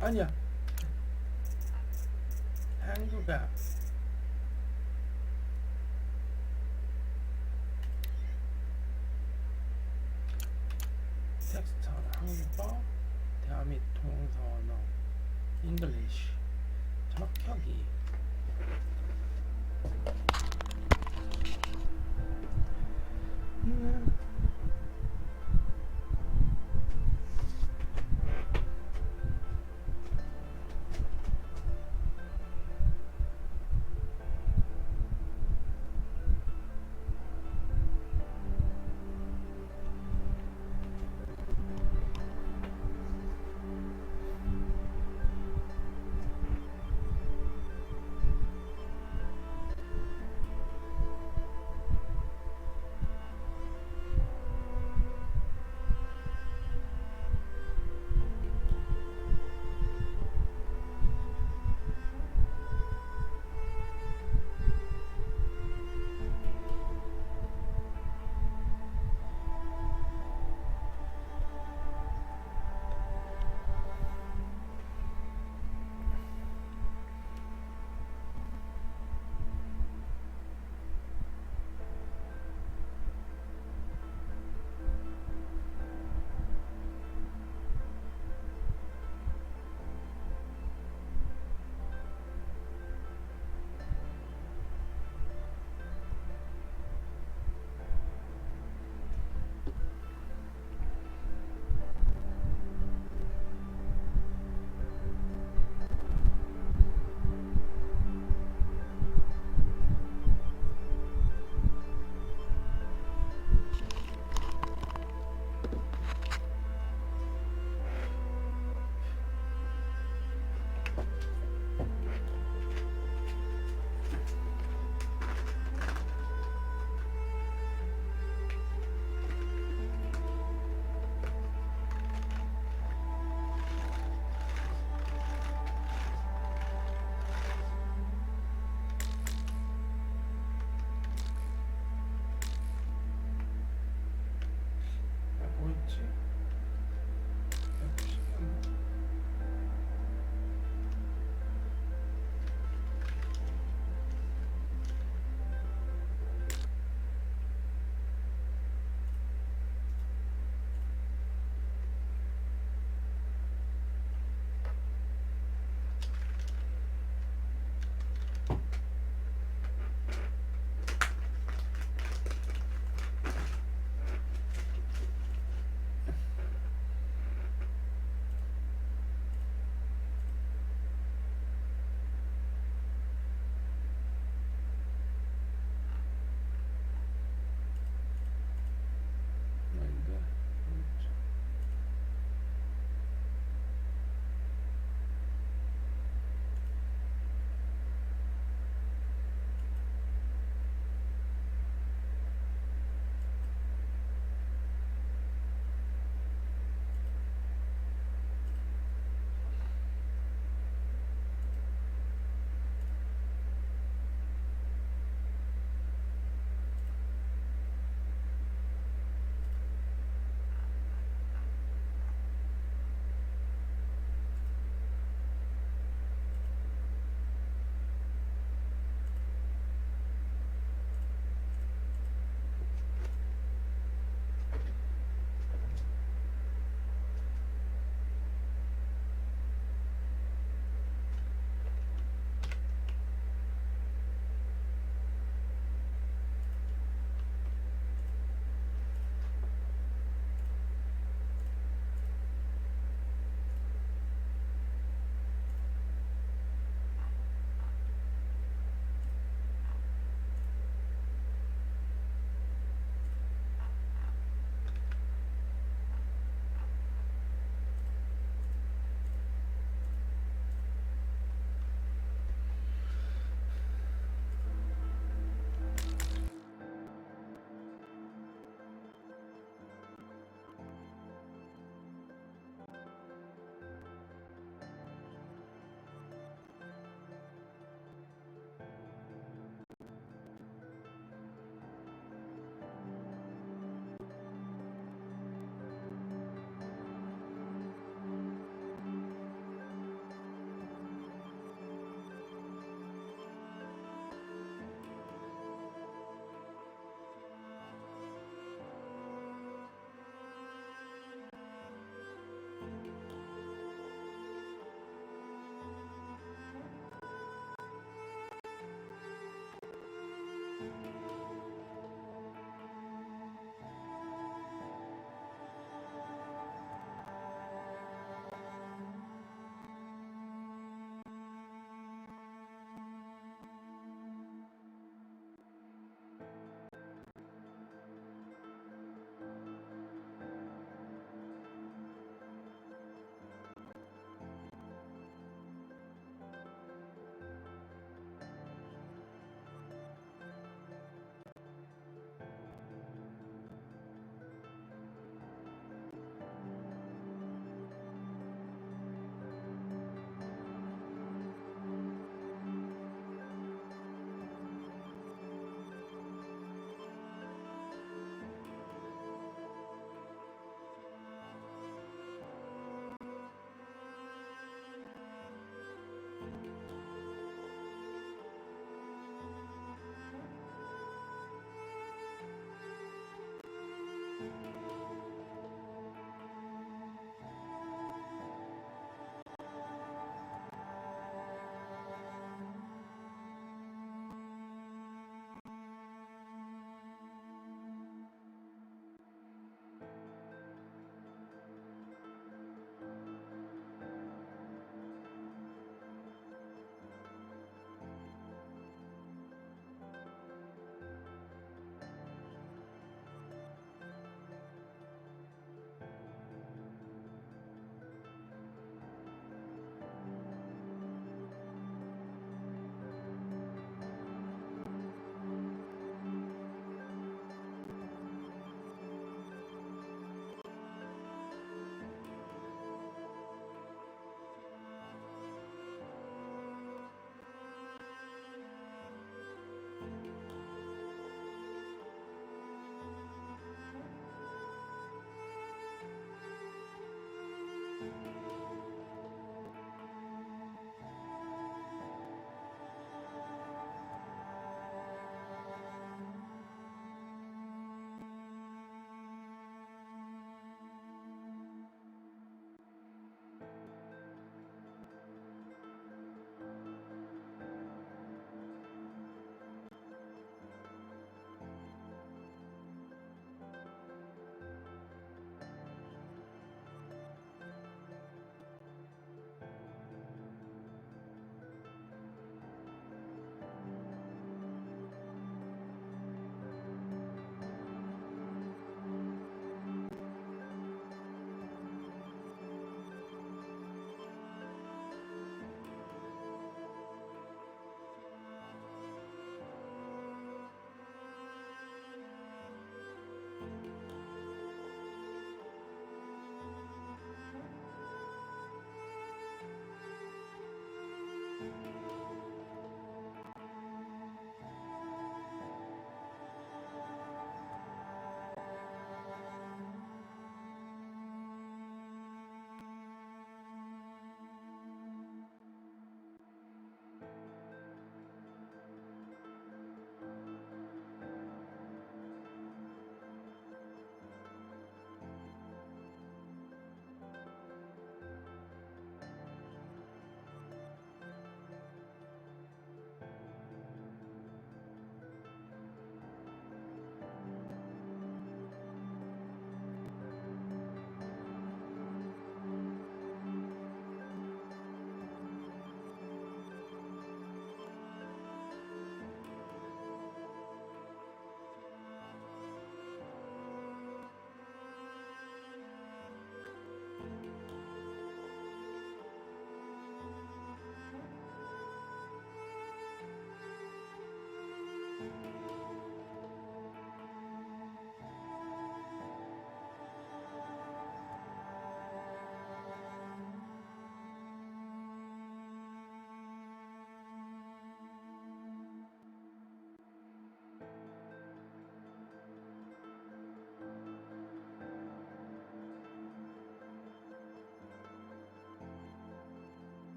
아니야. 한국어. 텍스트 한국어. 대화 및 동사 언어. English. 적혀기.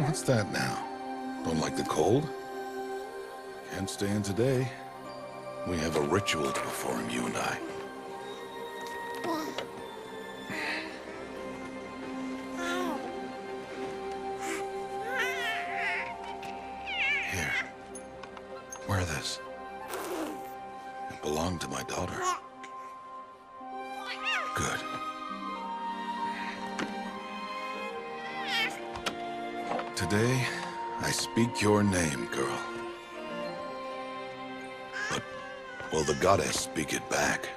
What's that now? Don't like the cold? Can't stay in today. We have a ritual to perform, you and I. Here. Wear this. It belonged to my daughter. Good. Today, I speak your name, girl. But will the goddess speak it back?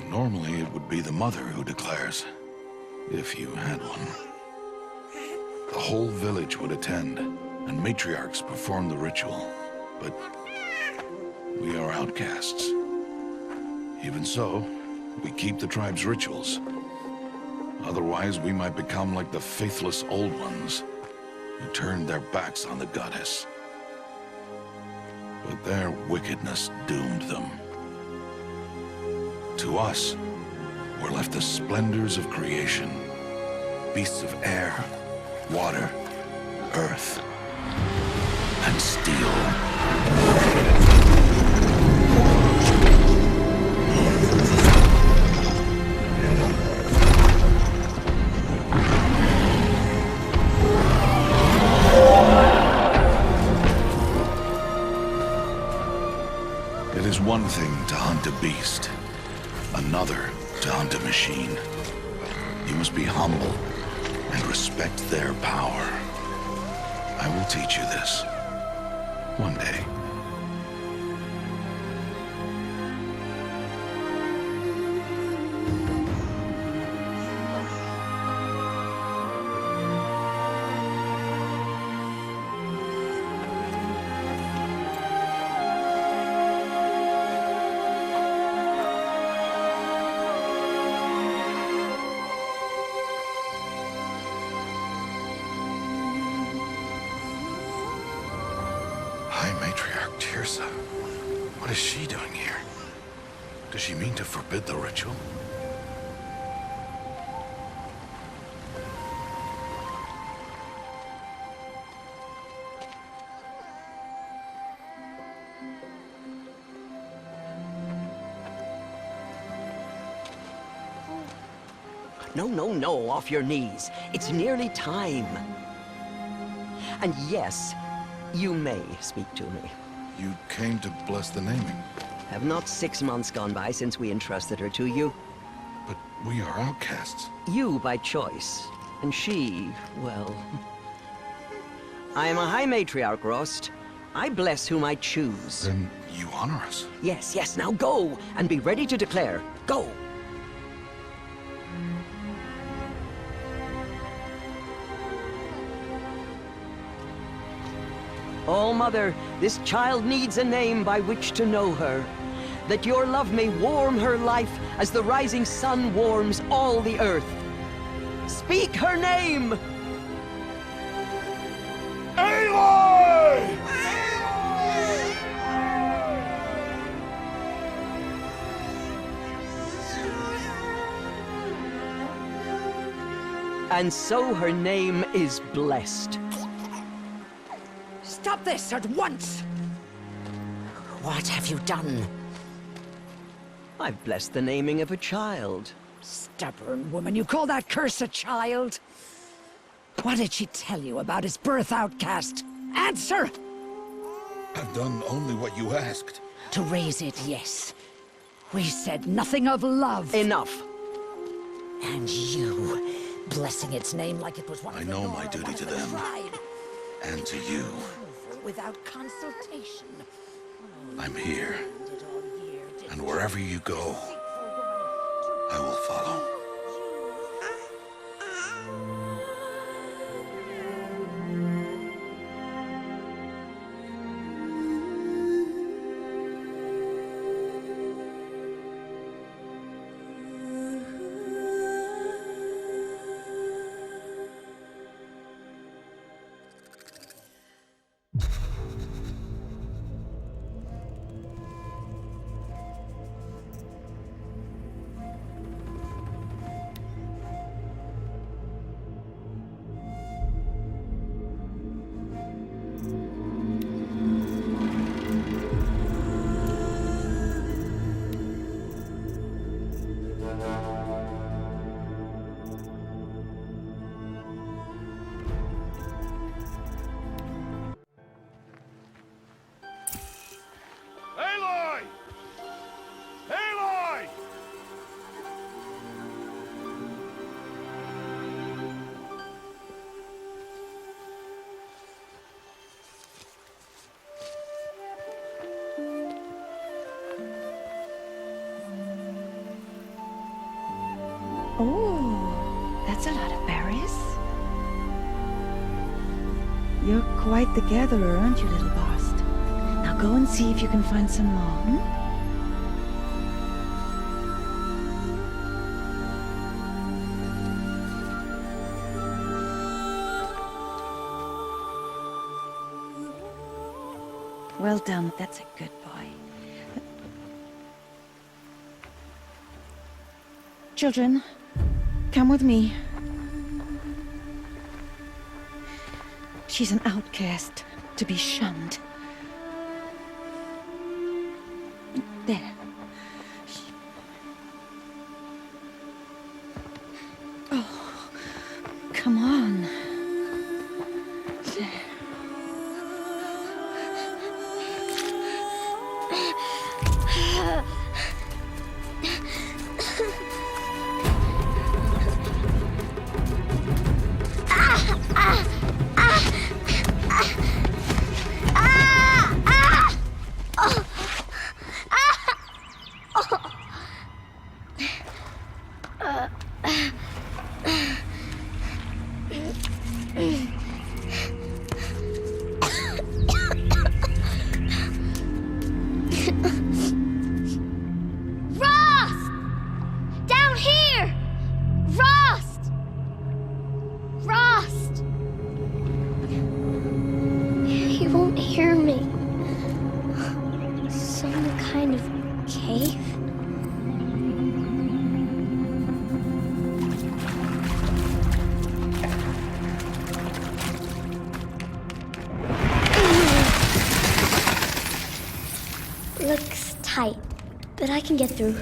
Normally, it would be the mother who declares, if you had one. The whole village would attend, and matriarchs perform the ritual. But we are outcasts. Even so, we keep the tribe's rituals. Otherwise, we might become like the faithless old ones, who turned their backs on the goddess. But their wickedness doomed them. To us, were left the splendors of creation, beasts of air, water, earth, and steel. It is one thing to hunt a beast, another to hunt a machine. You must be humble and respect their power. I will teach you this. One day. High Matriarch Tirsa. What is she doing here? Does she mean to forbid the ritual? No, no, no, off your knees. It's nearly time. And yes, you may speak to me. You came to bless the naming, Have not 6 months gone by since we entrusted her to you? but we are outcasts. You by choice, and she, well... I am a High Matriarch, Rost. I bless whom I choose. Then you honor us. Yes, yes, now go, and be ready to declare. Go! Oh, Mother, this child needs a name by which to know her. That your love may warm her life as the rising sun warms all the earth. Speak her name! Aloy! And so her name is blessed. Stop this at once! What have you done? I've blessed the naming of a child. Stubborn woman, you call that curse a child? What did she tell you about his birth, outcast? Answer! I've done only what you asked. To raise it, yes. We said nothing of love. Enough. And you, blessing its name like it was one I of the know Nora, my duty one to of the them. tribe. And to you. Without consultation. I'm here. Did all year, did And wherever you go, I will follow. That's a lot of berries. You're quite the gatherer, aren't you, little Bast? Now go and see if you can find some more, hmm? Well done, that's a good boy. Children, come with me. She's an outcast, to be shunned. There. Oh, come on. There. Looks tight, but I can get through.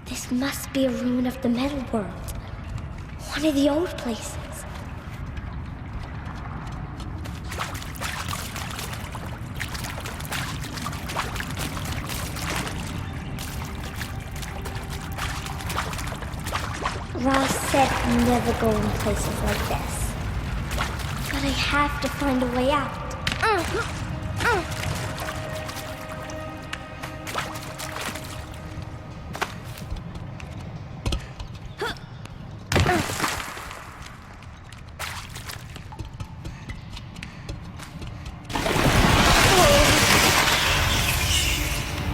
This must be a ruin of the metal world. One of the old places. Ross said never go in places like this. But I have to find a way out.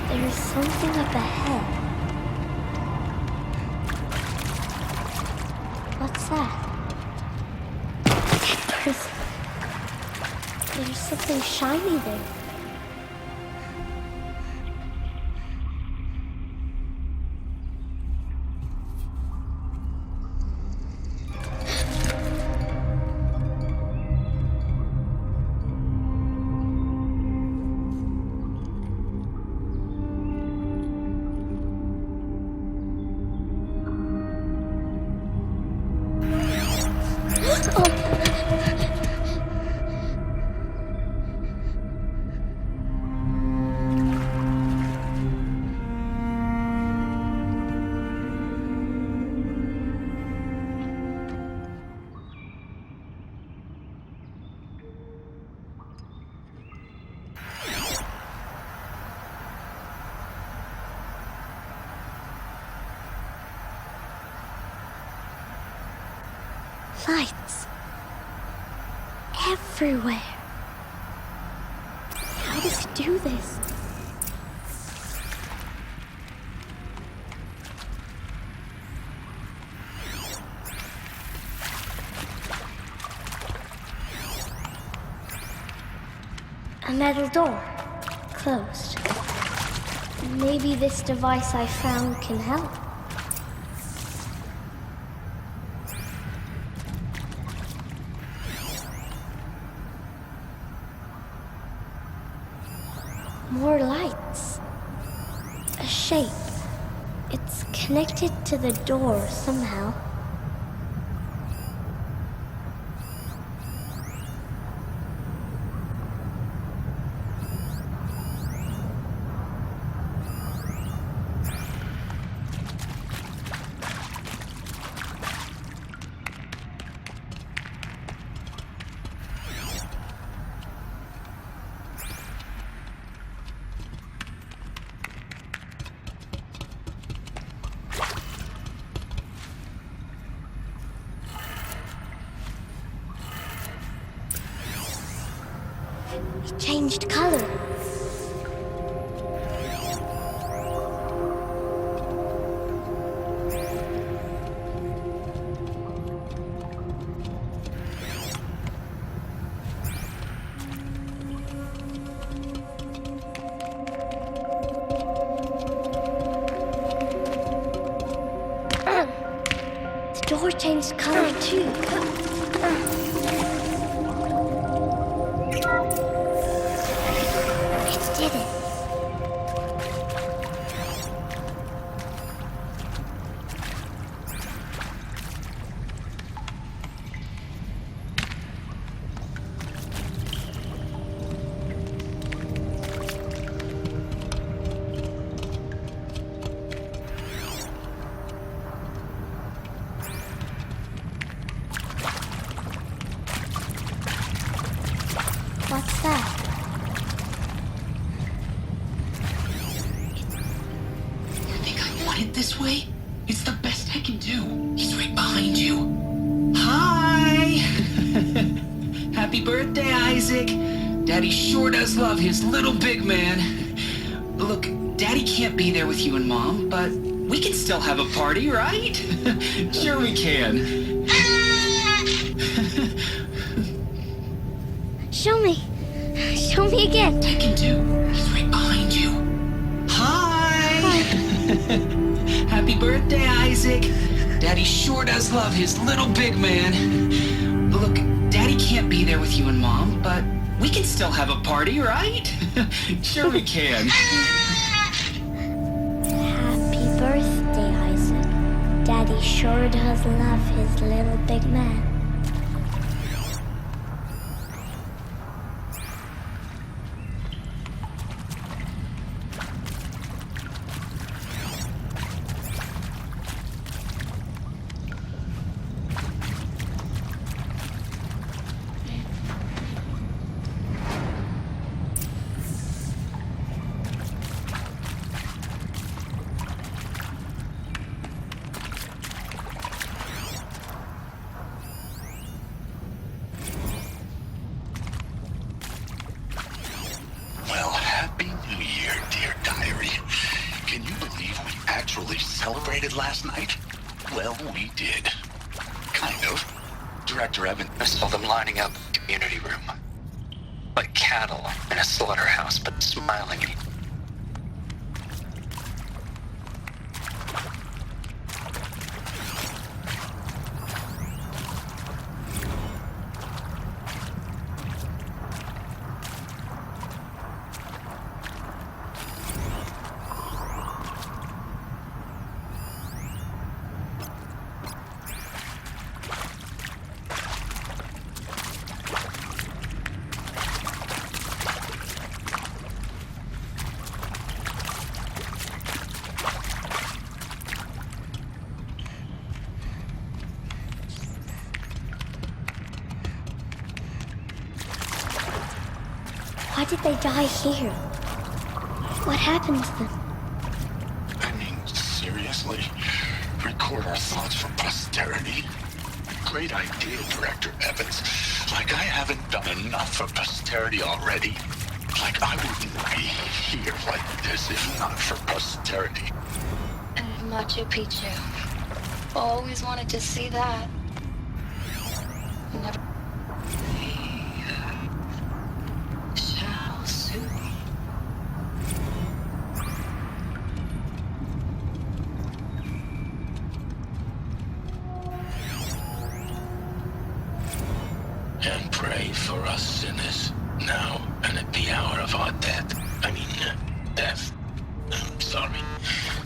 There's something up ahead. What's that? There's something shiny there. Lights. Everywhere. How does he do this? A metal door. Closed. Maybe this device I found can help. More lights. A shape. It's connected to the door somehow. It changed color. The door changed color too. It did it. What's that? You think I want it this way? It's the best I can do. He's right behind you. Hi! Happy birthday, Isaac. Daddy sure does love his little big man. Look, Daddy can't be there with you and Mom, but we can still have a party, right? Sure we can. Show me. Show me again. I can do. He's right behind you. Hi! Happy birthday, Isaac. Daddy sure does love his little big man. Look, Daddy can't be there with you and Mom, but we can still have a party, right? Sure we can. Happy birthday, Isaac. Daddy sure does love his little big man. Well, Happy New Year, dear diary. Can you believe we actually celebrated last night? Well, we did. Kind of. Director Evans, I saw them lining up in the community room. Like cattle in a slaughterhouse, but smiling at me. Why did they die here? What happened to them? I mean, seriously? Record our thoughts for posterity? Great idea, Director Evans. Like I haven't done enough for posterity already. Like I wouldn't be here like this if not for posterity. And Machu Picchu. Always wanted to see that. Never. We shall soon. And pray for us sinners, now and at the hour of our death. I mean, about me.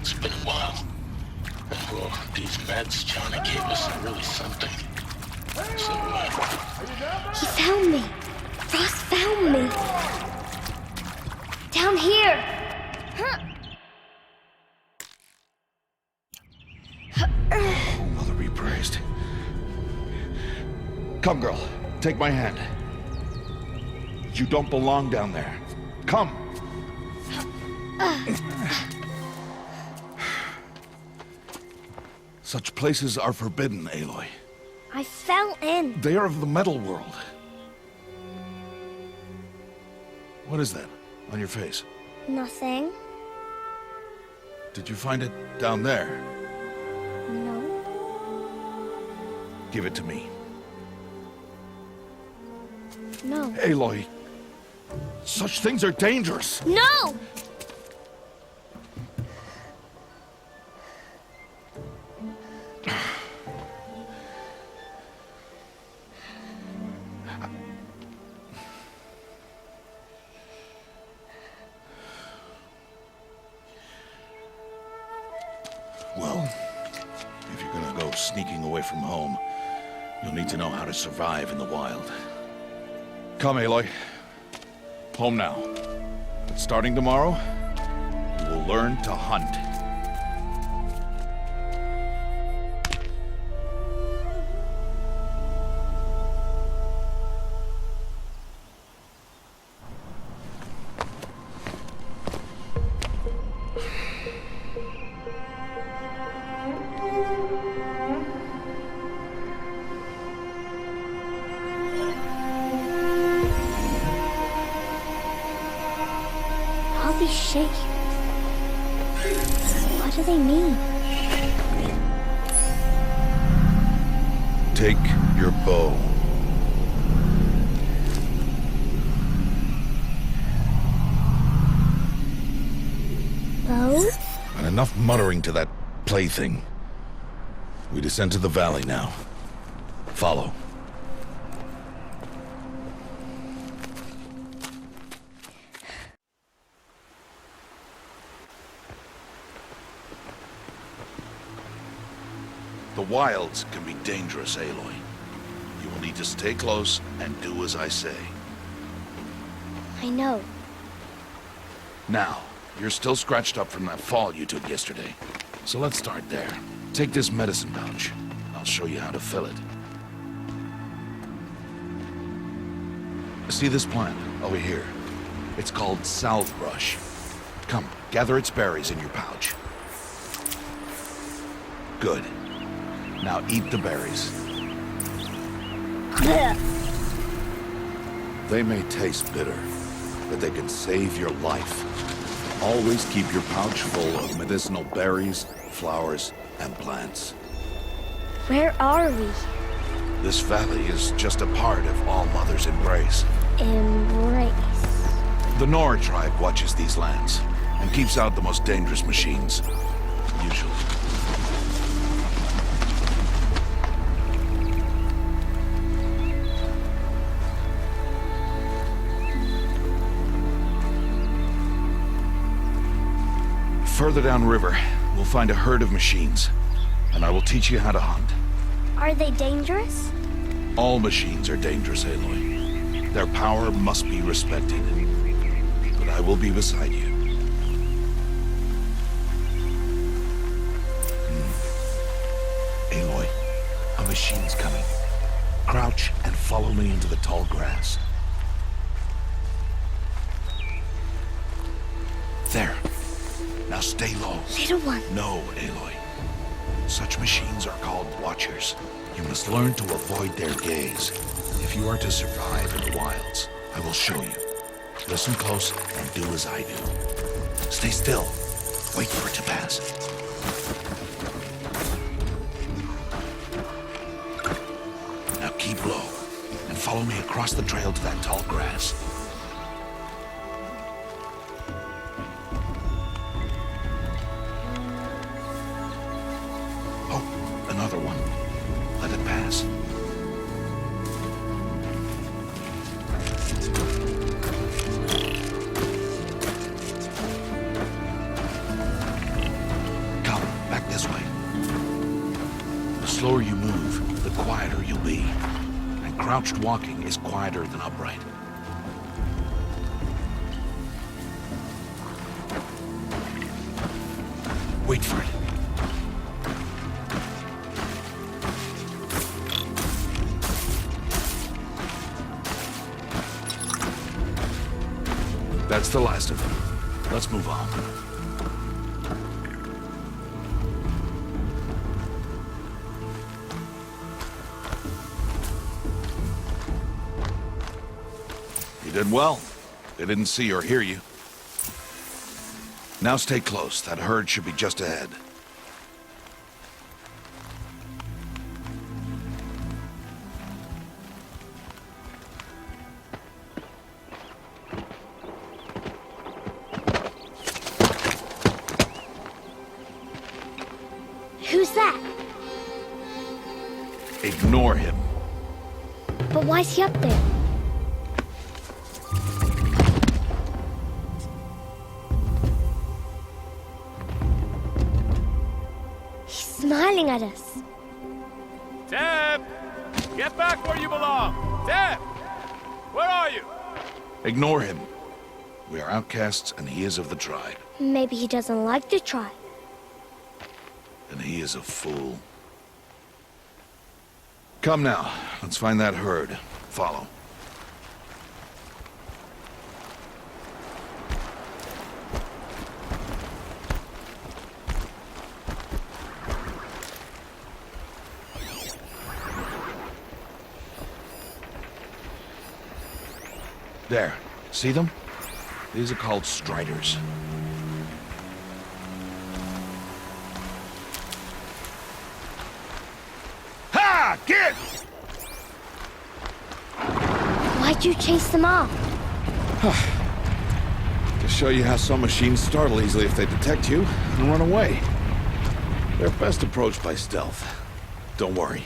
It's been a while. Well, these meds Johnny gave us are really something. So, He found me. Ross found me. Down here. Mother be praised. Come, girl. Take my hand. You don't belong down there. Come. Such places are forbidden, Aloy. I fell in. They are of the metal world. What is that on your face? Nothing. Did you find it down there? No. Give it to me. No. Aloy, such things are dangerous. No! Well, if you're gonna go sneaking away from home, you'll need to know how to survive in the wild. Come, Aloy. Home now. But starting tomorrow, you will learn to hunt. All these shapes. What do they mean? Take your bow. Bow? And enough muttering to that plaything. We descend to the valley now. Follow. The wilds can be dangerous, Aloy. You will need to stay close and do as I say. I know. Now, you're still scratched up from that fall you took yesterday. So let's start there. Take this medicine pouch. I'll show you how to fill it. See this plant over here? It's called salve brush. Come, gather its berries in your pouch. Good. Now eat the berries. They may taste bitter, but they can save your life. Always keep your pouch full of medicinal berries, flowers, and plants. Where are we? This valley is just a part of All Mother's embrace. Embrace. The Nora tribe watches these lands and keeps out the most dangerous machines, usually. Further downriver, we'll find a herd of machines, and I will teach you how to hunt. Are they dangerous? All machines are dangerous, Aloy. Their power must be respected. But I will be beside you. Aloy, a machine's coming. Crouch and follow me into the tall grass. There. Now stay low. Little one. No, Aloy. Such machines are called Watchers. You must learn to avoid their gaze. If you are to survive in the wilds, I will show you. Listen close and do as I do. Stay still. Wait for it to pass. Now keep low and follow me across the trail to that tall grass. Another one. Let it pass. slower you move, the quieter you'll be. And crouched walking is quieter than upright. Wait for it. That's the last of them. Let's move on. You did well. They didn't see or hear you. Now stay close. That herd should be just ahead. Who's that? Ignore him. But why's he up there? He's smiling at us. Teb! Get back where you belong! Teb! Where are you? Ignore him. We are outcasts, and he is of the tribe. Maybe he doesn't like the tribe. And he is a fool. Come now, let's find that herd. Follow. There. See them? These are called striders. Ha! Get! Why'd you chase them off? To show you how some machines startle easily if they detect you and run away. They're best approached by stealth. Don't worry.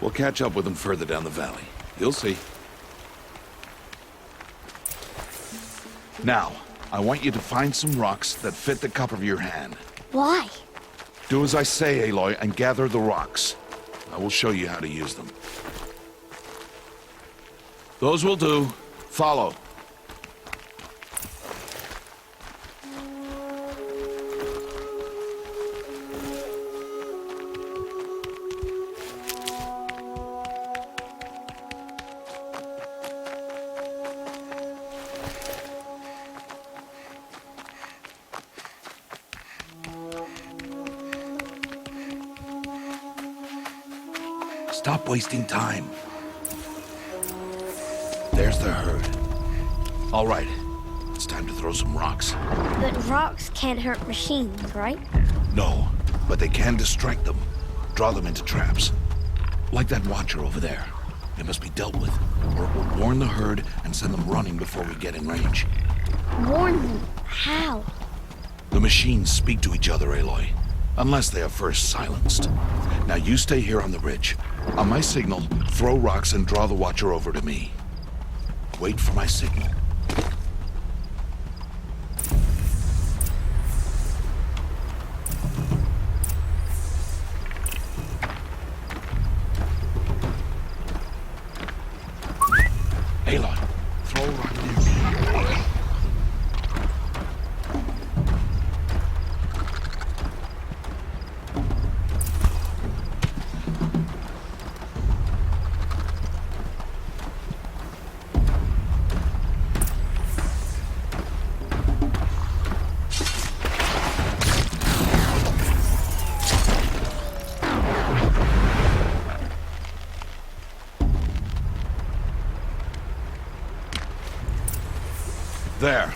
We'll catch up with them further down the valley. You'll see. Now, I want you to find some rocks that fit the cup of your hand. Why? Do as I say, Aloy, and gather the rocks. I will show you how to use them. Those will do. Follow. Stop wasting time. There's the herd. All right, it's time to throw some rocks. But rocks can't hurt machines, right? No, but they can distract them. Draw them into traps. Like that watcher over there. It must be dealt with, or it will warn the herd and send them running before we get in range. Warn them? How? The machines speak to each other, Aloy. Unless they are first silenced. Now you stay here on the ridge. On my signal, throw rocks and draw the watcher over to me. Wait for my signal. Aloy, throw a rock near me. There.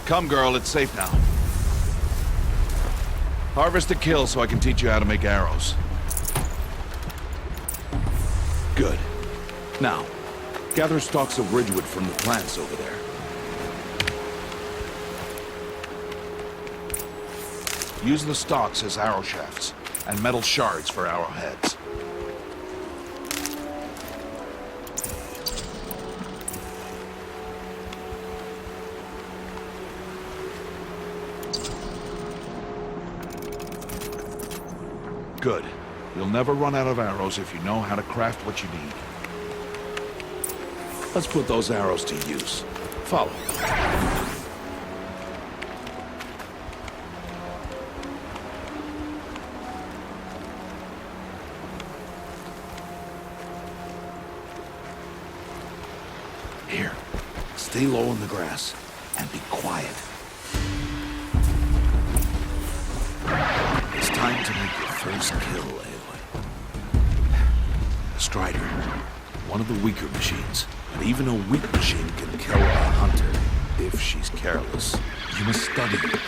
Come, girl, it's safe now. Harvest a kill so I can teach you how to make arrows. Good. Now, gather stalks of ridgewood from the plants over there. Use the stalks as arrow shafts, and metal shards for arrowheads. Good. You'll never run out of arrows if you know how to craft what you need. Let's put those arrows to use. Follow. Here, stay low in the grass and be quiet. It's time to make your first kill, Aloy. Strider, one of the weaker machines, but even a weak machine can kill a hunter if she's careless. You must study it.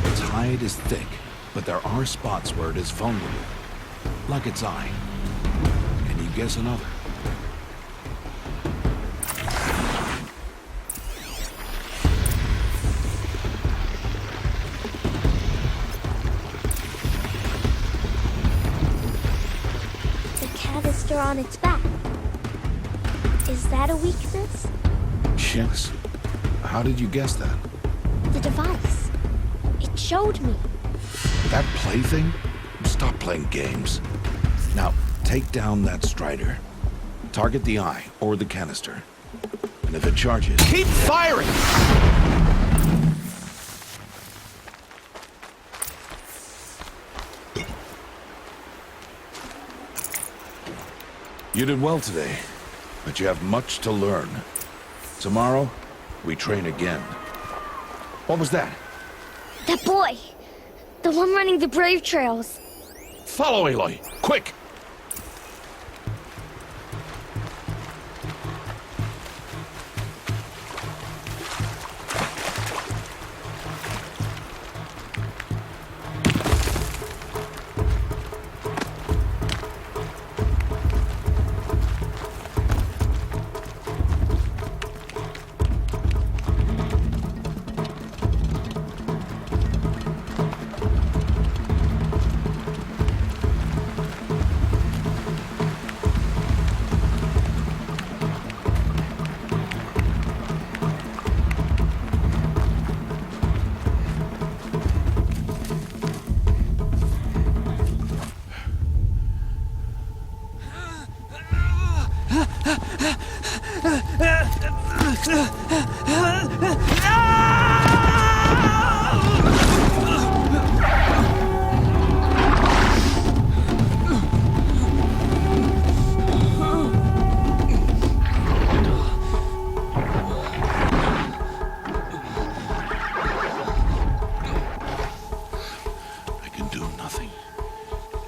Its hide is thick, but there are spots where it is vulnerable, like its eye. Can you guess another? On its back. Is that a weakness? Yes. How did you guess that? The device. It showed me. That plaything? Stop playing games. Now, take down that Strider. Target the eye or the canister. And if it charges... Keep firing! You did well today, but you have much to learn. Tomorrow, we train again. What was that? That boy! The one running the brave trails. Follow Aloy, quick!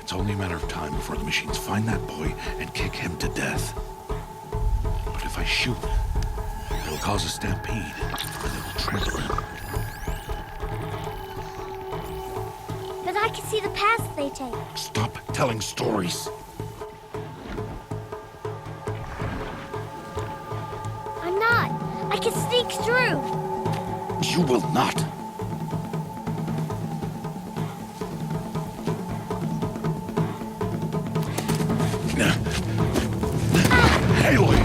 It's only a matter of time before the machines find that boy and kick him to death. But if I shoot, it'll cause a stampede, and they will trample him. But I can see the paths they take. Stop telling stories. I'm not. I can sneak through. You will not. Aloy!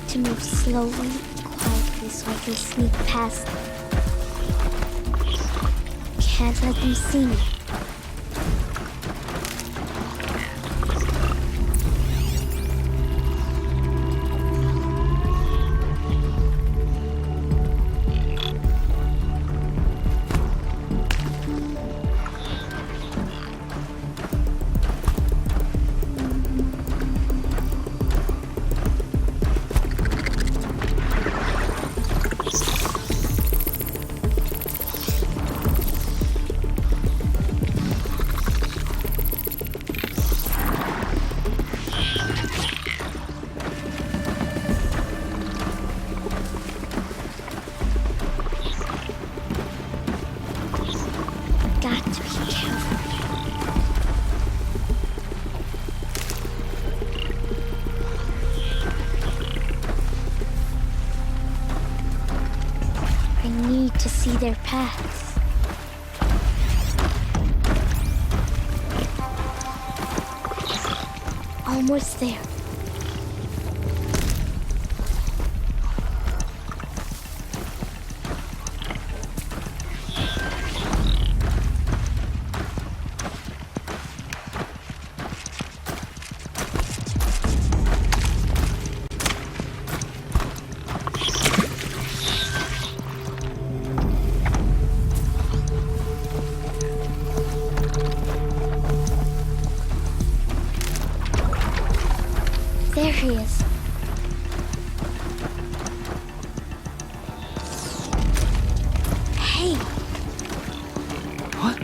To move slowly, quietly, so I can sneak past them. Can't let them see me. to see their paths. Almost there. There he is. Hey. What?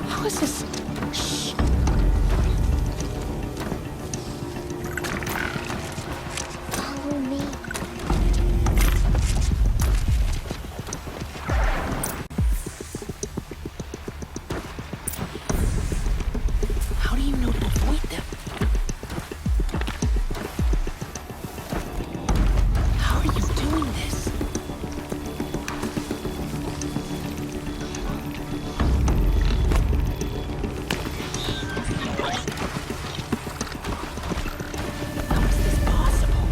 How is this? Shh. Follow me. How do you know to avoid them? How are you doing this? How is this possible?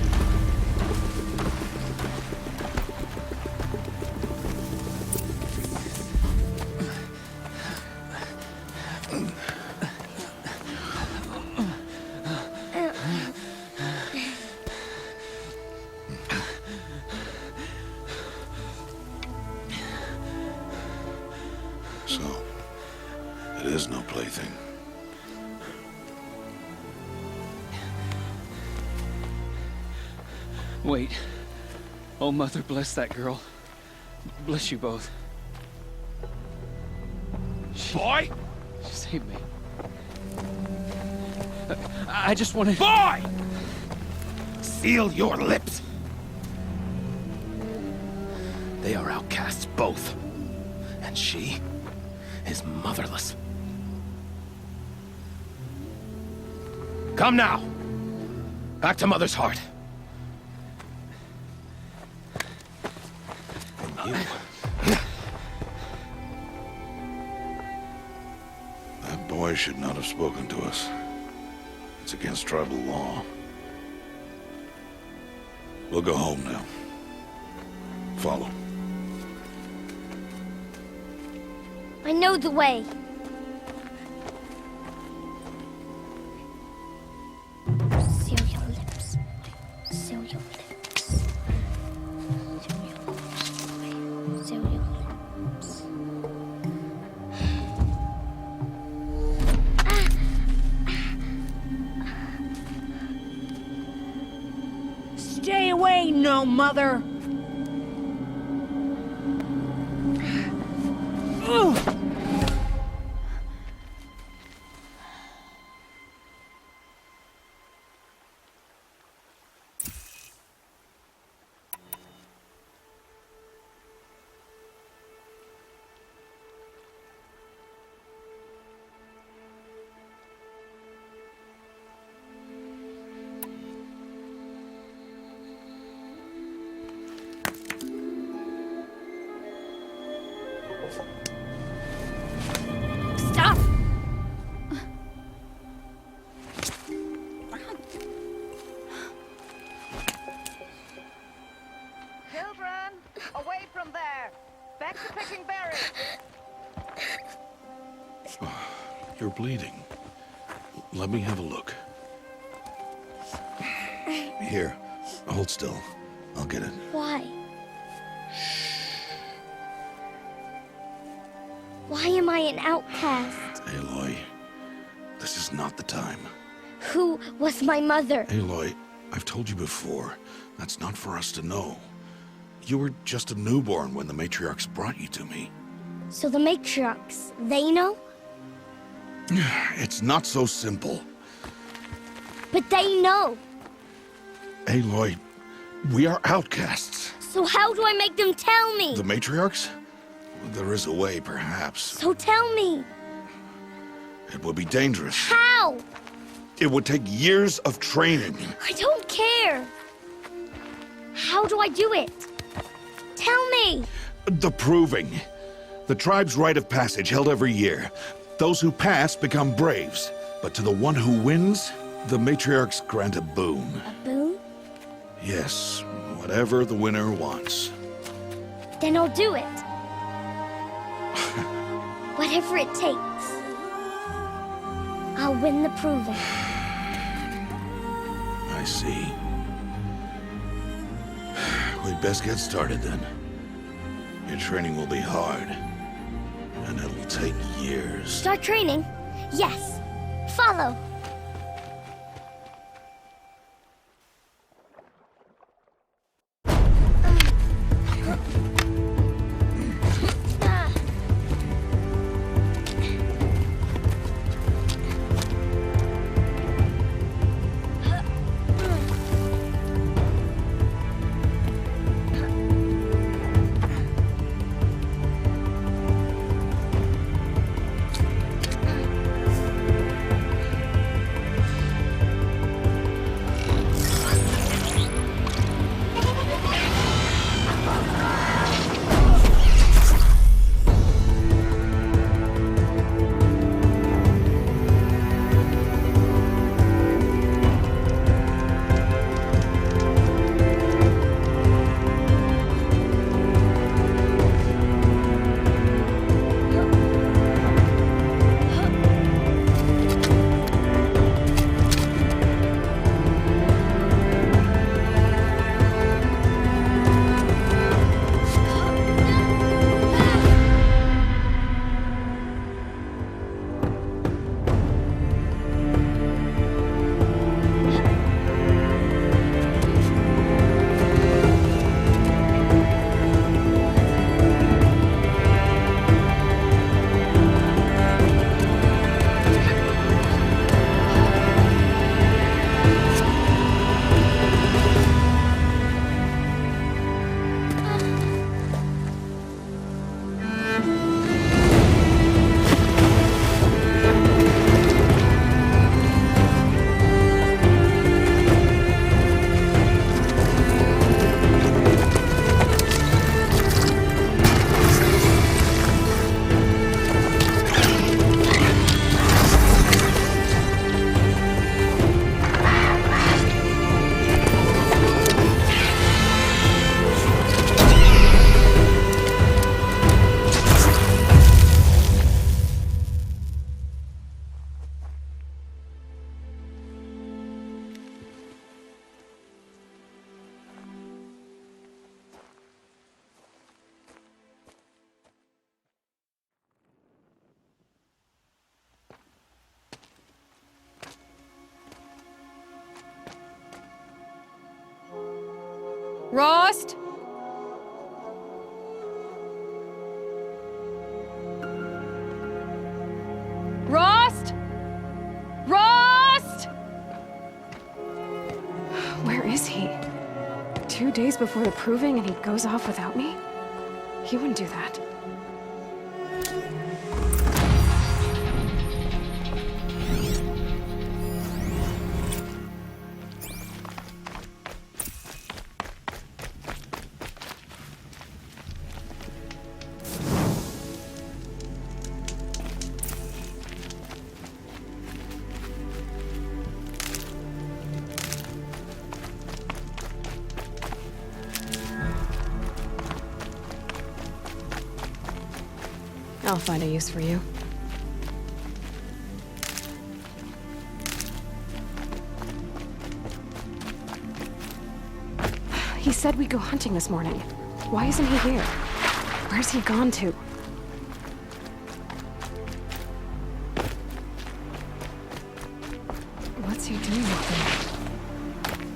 So, it is no plaything. Wait. Oh, Mother, bless that girl. Bless you both. Boy! She saved me. I just wanted... Boy! Seal your lips. They are outcasts, both. And she is motherless. Come now. Back to Mother's heart. And you. That boy should not have spoken to us. It's against tribal law. We'll go home now. Follow. I know the way. Seal your lips. Seal your lips. Seal your lips, boy. Seal your lips. Stay away, no mother! Ugh. Stop! Children, away from there. Back to picking berries. You're bleeding. Let me have a look. Here, hold still. I'll get it. Why? Why am I an outcast? Aloy, this is not the time. Who was my mother? Aloy, I've told you before, that's not for us to know. You were just a newborn when the matriarchs brought you to me. So the matriarchs, they know? It's not so simple. But they know. Aloy, we are outcasts. So how do I make them tell me? The matriarchs? There is a way, perhaps. So tell me. It would be dangerous. How? It would take years of training. I don't care. How do I do it? Tell me. The proving. The tribe's rite of passage held every year. Those who pass become braves. But to the one who wins, the matriarchs grant a boon. A boon? Yes, whatever the winner wants. Then I'll do it. Whatever it takes. I'll win the proving. I see. We'd best get started then. Your training will be hard. And it'll take years. Start training? Yes. Follow. Rost? Rost? Rost? Where is he? 2 days before the proving and he goes off without me? He wouldn't do that. I'll find a use for you. He said we'd go hunting this morning. Why isn't he here? Where's he gone to? What's he doing with him?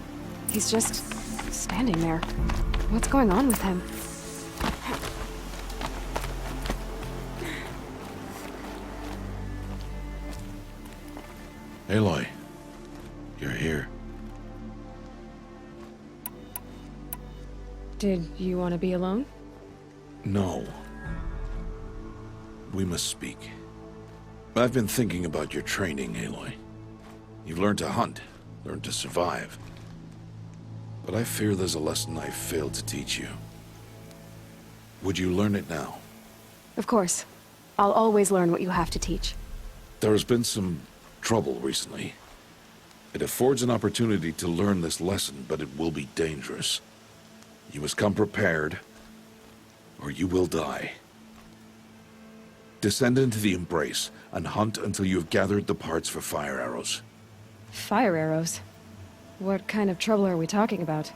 He's just standing there. What's going on with him? Aloy, you're here. Did you want to be alone? No. We must speak. I've been thinking about your training, Aloy. You've learned to hunt, learned to survive. But I fear there's a lesson I've failed to teach you. Would you learn it now? Of course. I'll always learn what you have to teach. There has been some trouble recently. It affords an opportunity to learn this lesson, but it will be dangerous. You must come prepared, or you will die. Descend into the Embrace, and hunt until you have gathered the parts for fire arrows. Fire arrows? What kind of trouble are we talking about?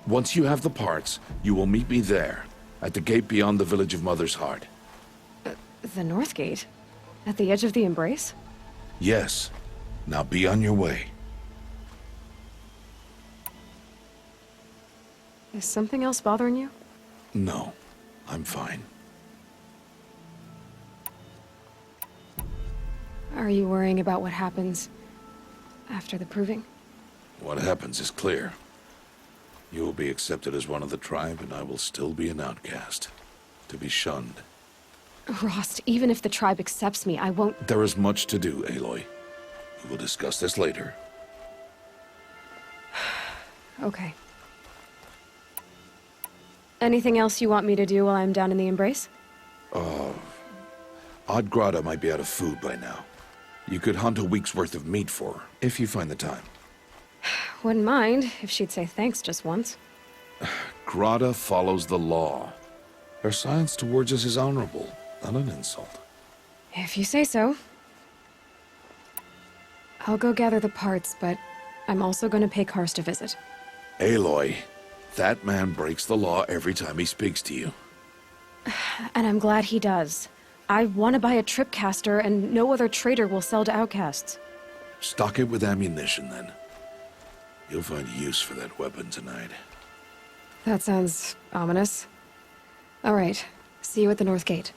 Once you have the parts, you will meet me there, at the gate beyond the village of Mother's Heart. The North Gate? At the edge of the Embrace? Yes. Now be on your way. Is something else bothering you? No, I'm fine. Are you worrying about what happens after the proving? What happens is clear. You will be accepted as one of the tribe, and I will still be an outcast. To be shunned. Rost, even if the tribe accepts me, I won't— There is much to do, Aloy. We will discuss this later. Okay. Anything else you want me to do while I'm down in the Embrace? Odd Grata might be out of food by now. You could hunt a week's worth of meat for her, if you find the time. Wouldn't mind if she'd say thanks just once. Grata follows the law. Her silence towards us is honorable, not an insult. If you say so. I'll go gather the parts, but I'm also going to pay Karst a visit. Aloy, that man breaks the law every time he speaks to you. And I'm glad he does. I want to buy a tripcaster, and no other trader will sell to outcasts. Stock it with ammunition, then. You'll find use for that weapon tonight. That sounds ominous. All right. See you at the North Gate.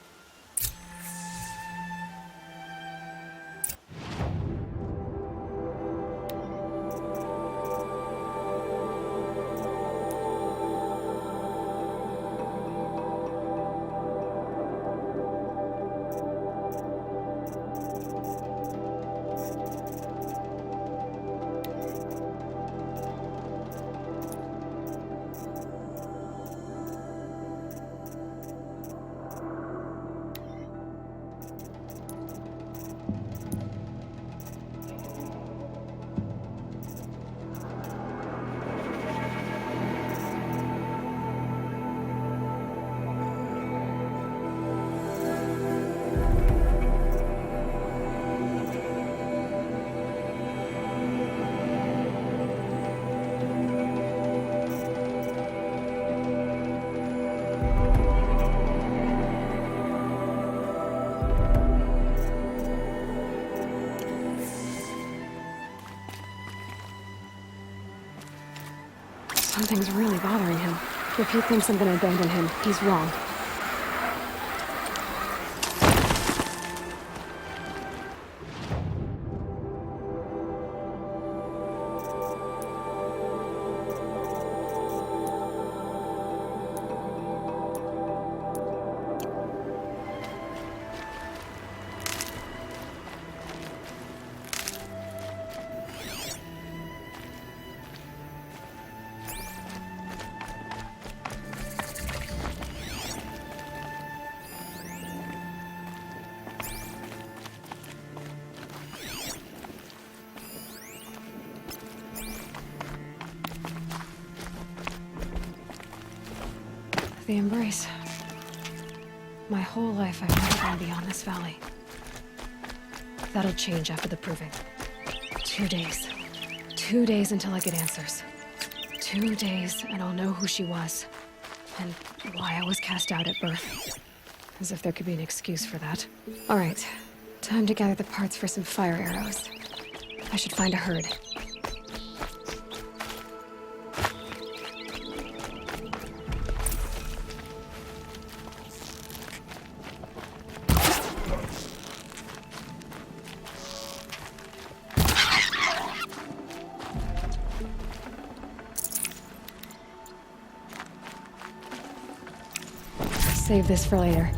Something's really bothering him. If he thinks I'm gonna abandon him, he's wrong. The Embrace. My whole life I've never gone beyond this valley. That'll change after the proving. 2 days. 2 days until I get answers. 2 days and I'll know who she was. And why I was cast out at birth. As if there could be an excuse for that. Alright. Time to gather the parts for some fire arrows. I should find a herd. Save this for later.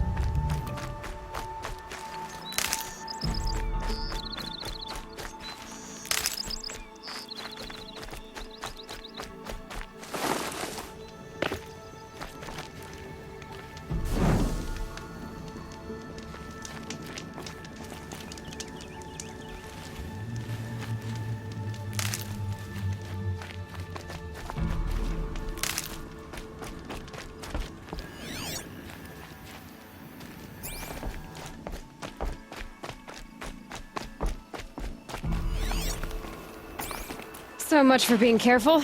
So much for being careful.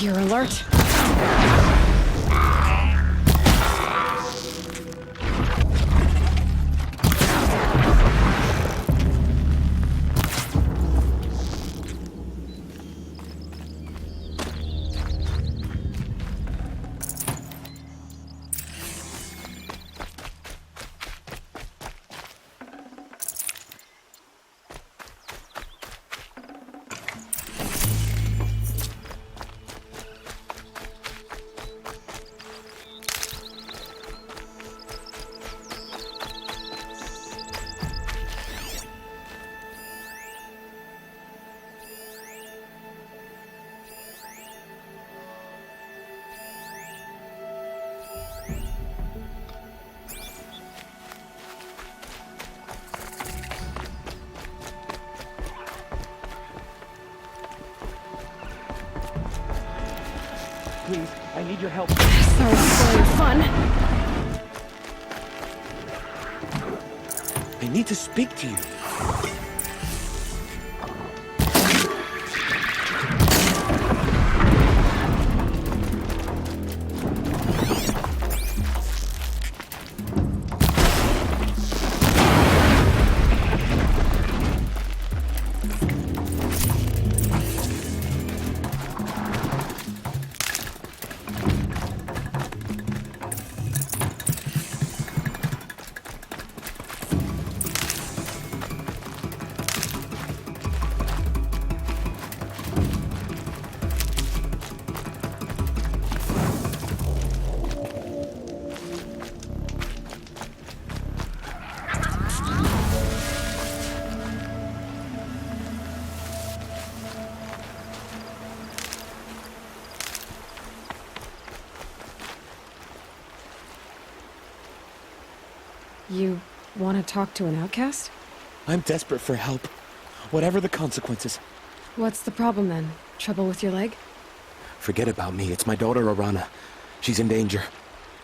You're alert. Please, I need your help. Sorry to spoil your fun. I need to speak to you. You want to talk to an outcast? I'm desperate for help. Whatever the consequences. What's the problem then? Trouble with your leg? Forget about me. It's my daughter, Arana. She's in danger.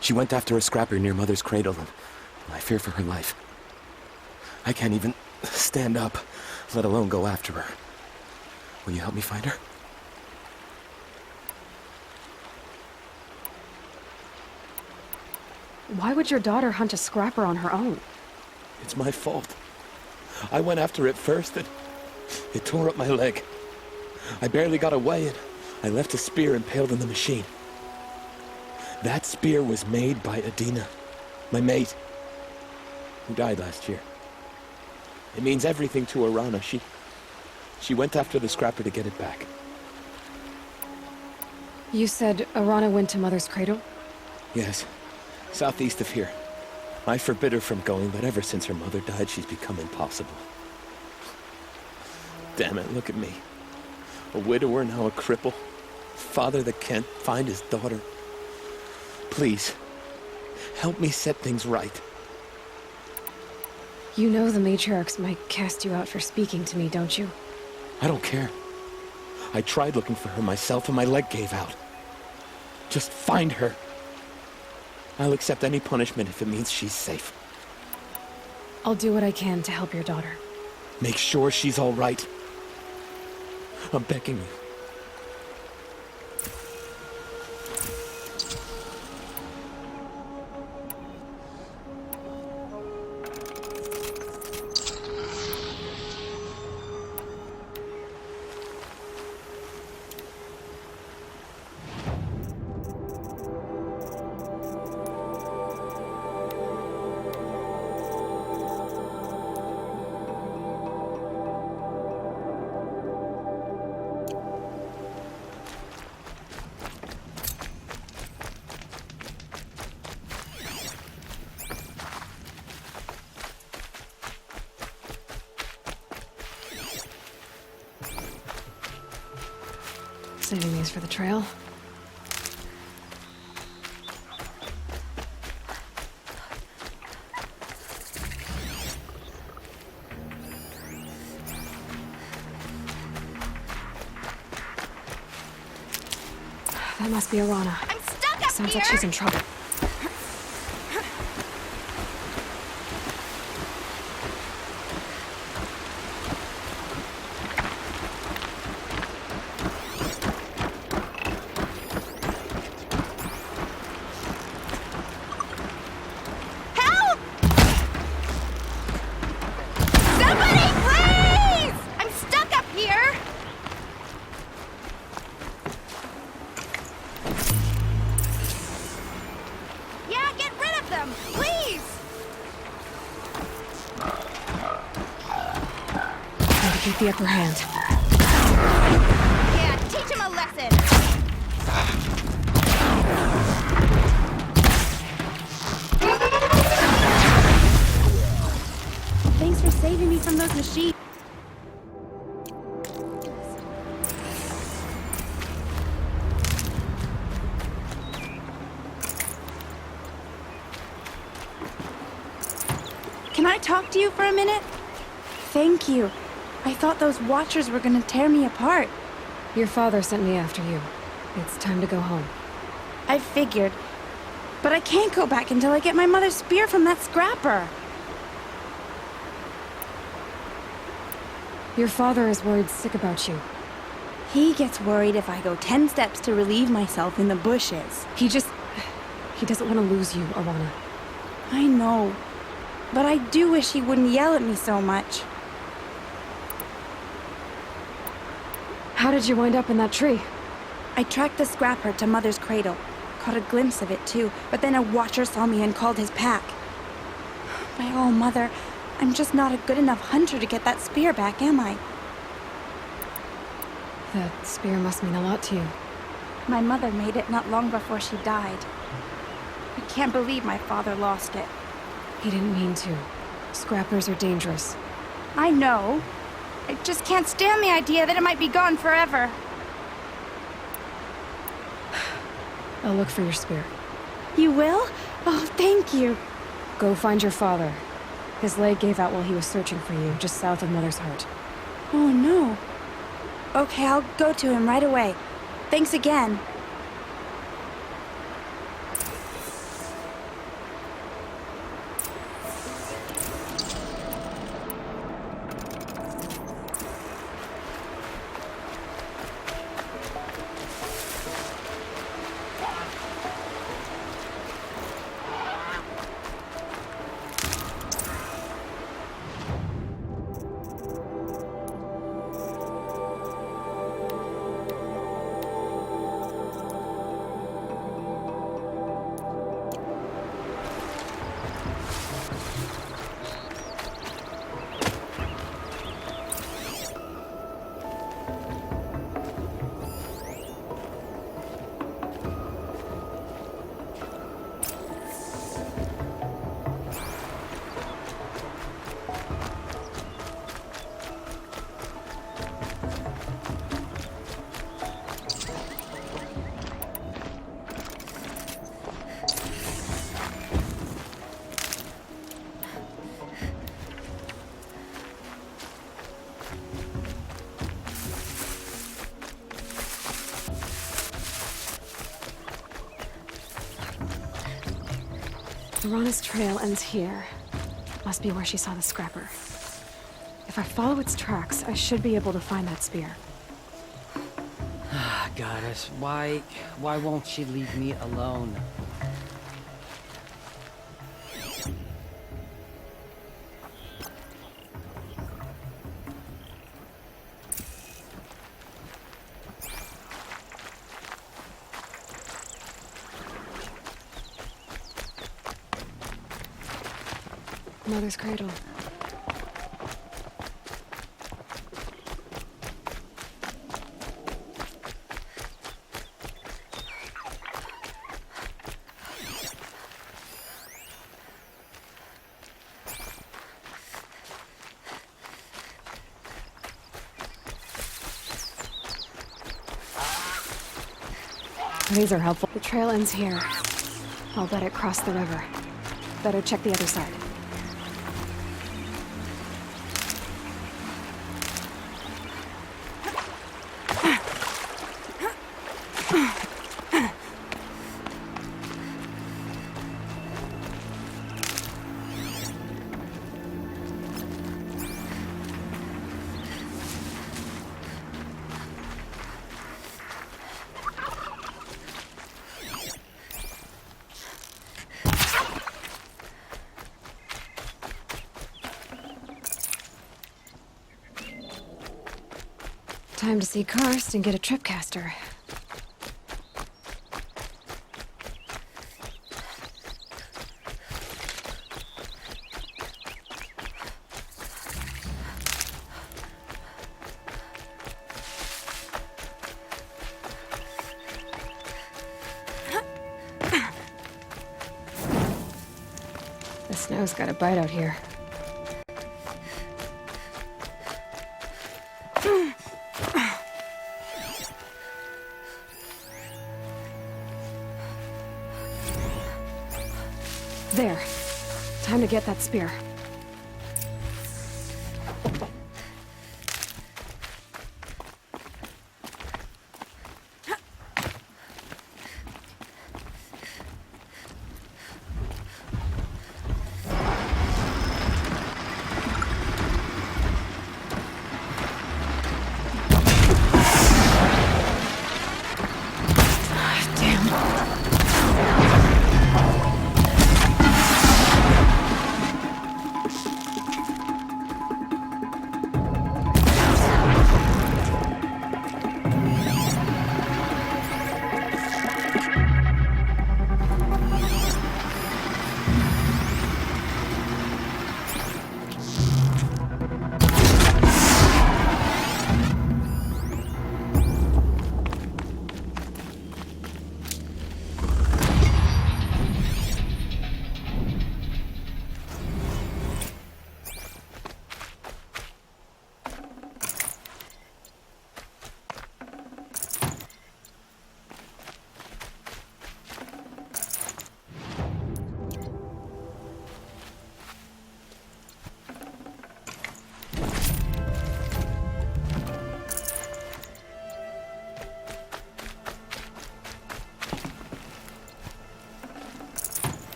She went after a scrapper near Mother's cradle, and I fear for her life. I can't even stand up, let alone go after her. Will you help me find her? Why would your daughter hunt a scrapper on her own? It's my fault. I went after it first, and it tore up my leg. I barely got away, and I left a spear impaled in the machine. That spear was made by Adina, my mate, who died last year. It means everything to Arana. She went after the scrapper to get it back. You said Arana went to Mother's cradle? Yes, southeast of here. I forbid her from going, but ever since her mother died, she's become impossible. Damn it, look at me. A widower, now a cripple. Father that can't find his daughter. Please, help me set things right. You know the matriarchs might cast you out for speaking to me, don't you? I don't care. I tried looking for her myself and my leg gave out. Just find her. I'll accept any punishment if it means she's safe. I'll do what I can to help your daughter. Make sure she's all right. I'm begging you. Saving these for the trail. That must be Arana. I'm stuck up Sounds here! like she's in trouble. Help! Somebody, please! I'm stuck up here! Yeah, get rid of them, please! Trying to keep the upper hand. Yeah, teach him a lesson! Thanks for saving me from those machines. Can I talk to you for a minute? Thank you. I thought those Watchers were gonna tear me apart. Your father sent me after you. It's time to go home. I figured. But I can't go back until I get my mother's spear from that scrapper. Your father is worried sick about you. He gets worried if I go 10 steps to relieve myself in the bushes. He doesn't want to lose you, Arana. I know. But I do wish he wouldn't yell at me so much. How did you wind up in that tree? I tracked the scrapper to Mother's cradle. Caught a glimpse of it too, but then a Watcher saw me and called his pack. My oh, Mother, I'm just not a good enough hunter to get that spear back, am I? That spear must mean a lot to you. My mother made it not long before she died. I can't believe my father lost it. He didn't mean to. Scrappers are dangerous. I know. I just can't stand the idea that it might be gone forever. I'll look for your spear. You will? Oh, thank you. Go find your father. His leg gave out while he was searching for you, just south of Mother's Heart. Oh, no. Okay, I'll go to him right away. Thanks again. Arana's trail ends here. Must be where she saw the scrapper. If I follow its tracks, I should be able to find that spear. Goddess, why won't she leave me alone? Mother's cradle. These are helpful. The trail ends here. I'll bet it crossed the river. Better check the other side. Time to see Karst and get a tripcaster. The snow's got a bite out here. There. Time to get that spear.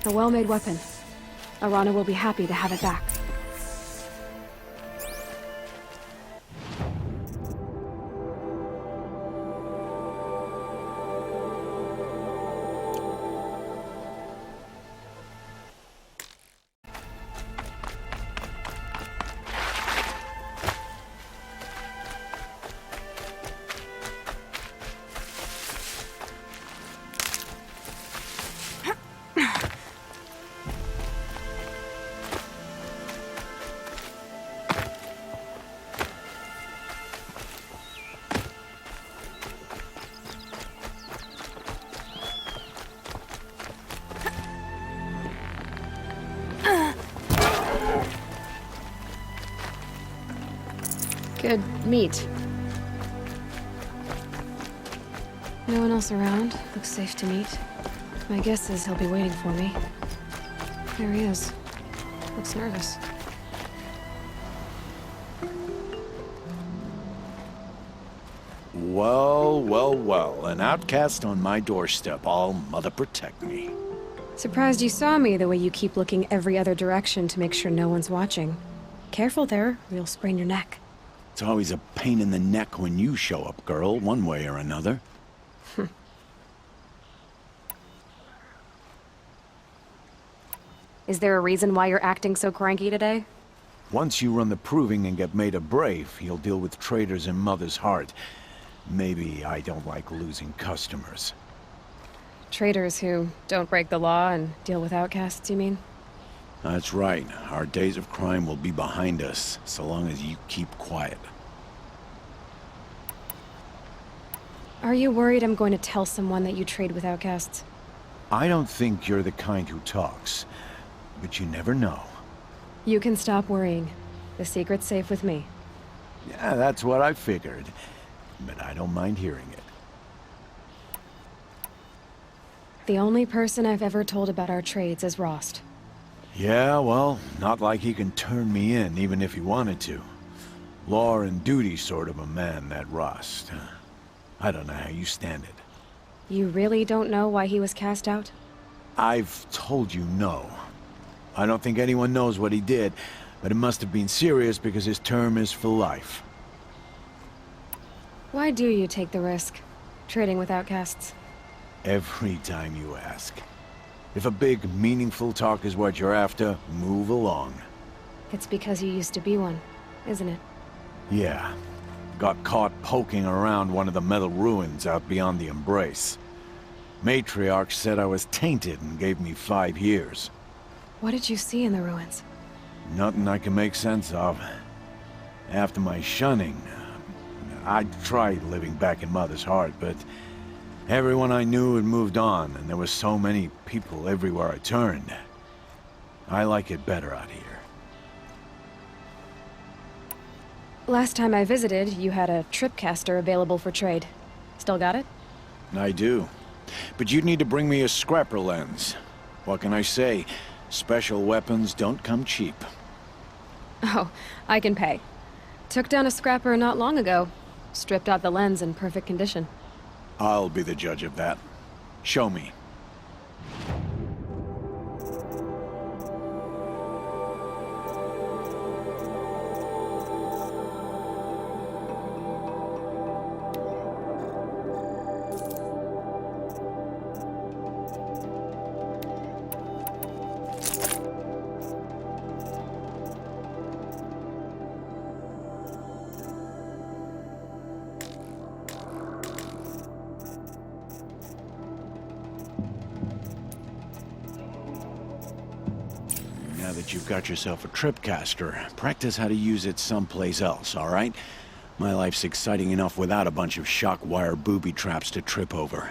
A well-made weapon. Arana will be happy to have it back. Good meat. No one else around. Looks safe to meet. My guess is he'll be waiting for me. There he is. Looks nervous. Well, well, well. An outcast on my doorstep. All mother protect me. Surprised you saw me the way you keep looking every other direction to make sure no one's watching. Careful there, or you'll sprain your neck. It's always a pain in the neck when you show up, girl, one way or another. Is there a reason why you're acting so cranky today? Once you run the proving and get made a brave, you'll deal with traitors in Mother's heart. Maybe I don't like losing customers. Traitors who don't break the law and deal with outcasts, you mean? That's right. Our days of crime will be behind us, so long as you keep quiet. Are you worried I'm going to tell someone that you trade with outcasts? I don't think you're the kind who talks, but you never know. You can stop worrying. The secret's safe with me. Yeah, that's what I figured, but I don't mind hearing it. The only person I've ever told about our trades is Rost. Yeah, well, not like he can turn me in, even if he wanted to. Law and duty sort of a man, that Rost. I don't know how you stand it. You really don't know why he was cast out? I've told you no. I don't think anyone knows what he did, but it must have been serious because his term is for life. Why do you take the risk, trading with outcasts? Every time you ask. If a big, meaningful talk is what you're after, move along. It's because you used to be one, isn't it? Yeah. Got caught poking around one of the metal ruins out beyond the Embrace. Matriarch said I was tainted and gave me 5 years. What did you see in the ruins? Nothing I can make sense of. After my shunning, I tried living back in Mother's heart, but everyone I knew had moved on, and there were so many people everywhere I turned. I like it better out here. Last time I visited, you had a tripcaster available for trade. Still got it? I do. But you'd need to bring me a scrapper lens. What can I say? Special weapons don't come cheap. Oh, I can pay. Took down a scrapper not long ago. Stripped out the lens in perfect condition. I'll be the judge of that. Show me. Now that you've got yourself a tripcaster, practice how to use it someplace else, all right? My life's exciting enough without a bunch of shock wire booby traps to trip over.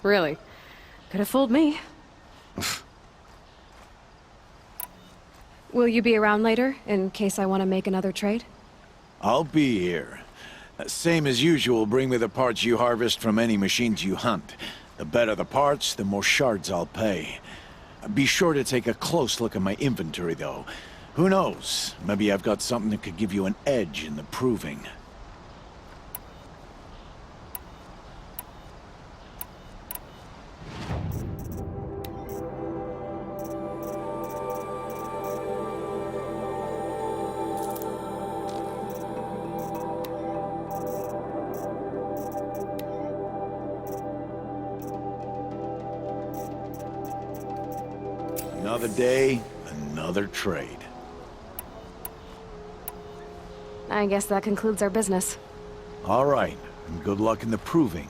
Really? Could have fooled me. Will you be around later, in case I want to make another trade? I'll be here. Same as usual, bring me the parts you harvest from any machines you hunt. The better the parts, the more shards I'll pay. Be sure to take a close look at my inventory, though. Who knows? Maybe I've got something that could give you an edge in the proving. Another day, another trade. I guess that concludes our business. All right, and good luck in the proving.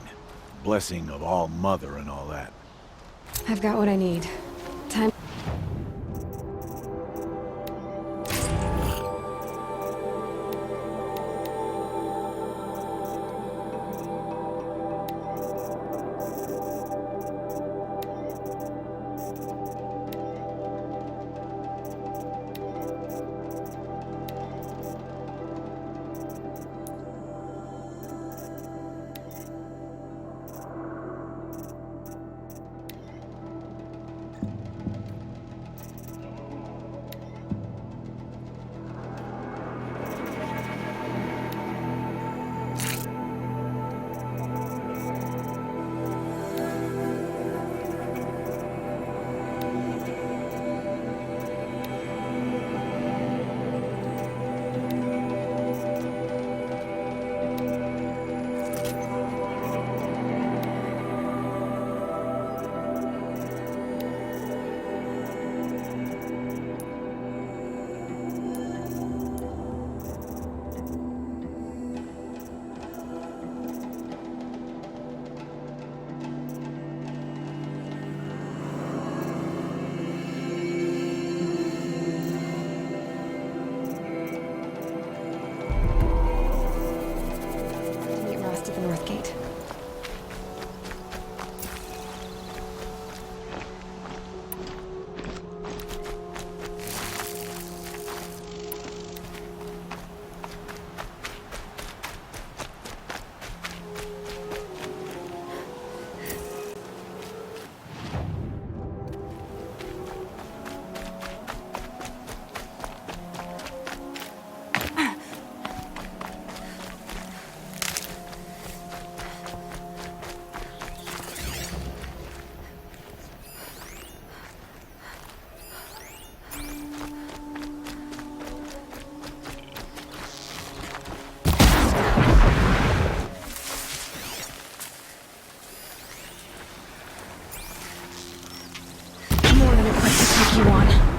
Blessing of All Mother and all that. I've got what I need. Time. take you on.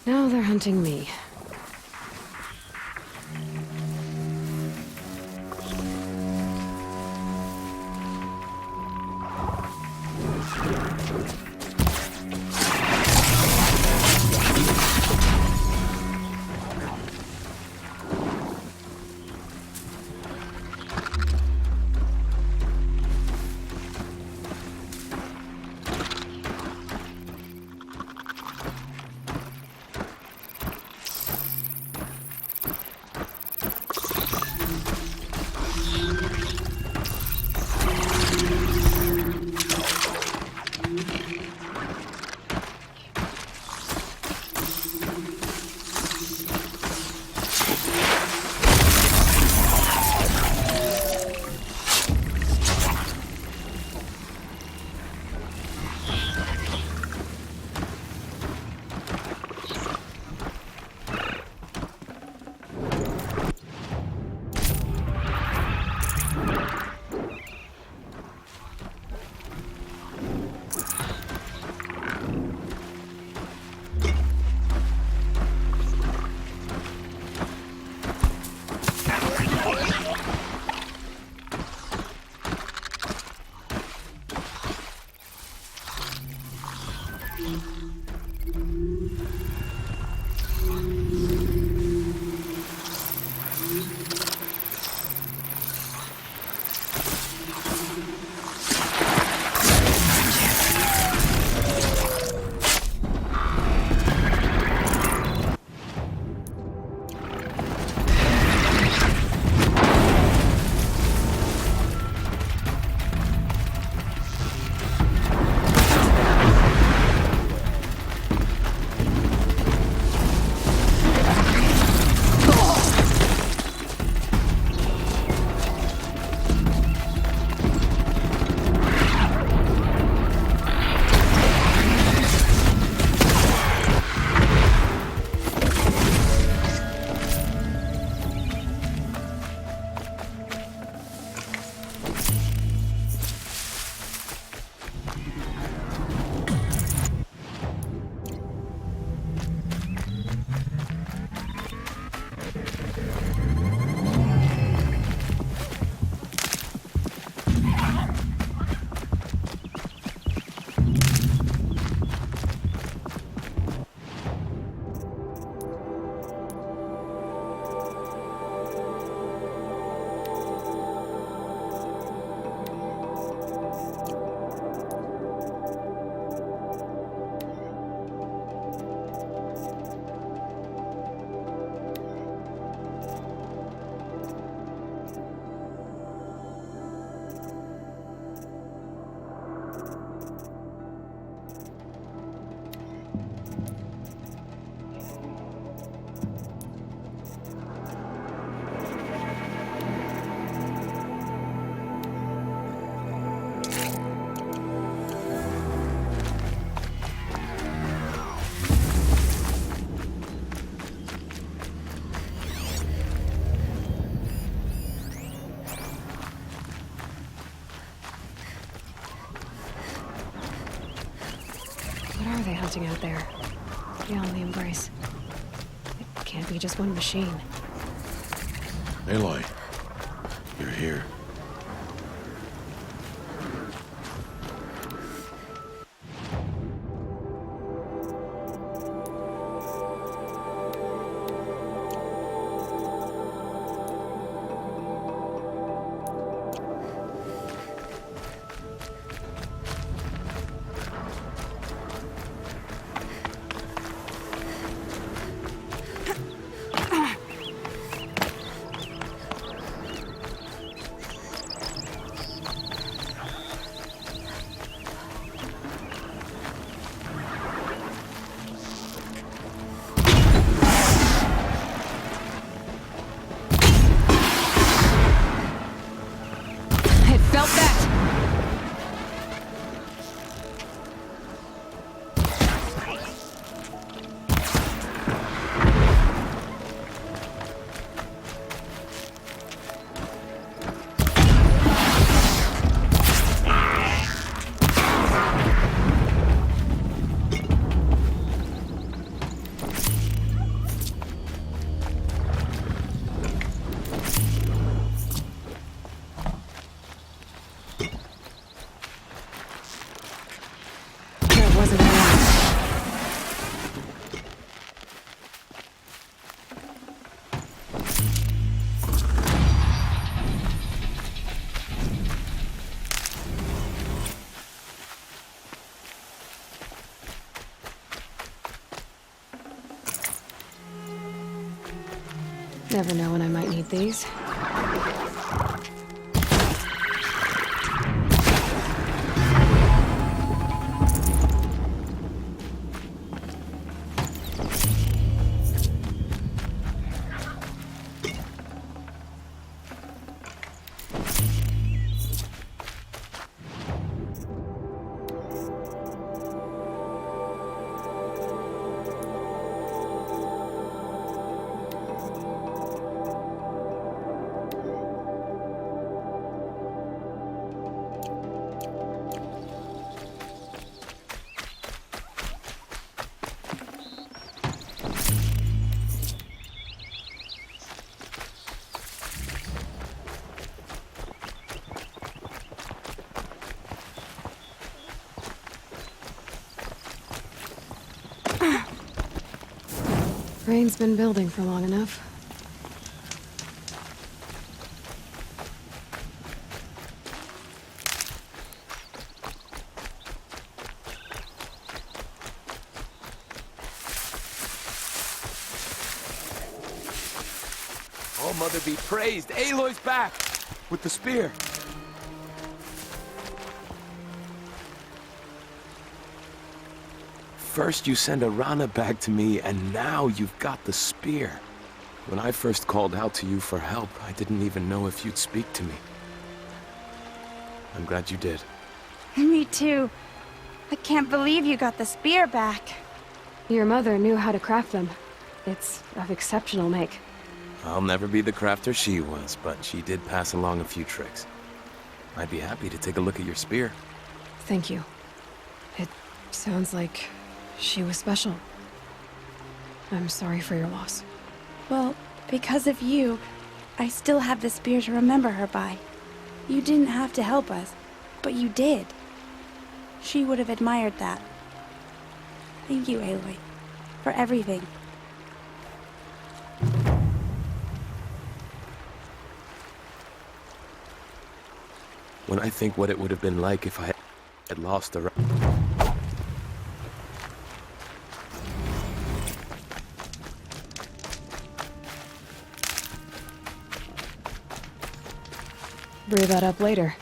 Now they're hunting me. wanting out there, beyond the embrace. It can't be just one machine. Aloy, you're here. Felt that! Never know when I might need these. Rain's been building for long enough. Oh, Mother be praised! Aloy's back! With the spear! First you send a Rana back to me, and now you've got the spear. When I first called out to you for help, I didn't even know if you'd speak to me. I'm glad you did. Me too. I can't believe you got the spear back. Your mother knew how to craft them. It's of exceptional make. I'll never be the crafter she was, but she did pass along a few tricks. I'd be happy to take a look at your spear. Thank you. It sounds like she was special. I'm sorry for your loss. Well, because of you, I still have the spear to remember her by. You didn't have to help us, but you did. She would have admired that. Thank you, Aloy, for everything. When I think what it would have been like if I had lost the... Brew that up later.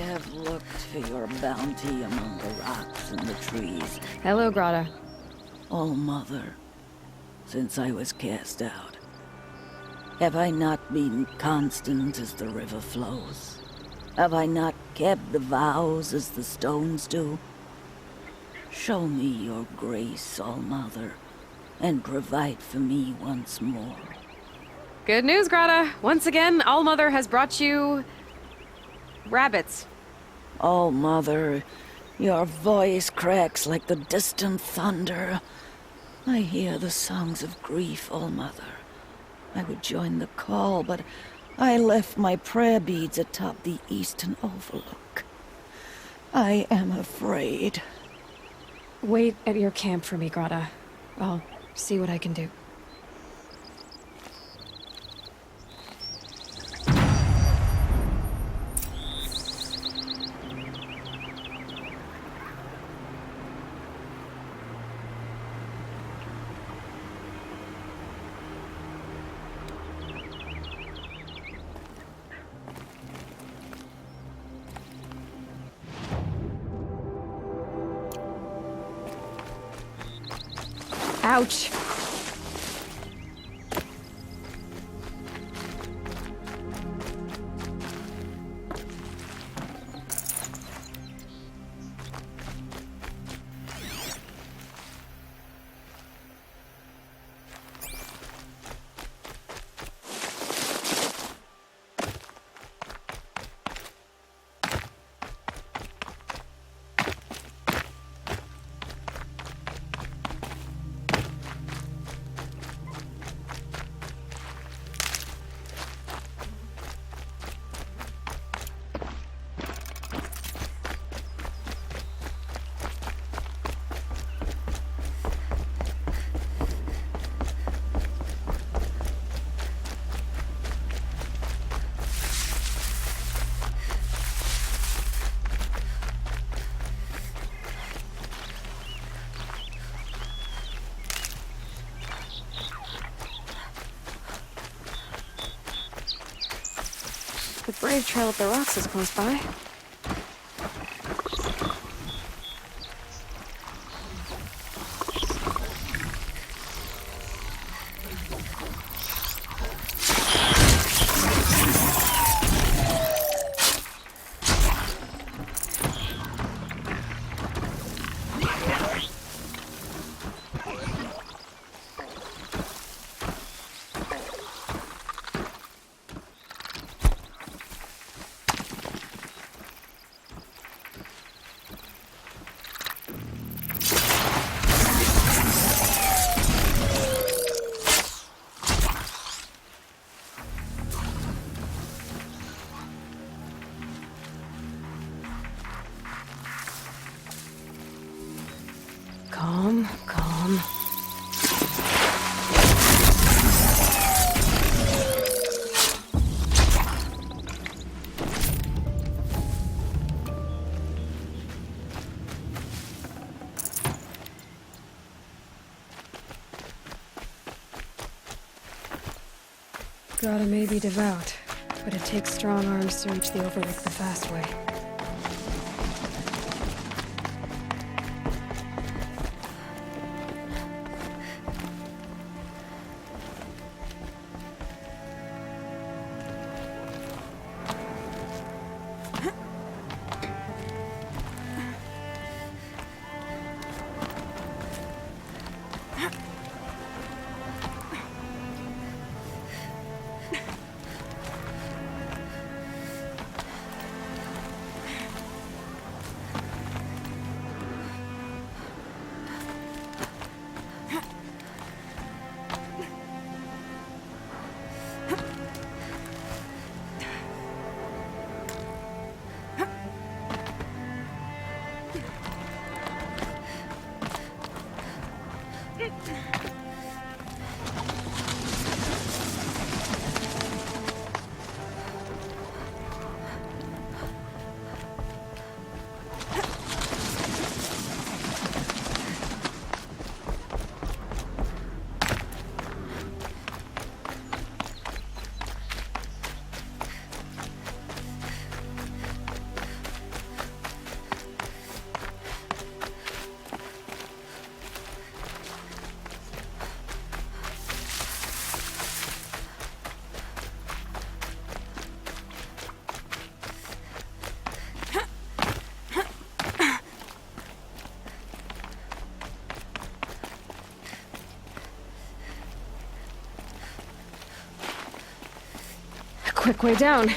have looked for your bounty among the rocks and the trees. Hello, Grata. Oh, Mother, since I was cast out, have I not been constant as the river flows? Have I not kept the vows as the stones do? Show me your grace, All-Mother, and provide for me once more. Good news, Grata. Once again, All-Mother has brought you... rabbits. All-Mother, your voice cracks like the distant thunder. I hear the songs of grief, All-Mother. I would join the call, but I left my prayer beads atop the eastern overlook. I am afraid. Wait at your camp for me, Grata. I'll see what I can do. Ouch. The brave trail up the rocks is close by. Calm, calm. Grata may be devout, but it takes strong arms to reach the overlook the fast way. quick way down.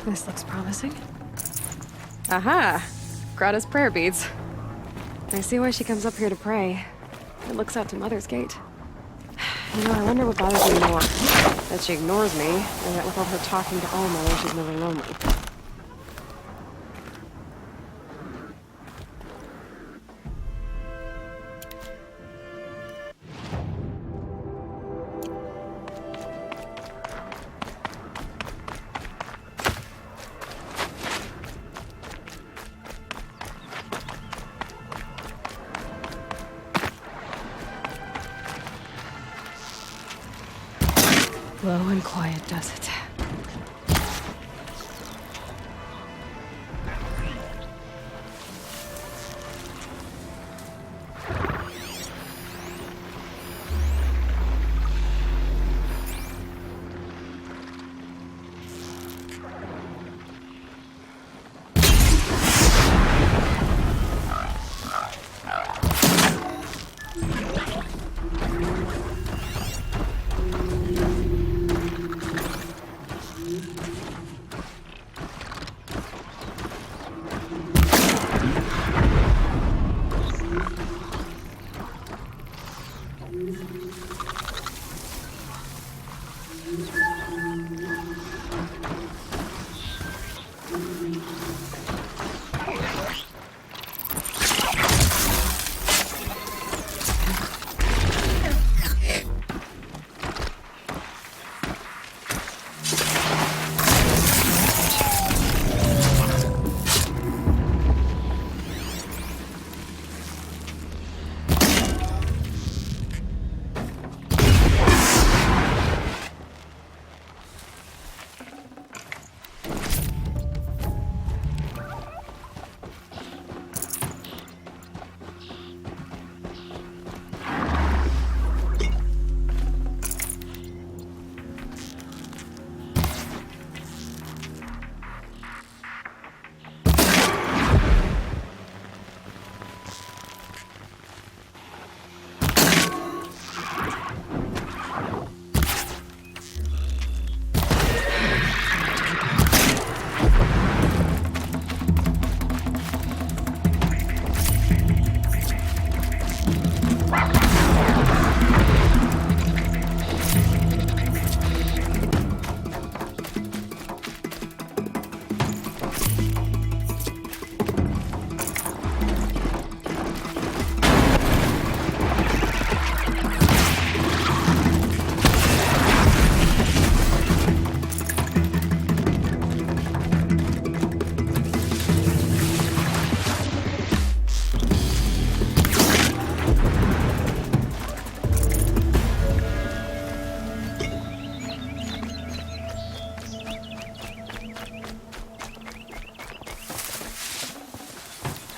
This looks promising. Aha! Grata's prayer beads. I see why she comes up here to pray. It looks out to Mother's Gate. You know, I wonder what bothers me more. That she ignores me, and that with all her talking to All-Mother, she's never lonely. Low and quiet does it.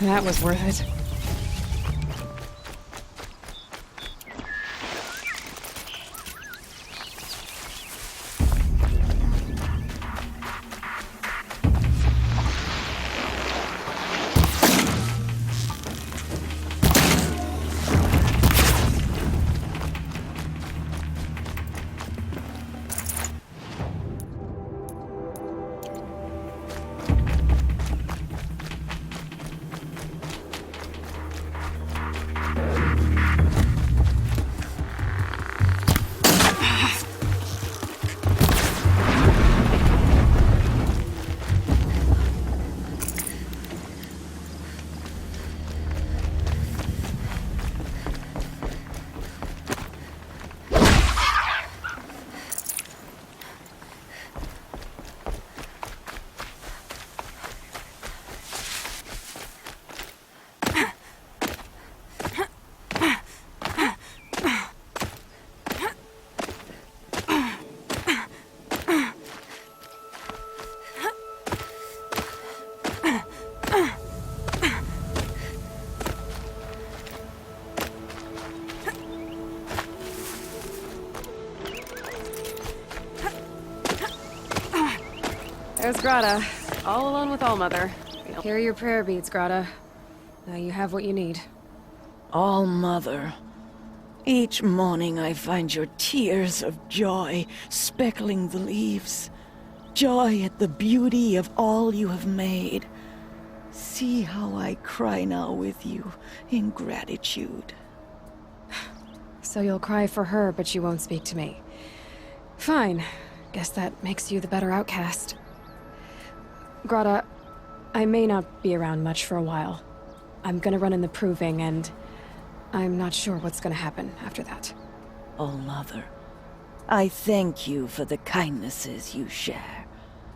That was worth it. There's Grata, all alone with All-Mother. Here are your prayer beads, Grata. Now you have what you need. All-Mother, each morning I find your tears of joy speckling the leaves. Joy at the beauty of all you have made. See how I cry now with you in gratitude. So you'll cry for her, but you won't speak to me. Fine. Guess that makes you the better outcast. Grata, I may not be around much for a while. I'm gonna run in the proving, and I'm not sure what's gonna happen after that. All-Mother, I thank you for the kindnesses you share.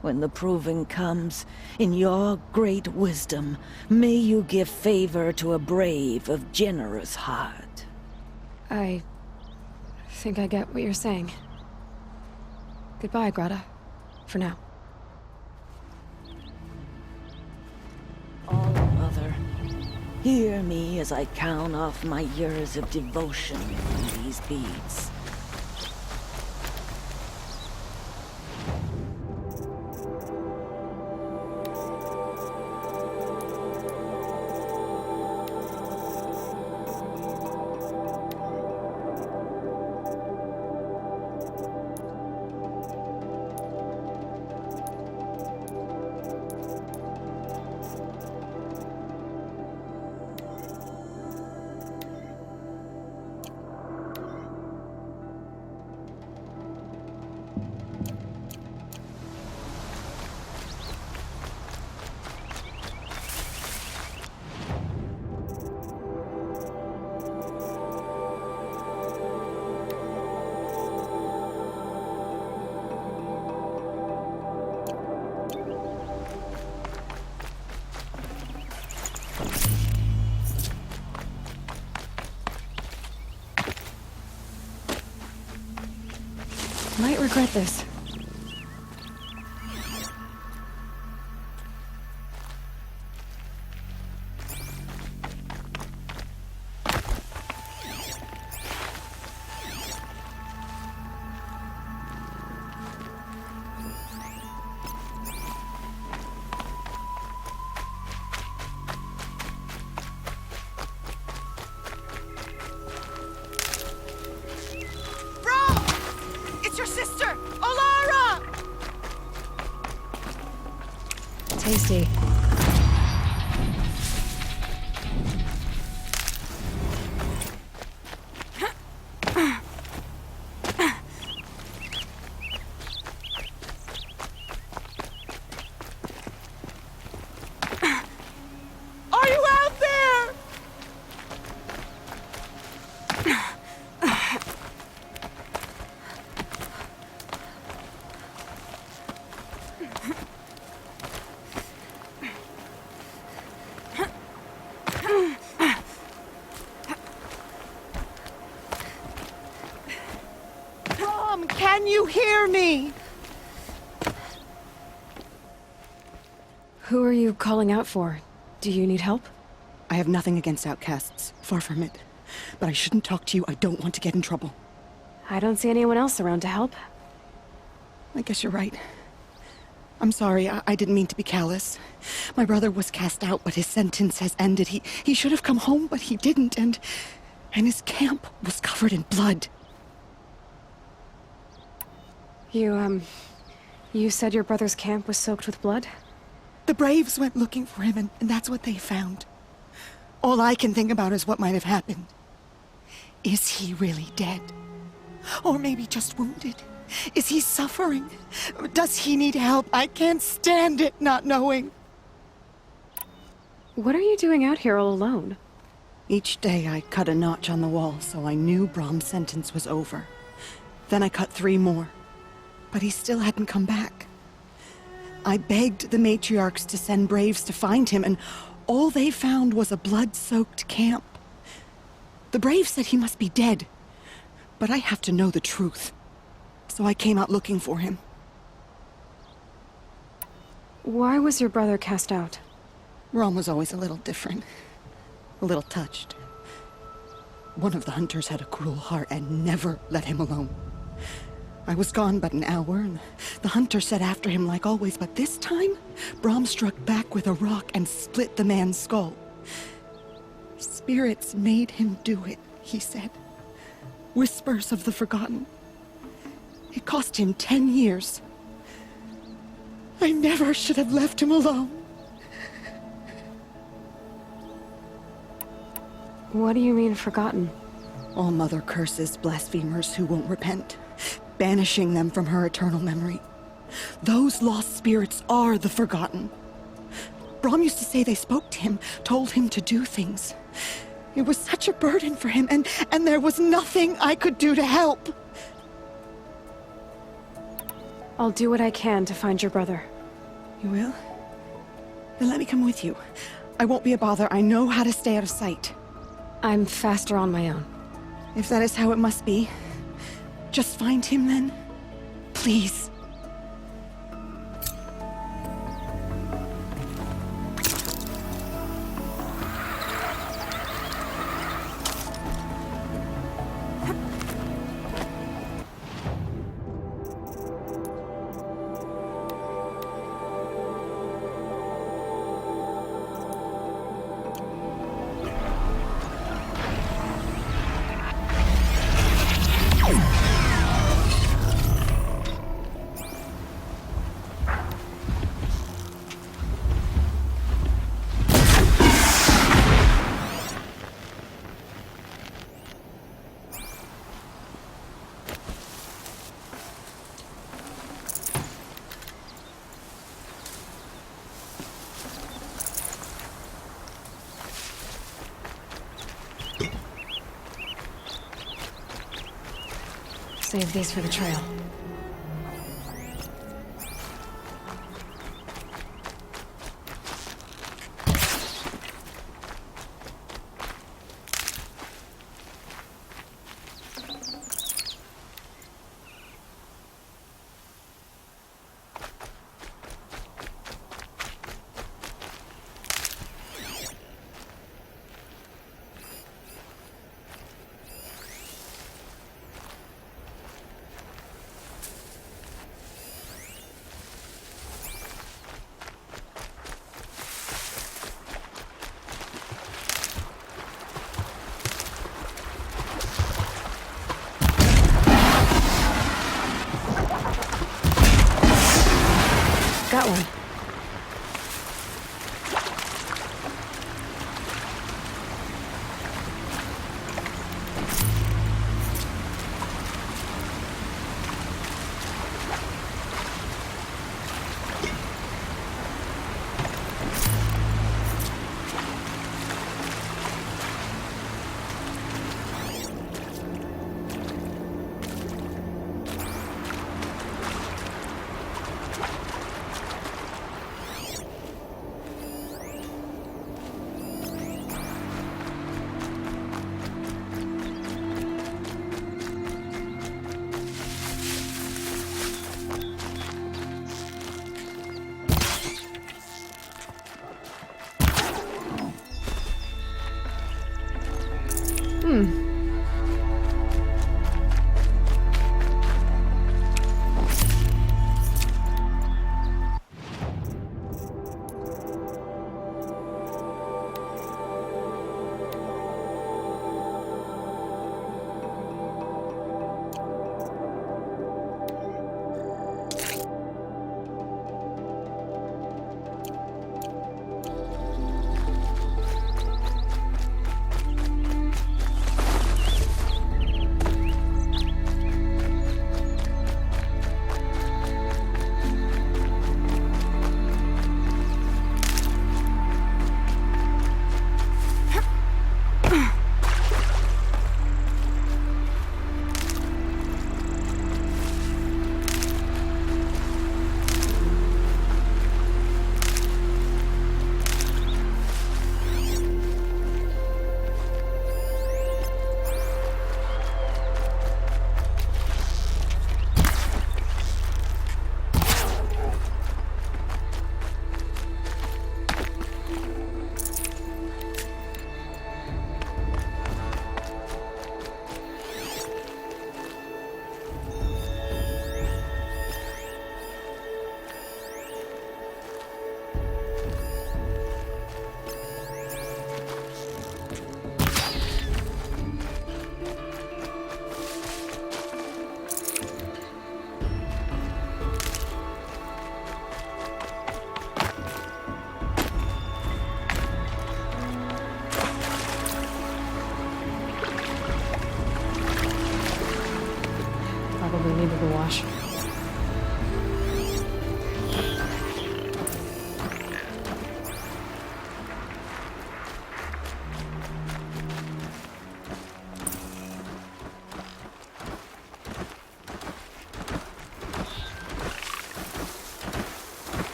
When the proving comes, in your great wisdom, may you give favor to a brave of generous heart. I think I get what you're saying. Goodbye, Grata. For now. All-Mother, hear me as I count off my years of devotion from these beads. Might regret this. Tasty. Are you out there? Can you hear me? Who are you calling out for? Do you need help? I have nothing against outcasts. Far from it. But I shouldn't talk to you. I don't want to get in trouble. I don't see anyone else around to help. I guess you're right. I'm sorry, I didn't mean to be callous. My brother was cast out, but his sentence has ended. He should have come home, but he didn't, and his camp was covered in blood. You said your brother's camp was soaked with blood? The Braves went looking for him, and that's what they found. All I can think about is what might have happened. Is he really dead? Or maybe just wounded? Is he suffering? Does he need help? I can't stand it not knowing. What are you doing out here all alone? Each day I cut a notch on the wall so I knew Brom's sentence was over. Then I cut 3 more. But he still hadn't come back. I begged the matriarchs to send Braves to find him, and all they found was a blood-soaked camp. The Braves said he must be dead. But I have to know the truth. So I came out looking for him. Why was your brother cast out? Brom was always a little different. A little touched. One of the hunters had a cruel heart and never let him alone. I was gone but an hour, and the hunter set after him like always, but this time, Brom struck back with a rock and split the man's skull. Spirits made him do it, he said. Whispers of the forgotten. It cost him 10 years. I never should have left him alone. What do you mean, forgotten? All Mother curses blasphemers who won't repent, banishing them from her eternal memory. Those lost spirits are the forgotten. Brom used to say they spoke to him, told him to do things. It was such a burden for him, and there was nothing I could do to help. I'll do what I can to find your brother. You will? Then let me come with you. I won't be a bother. I know how to stay out of sight. I'm faster on my own. If that is how it must be, just find him then. Please. Save these for the trail. Got one. probably needed a wash.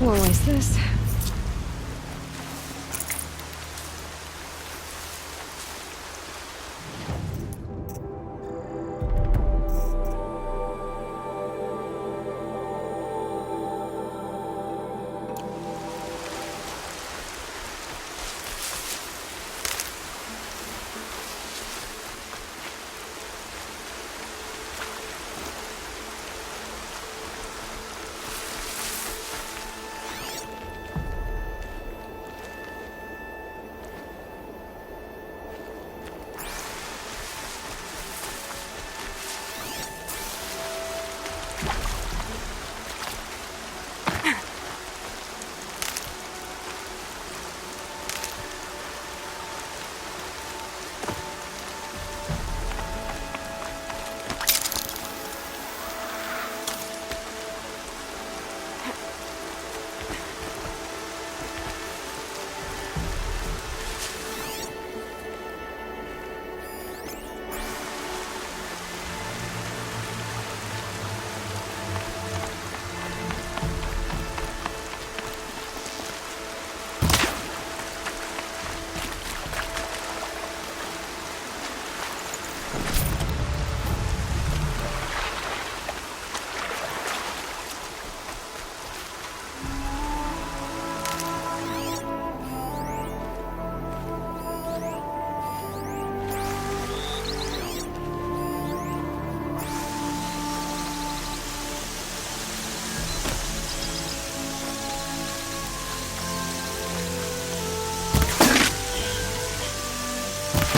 Won't waste this.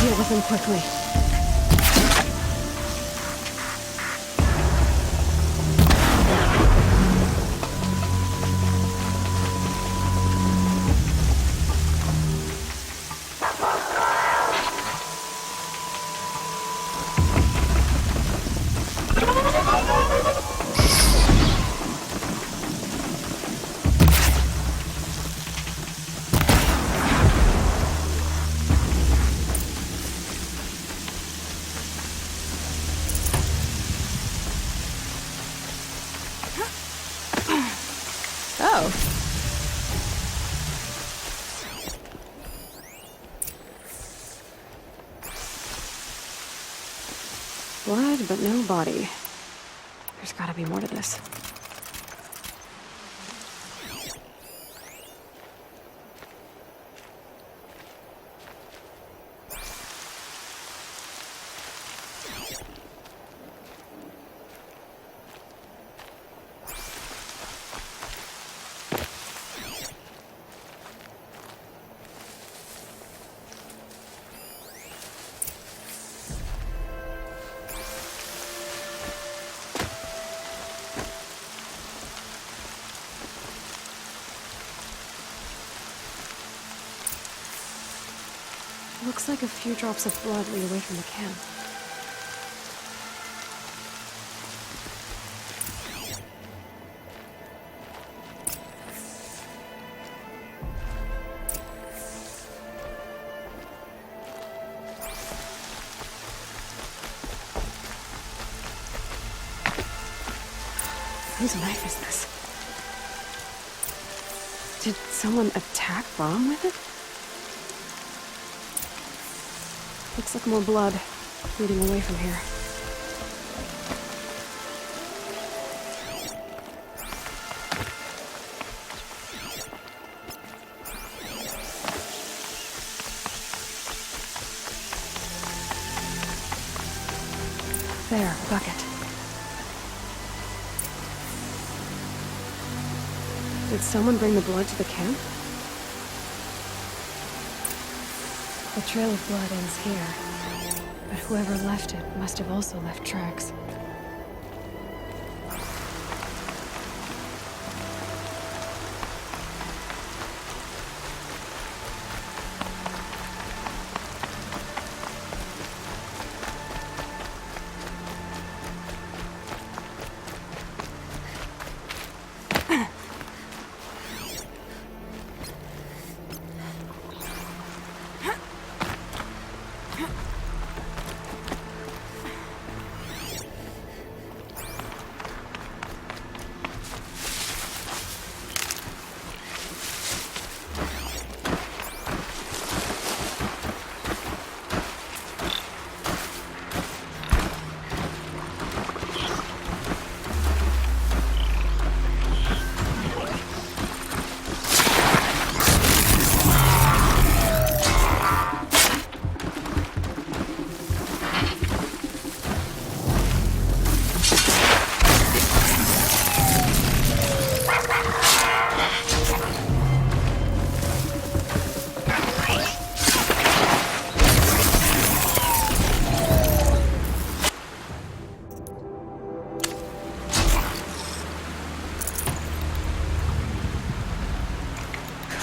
Deal with them quickly. Blood, but no body. There's gotta be more to this. Looks like a few drops of blood lead away from the camp. Whose knife is this? Did someone attack Brom with it? Looks like more blood leading away from here. There, bucket. Did someone bring the blood to the camp? The trail of blood ends here, but whoever left it must have also left tracks.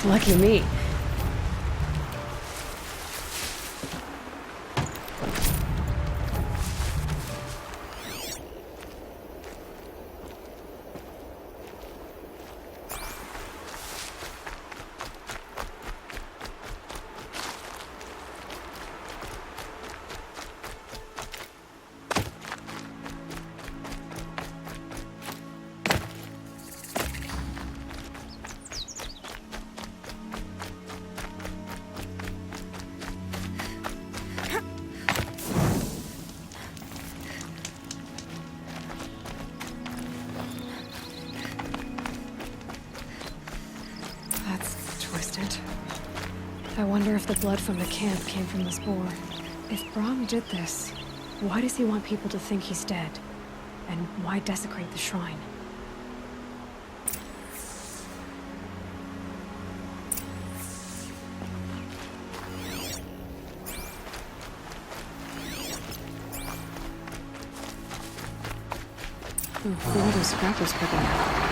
Lucky me. I wonder if the blood from the camp came from the spore. If Brahm did this, why does he want people to think he's dead? And why desecrate the shrine? Who are those scrappers picking up?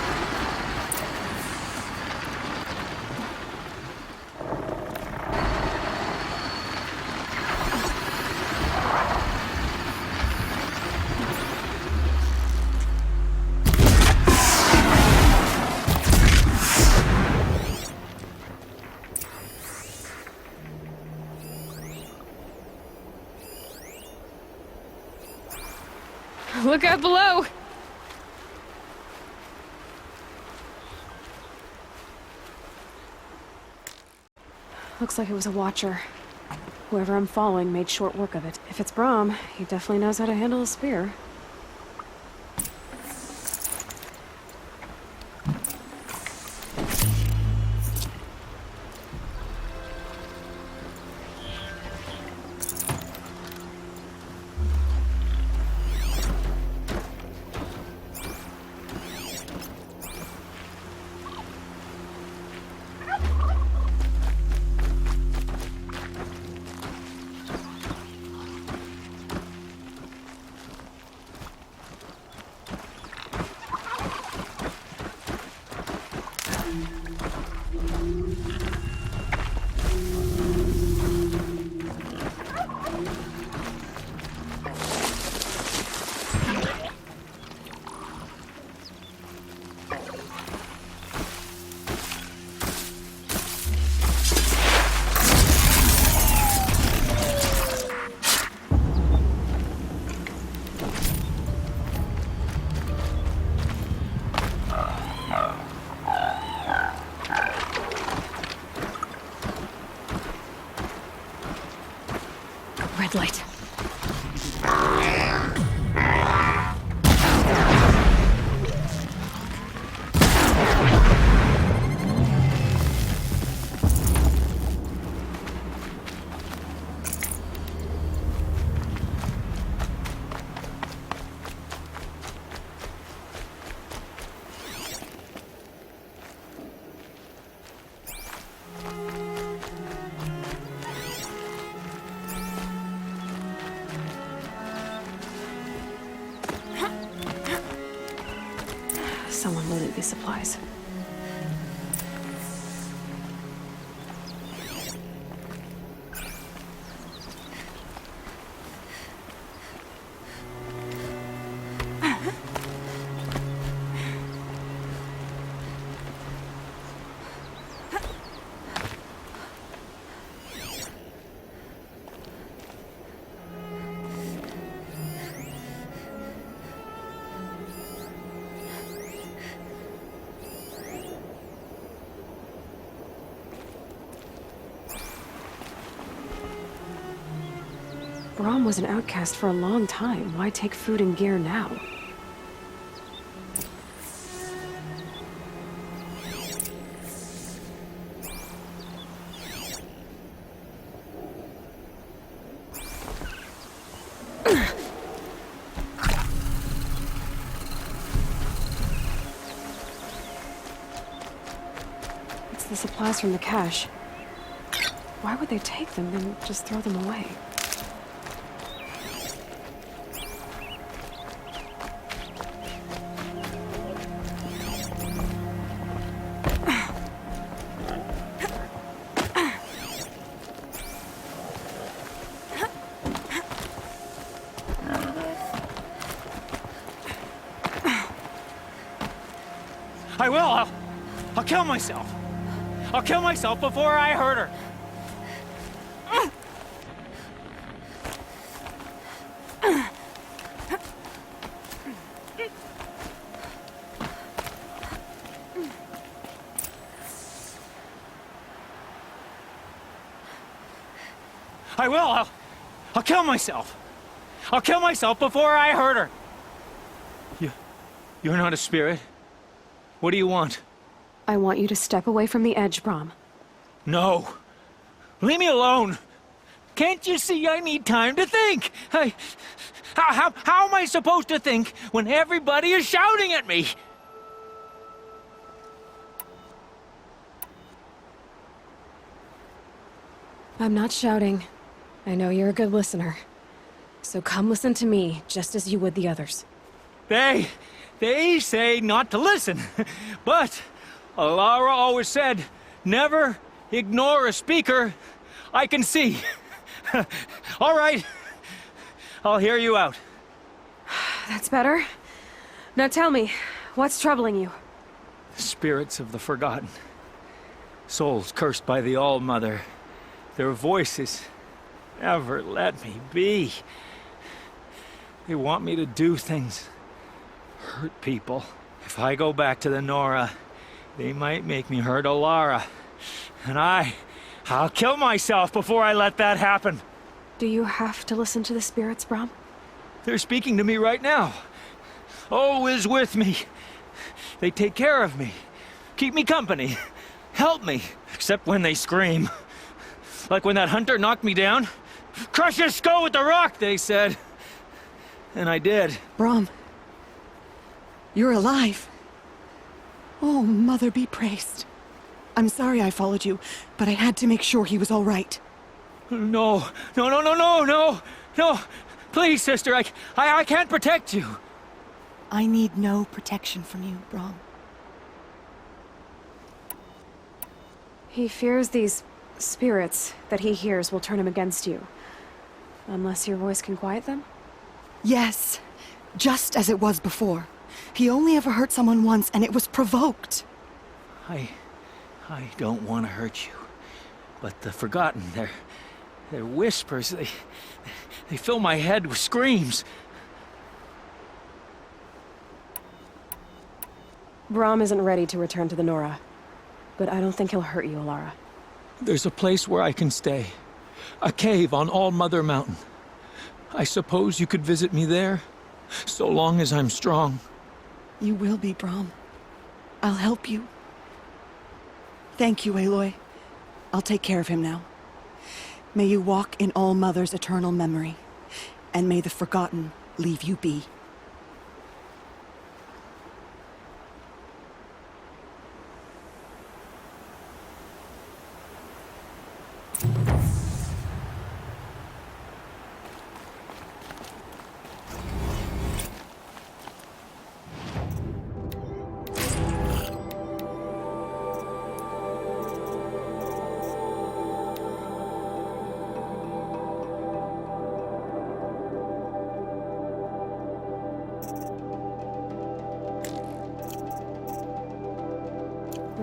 Look out below! Looks like it was a watcher. Whoever I'm following made short work of it. If it's Brahm, he definitely knows how to handle a spear. Someone loaded these supplies. Brom was an outcast for a long time. Why take food and gear now? It's the supplies from the cache. Why would they take them and just throw them away? I will. I'll kill myself. I'll kill myself before I hurt her. I will. I'll kill myself. I'll kill myself before I hurt her. You're not a spirit. What do you want? I want you to step away from the edge, Brom. No. Leave me alone. Can't you see I need time to think? How am I supposed to think when everybody is shouting at me? I'm not shouting. I know you're a good listener. So come listen to me, just as you would the others. They say not to listen, but Alara always said, never ignore a speaker I can see. All right, I'll hear you out. That's better. Now tell me, what's troubling you? Spirits of the forgotten. Souls cursed by the All-Mother. Their voices never let me be. They want me to do things. Hurt people. If I go back to the Nora, they might make me hurt Alara. And I'll kill myself before I let that happen. Do you have to listen to the spirits, Brom? They're speaking to me right now. O is with me. They take care of me. Keep me company. Help me. Except when they scream. Like when that hunter knocked me down. Crush his skull with the rock, they said. And I did. Brom. You're alive. Oh, Mother be praised. I'm sorry I followed you, but I had to make sure he was all right. No. Please, sister, I can't protect you. I need no protection from you, Brom. He fears these spirits that he hears will turn him against you. Unless your voice can quiet them? Yes, just as it was before. He only ever hurt someone once, and it was provoked. I don't want to hurt you. But the Forgotten, their whispers, they fill my head with screams. Brom isn't ready to return to the Nora. But I don't think he'll hurt you, Alara. There's a place where I can stay. A cave on All-Mother Mountain. I suppose you could visit me there? So long as I'm strong. You will be, Brom. I'll help you. Thank you, Aloy. I'll take care of him now. May you walk in All-Mother's eternal memory, and may the Forgotten leave you be.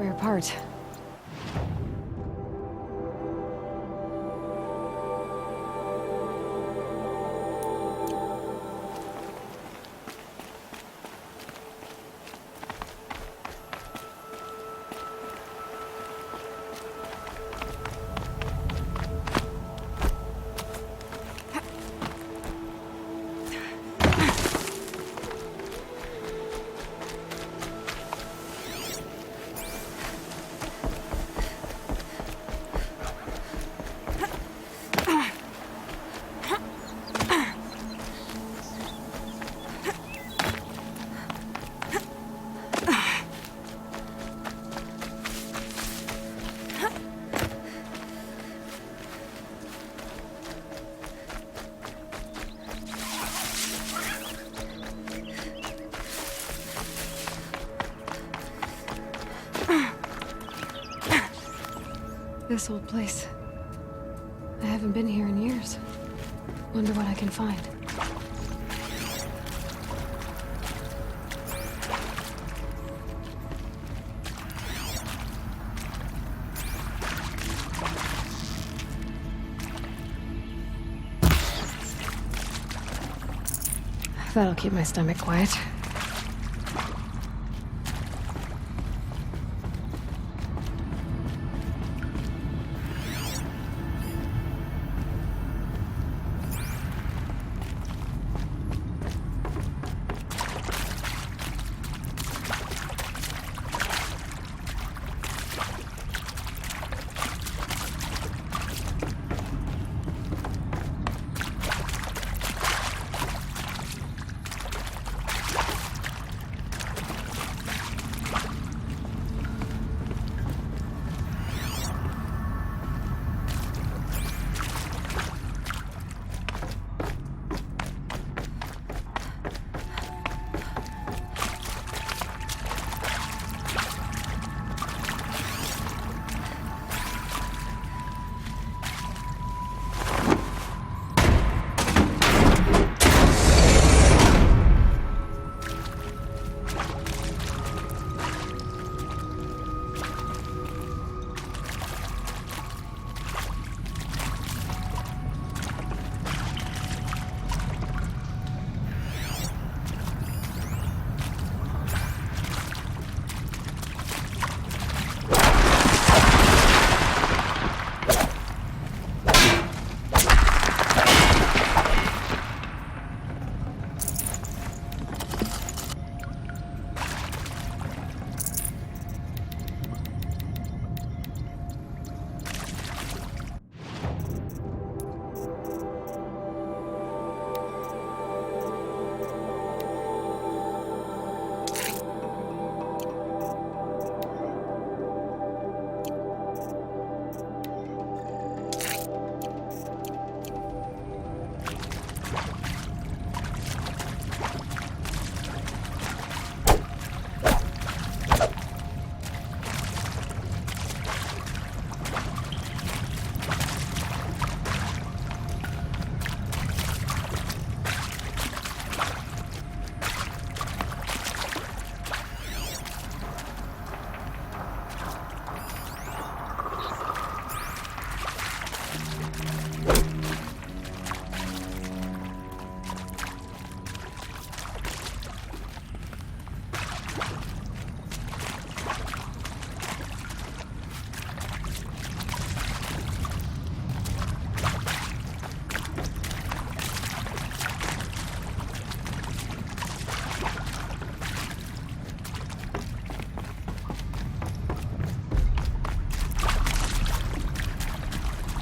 rare part. This old place. I haven't been here in years. Wonder what I can find. That'll keep my stomach quiet.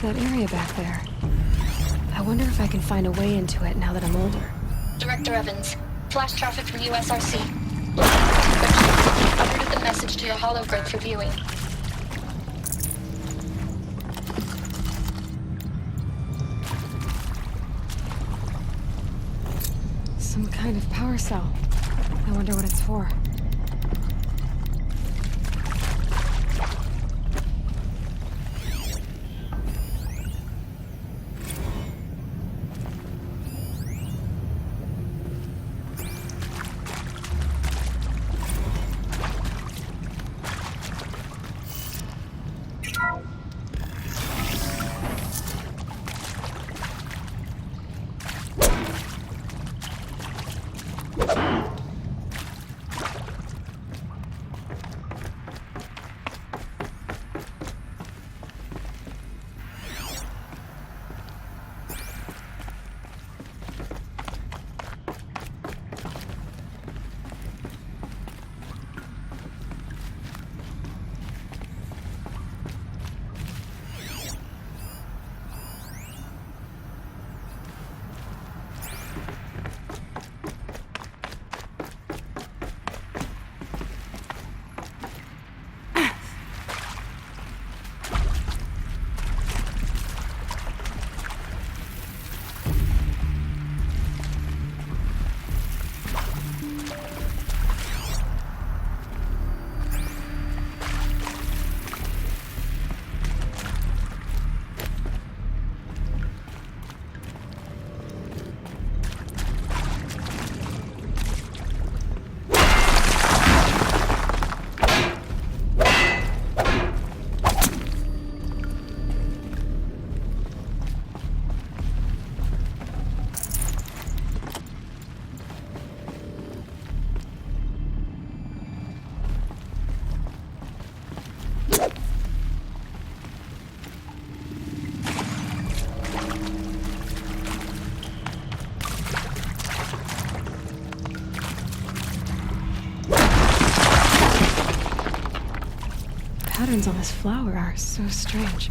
That area back there. I wonder if I can find a way into it now that I'm older. Director Evans, flash traffic from USRC. I've routed the message to your hologrid for viewing. Some kind of power cell. I wonder what it's for. patterns on this flower are so strange.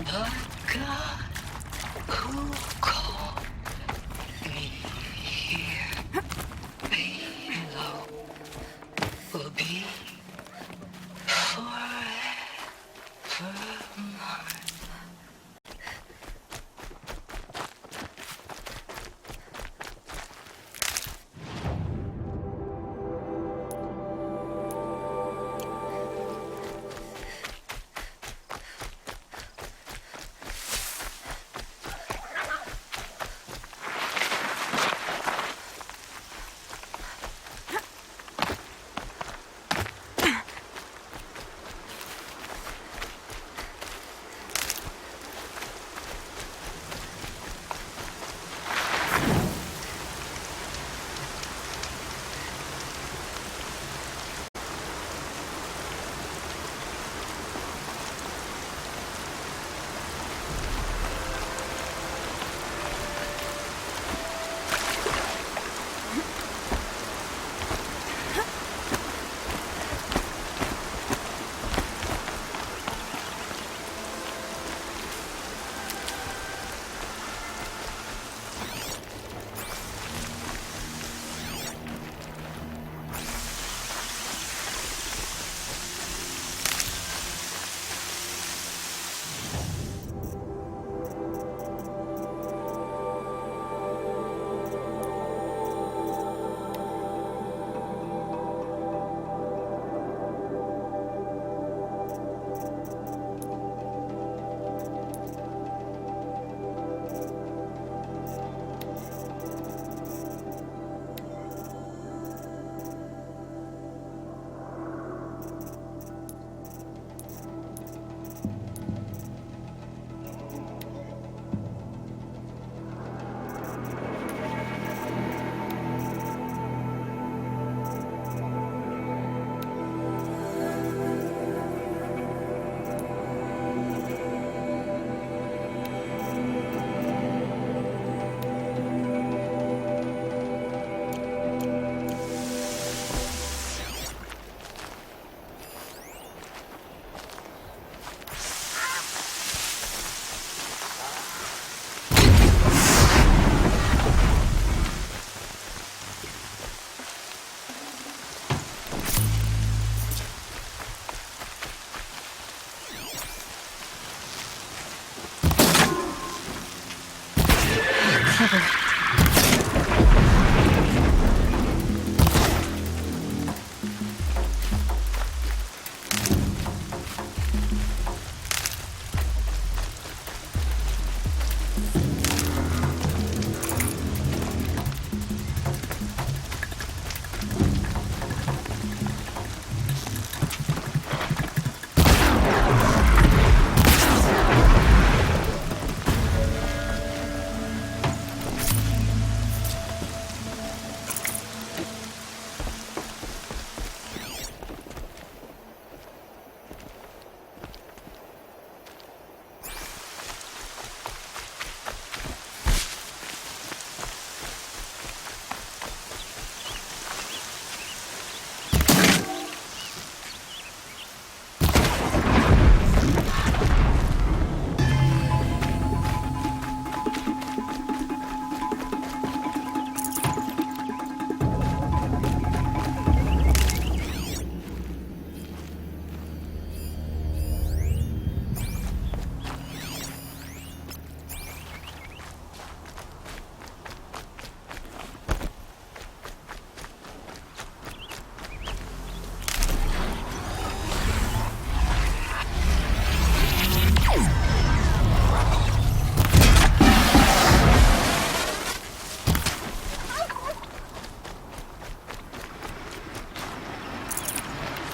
The God who called me here below will be forevermore.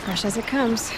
Fresh as it comes.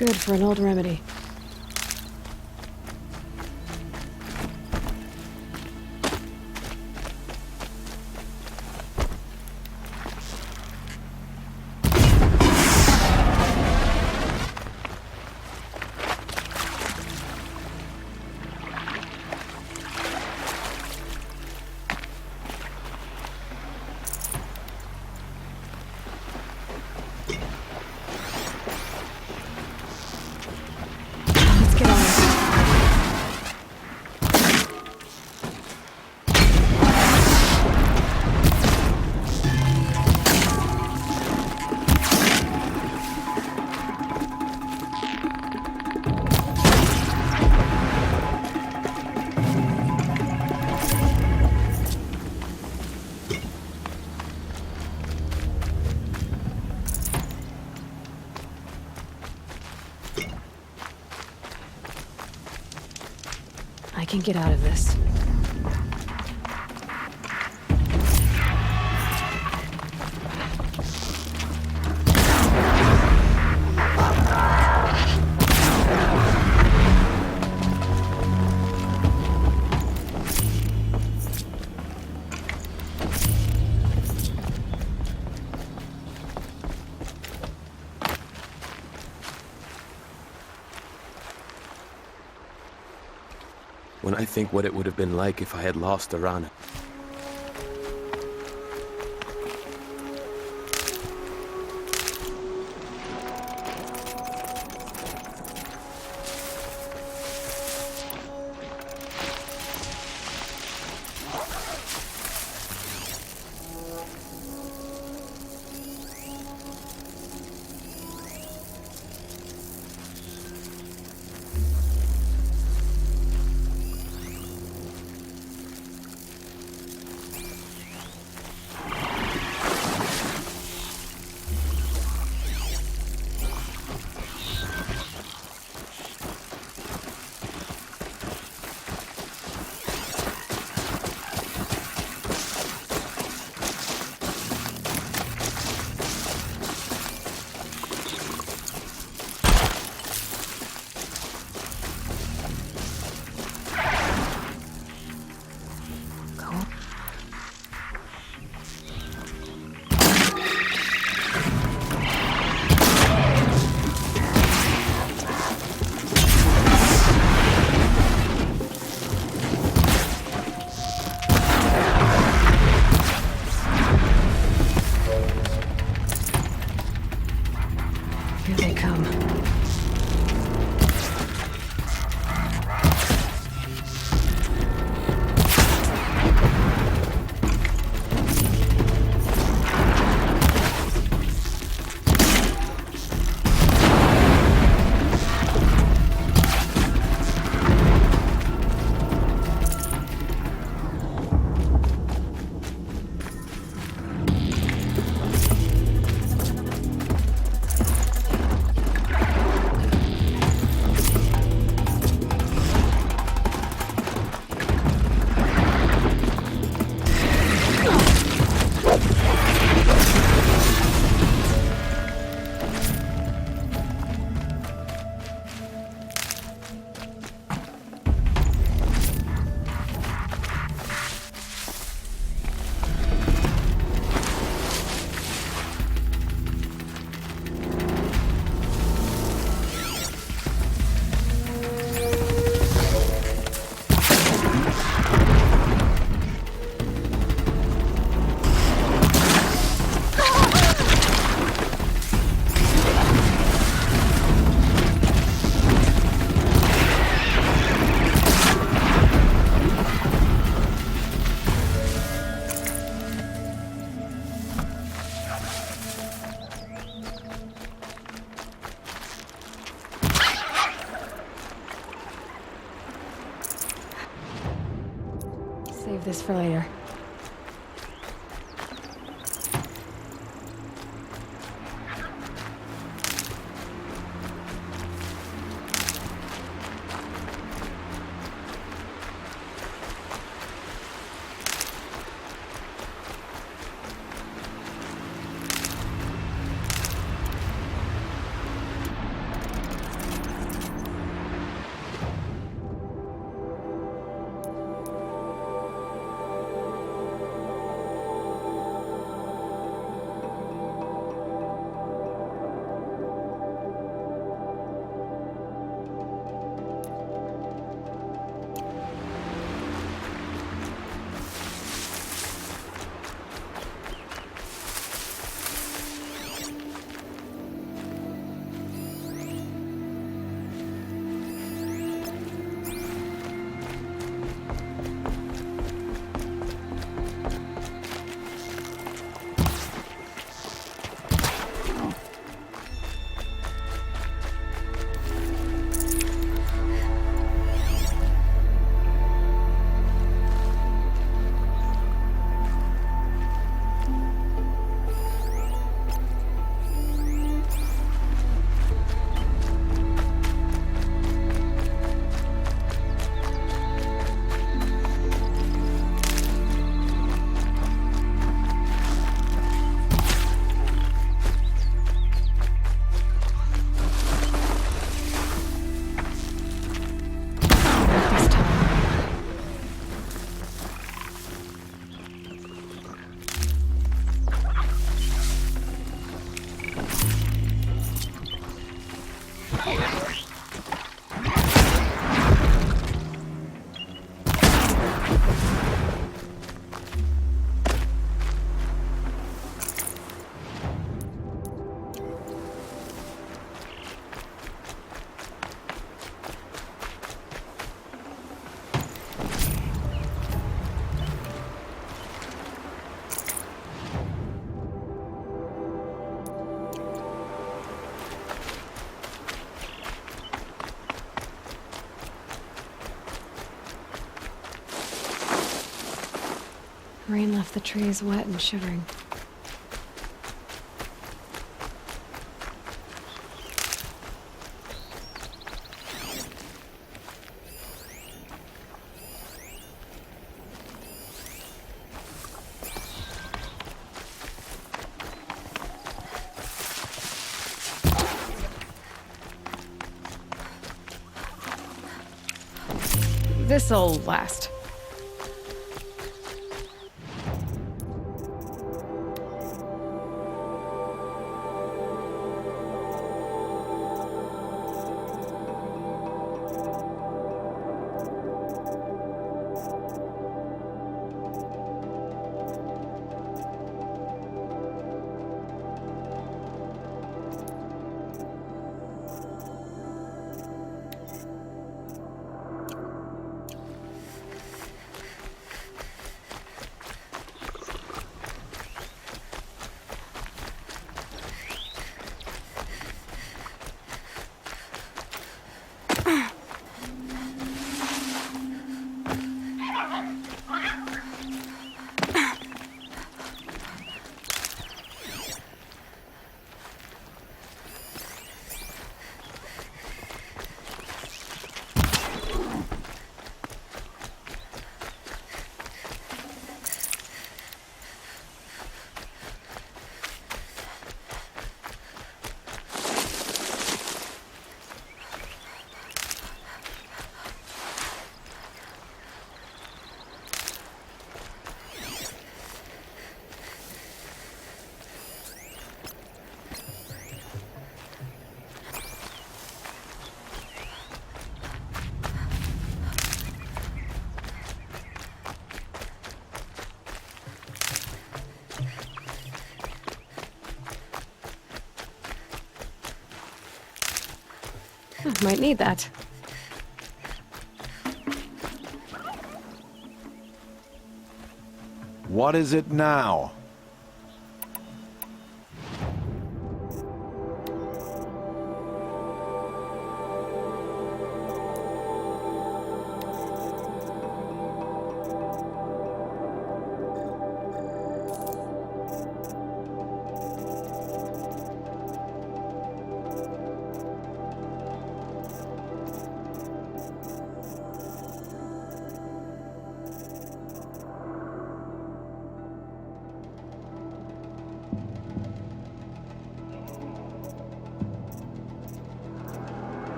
Good for an old remedy. I can get out of this. When I think what it would have been like if I had lost Arana. Here they come. Save this for later. Rain left the trees wet and shivering. This'll last. Might need that. What is it now?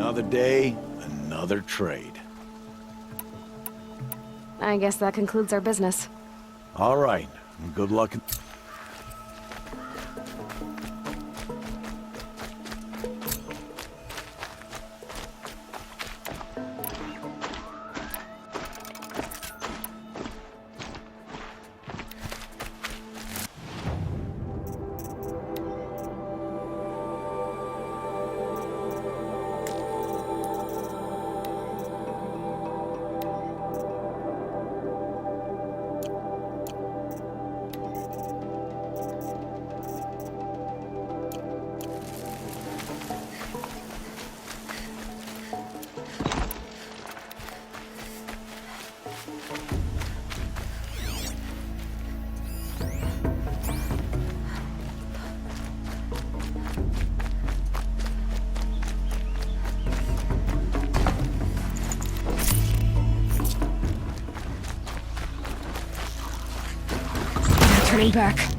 Another day, another trade. I guess that concludes our business. All right. Good luck. coming back.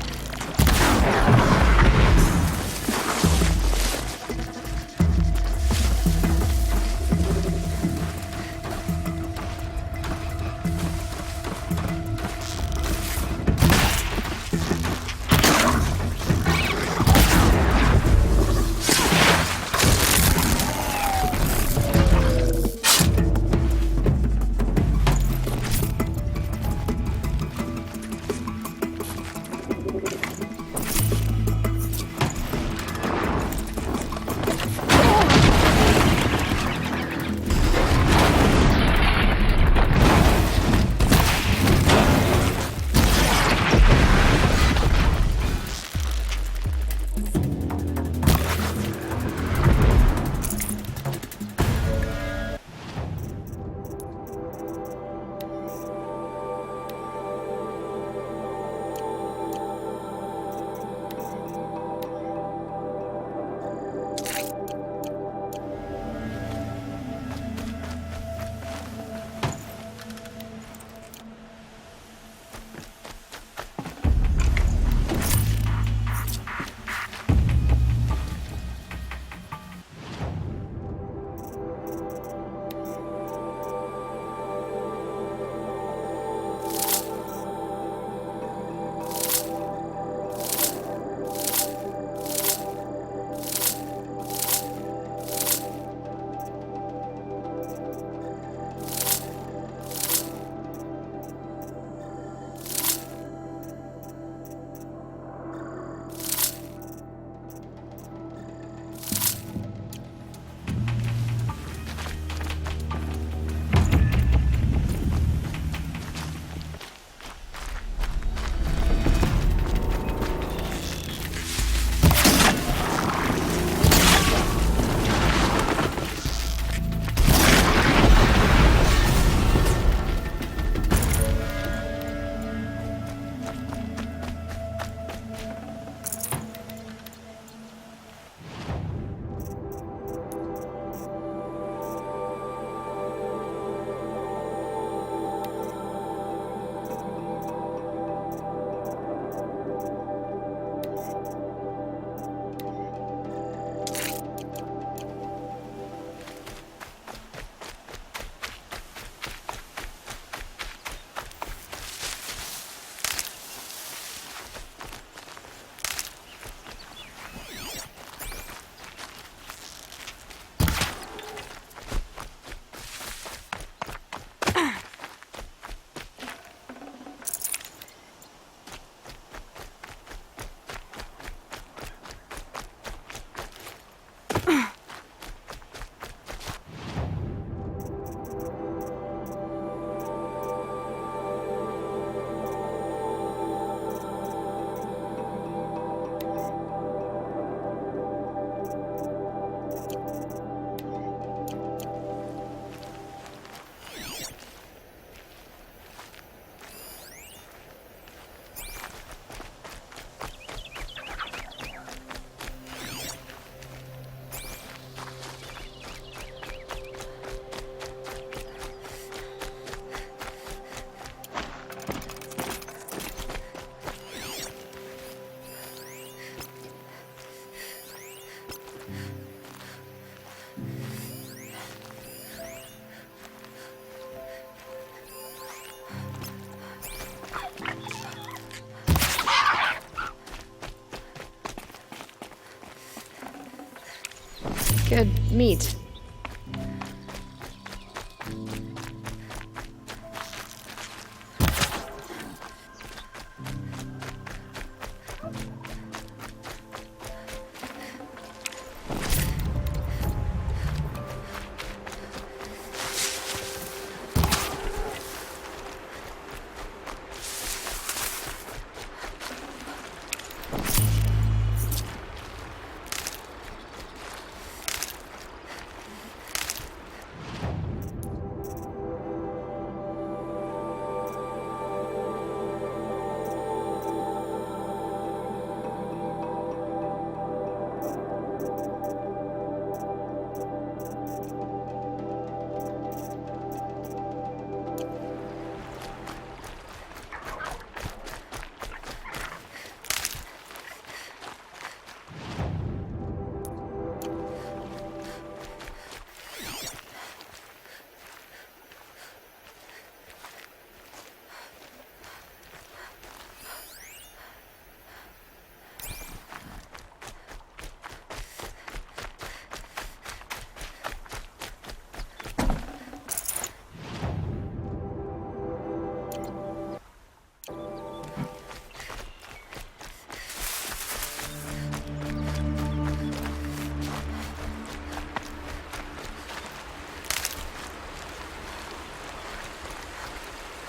Good meat.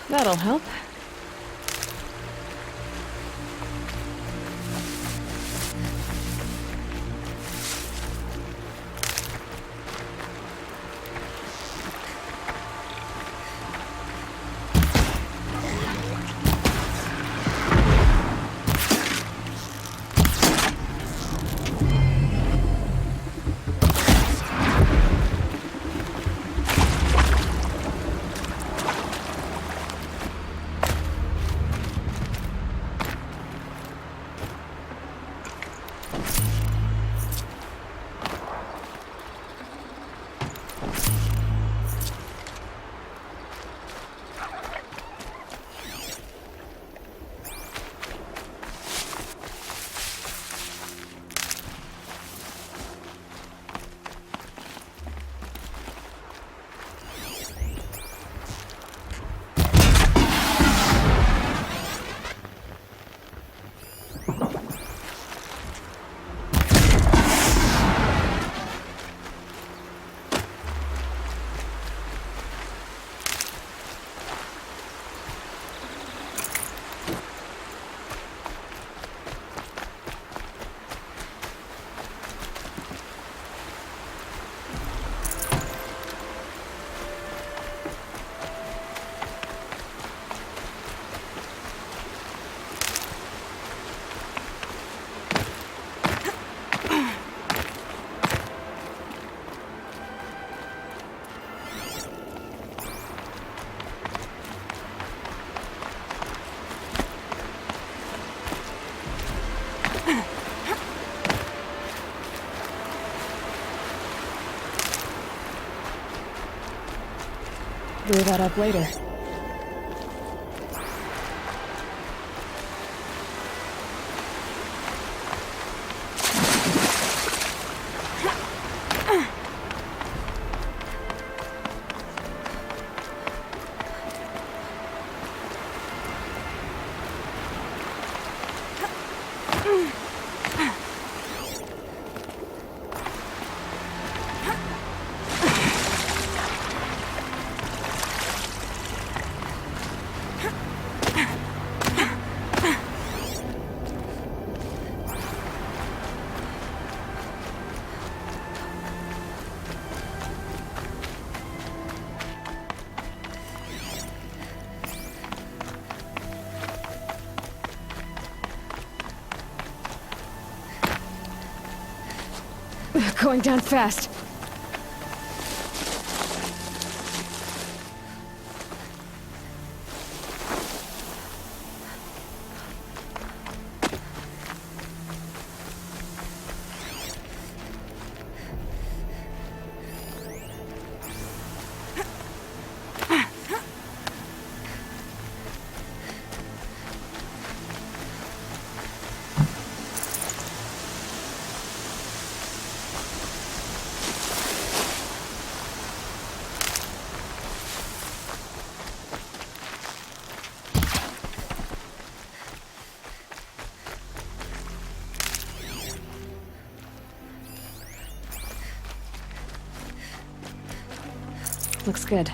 That'll help. Clear that up later. Going down fast. Looks good.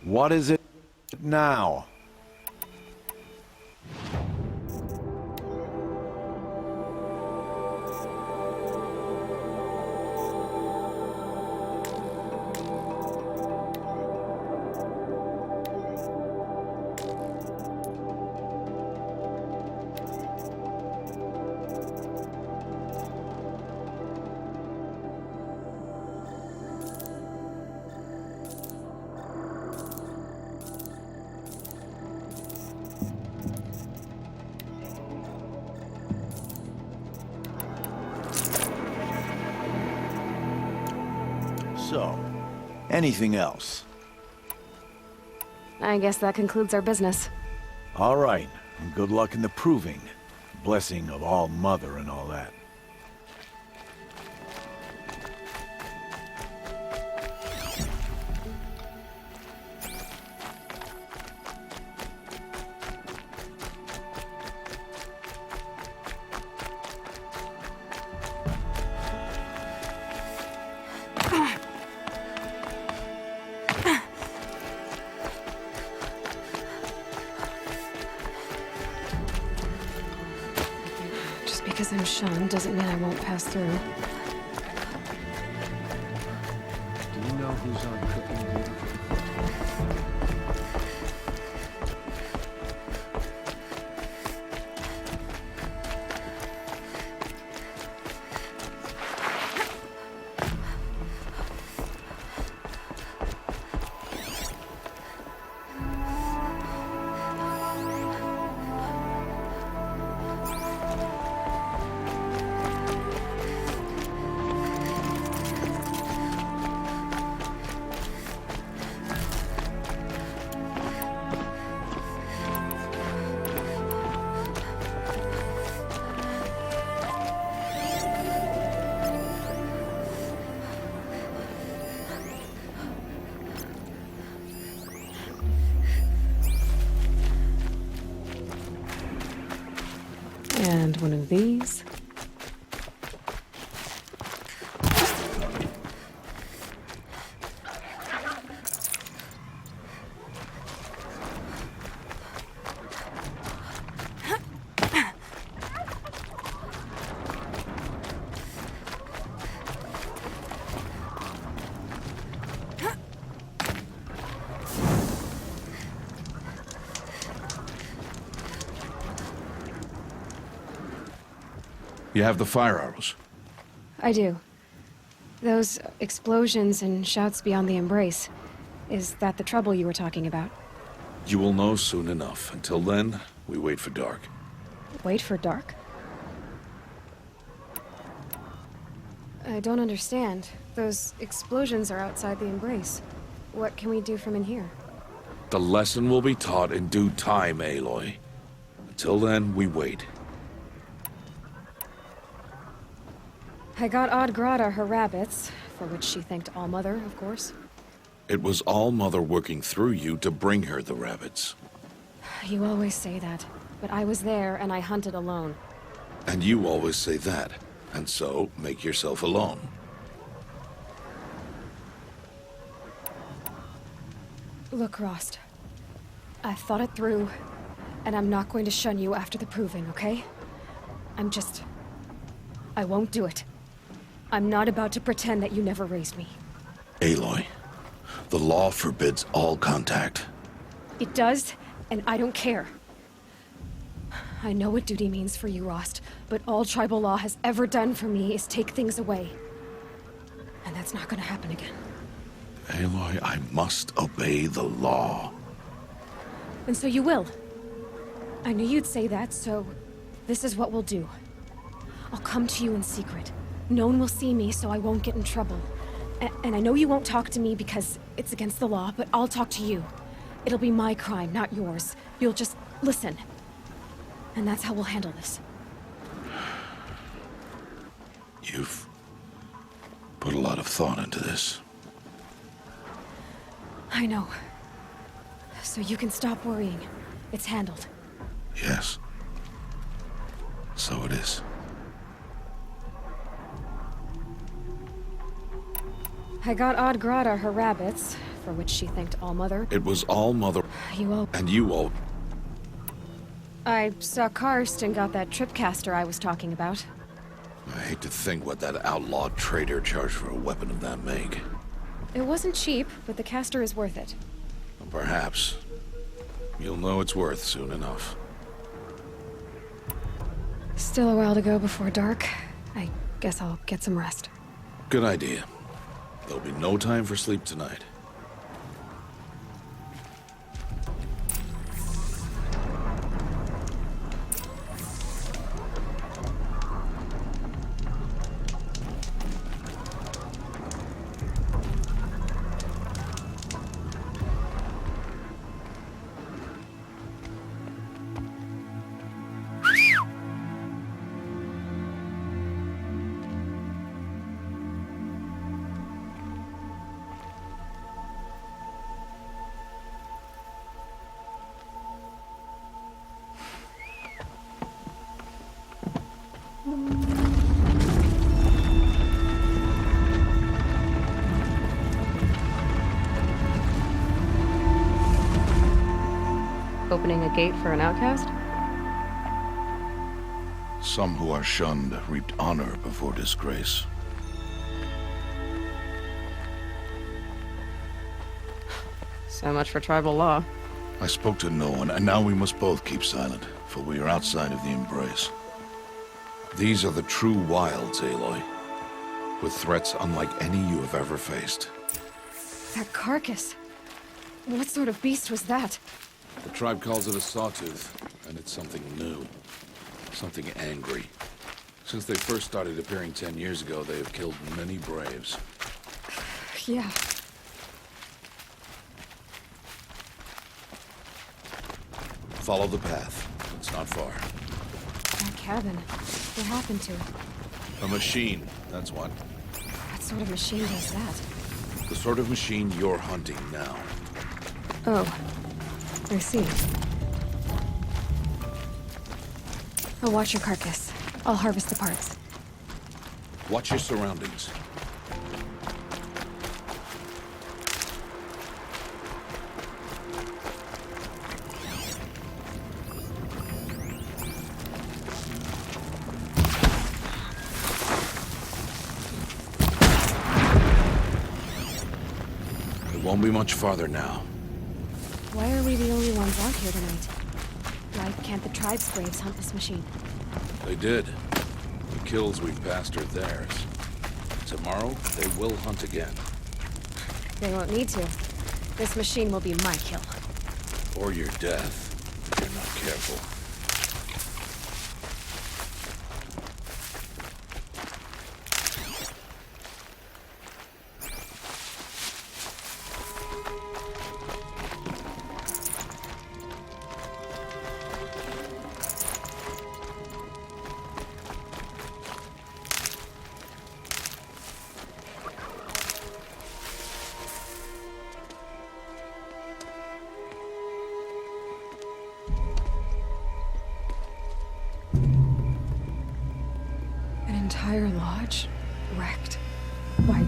What is it now? So, anything else? I guess that concludes our business. All right, and good luck in the proving. Blessing of All Mother and all that. Because I'm Sean doesn't mean I won't pass through. Do you know who's on cooking duty? And one of these. You have the fire arrows. I do. Those explosions and shouts beyond the embrace. Is that the trouble you were talking about? You will know soon enough. Until then, we wait for dark. Wait for dark? I don't understand. Those explosions are outside the embrace. What can we do from in here? The lesson will be taught in due time, Aloy. Until then, we wait. I got Odd Grata her rabbits, for which she thanked All-Mother, of course. It was All-Mother working through you to bring her the rabbits. You always say that, but I was there and I hunted alone. And you always say that, and so make yourself alone. Look, Rost. I've thought it through, and I'm not going to shun you after the proving, okay? I won't do it. I'm not about to pretend that you never raised me. Aloy, the law forbids all contact. It does, and I don't care. I know what duty means for you, Rost, but all tribal law has ever done for me is take things away. And that's not gonna happen again. Aloy, I must obey the law. And so you will. I knew you'd say that, so this is what we'll do. I'll come to you in secret. No one will see me, so I won't get in trouble. And I know you won't talk to me because it's against the law, but I'll talk to you. It'll be my crime, not yours. You'll just listen. And that's how we'll handle this. You've put a lot of thought into this. I know. So you can stop worrying. It's handled. Yes. So it is. I got Odd Grata her rabbits, for which she thanked All-Mother. It was All-Mother. And you all... I saw Karst and got that tripcaster I was talking about. I hate to think what that outlawed trader charged for a weapon of that make. It wasn't cheap, but the caster is worth it. Perhaps. You'll know it's worth soon enough. Still a while to go before dark. I guess I'll get some rest. Good idea. There'll be no time for sleep tonight. Opening a gate for an outcast? Some who are shunned reaped honor before disgrace. So much for tribal law. I spoke to no one, and now we must both keep silent, for we are outside of the embrace. These are the true wilds, Aloy, with threats unlike any you have ever faced. That carcass. What sort of beast was that? The tribe calls it a sawtooth, and it's something new. Something angry. Since they first started appearing 10 years ago, they have killed many braves. Yeah. Follow the path. It's not far. That cabin. What happened to it? A machine, that's what. What sort of machine does that? The sort of machine you're hunting now. Oh. I see. I'll watch your carcass. I'll harvest the parts. Watch your surroundings. It won't be much farther now. Why are we the only ones out here tonight? Why can't the tribe's braves hunt this machine? They did. The kills we've passed are theirs. Tomorrow, they will hunt again. They won't need to. This machine will be my kill. Or your death, if you're not careful. Entire lodge wrecked. Why,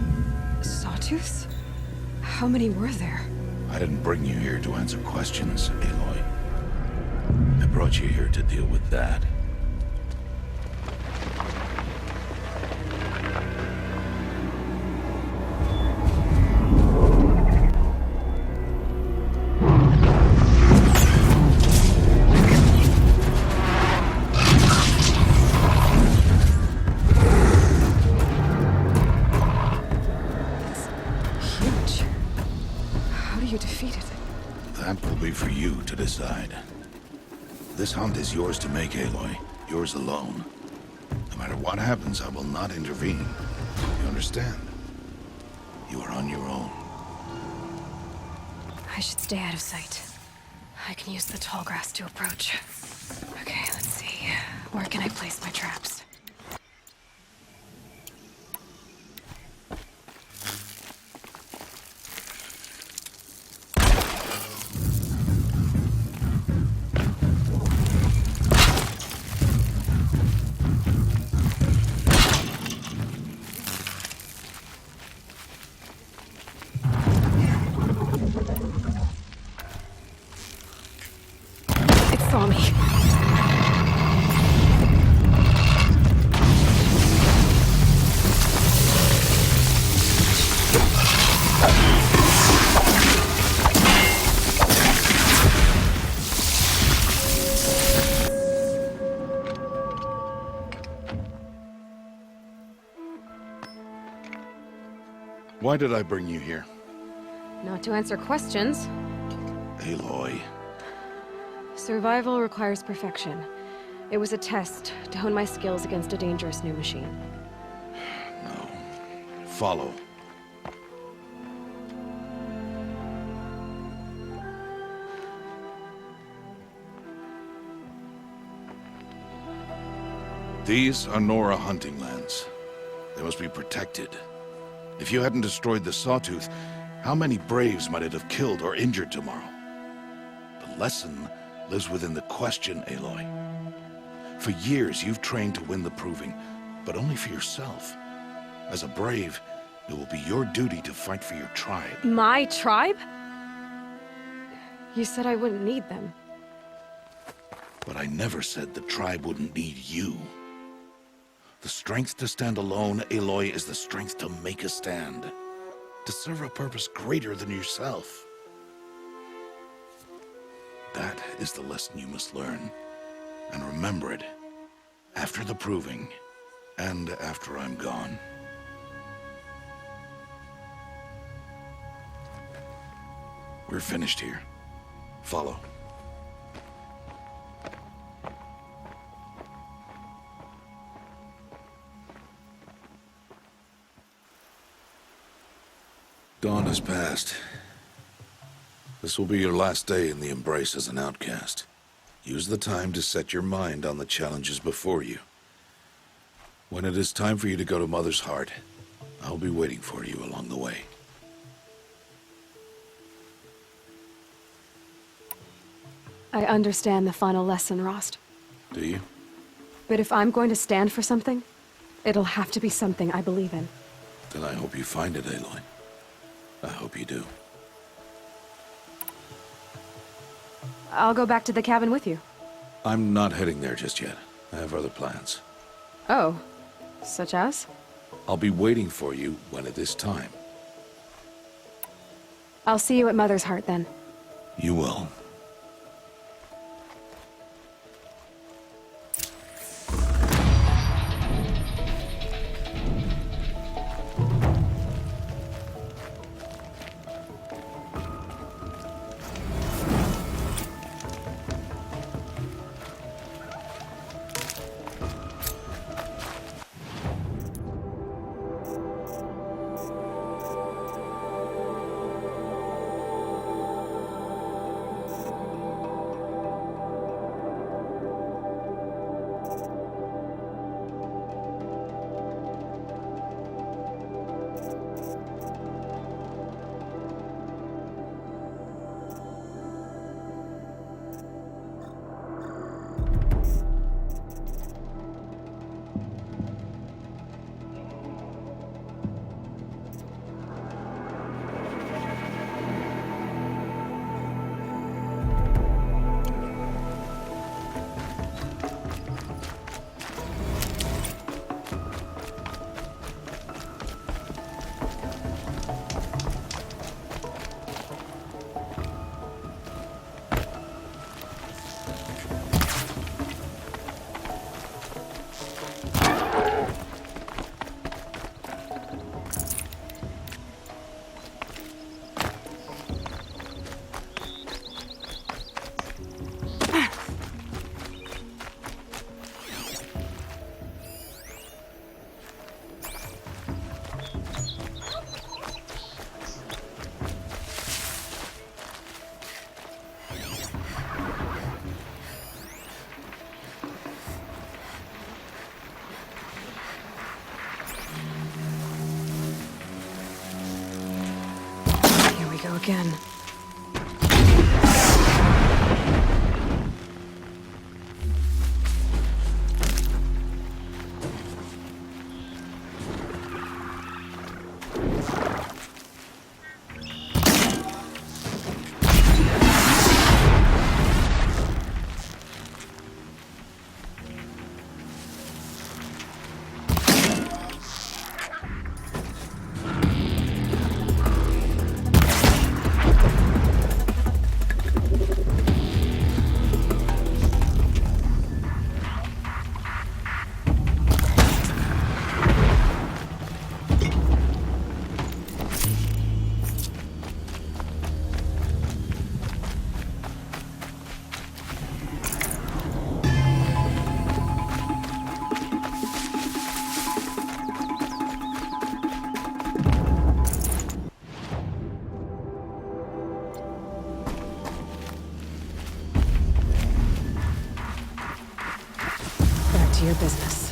sawtooths? How many were there? I didn't bring you here to answer questions, Aloy. I brought you here to deal with that. That will be for you to decide. This hunt is yours to make, Aloy. Yours alone. No matter what happens, I will not intervene. You understand? You are on your own. I should stay out of sight. I can use the tall grass to approach. Okay, let's see. Where can I place my traps? Saw me. Why did I bring you here? Not to answer questions. Aloy. Survival requires perfection. It was a test to hone my skills against a dangerous new machine. No. Follow. These are Nora hunting lands. They must be protected. If you hadn't destroyed the Sawtooth, how many braves might it have killed or injured tomorrow? The lesson lives within the question, Aloy. For years, you've trained to win the proving, but only for yourself. As a brave, it will be your duty to fight for your tribe. My tribe? You said I wouldn't need them. But I never said the tribe wouldn't need you. The strength to stand alone, Aloy, is the strength to make a stand. To serve a purpose greater than yourself. That is the lesson you must learn. And remember it. After the proving. And after I'm gone. We're finished here. Follow. Dawn has passed. This will be your last day in the Embrace as an outcast. Use the time to set your mind on the challenges before you. When it is time for you to go to Mother's Heart, I'll be waiting for you along the way. I understand the final lesson, Rost. Do you? But if I'm going to stand for something, it'll have to be something I believe in. Then I hope you find it, Aloy. I hope you do. I'll go back to the cabin with you. I'm not heading there just yet. I have other plans. Oh, such as? I'll be waiting for you when it is time. I'll see you at Mother's Heart then. You will. Go again. To your business.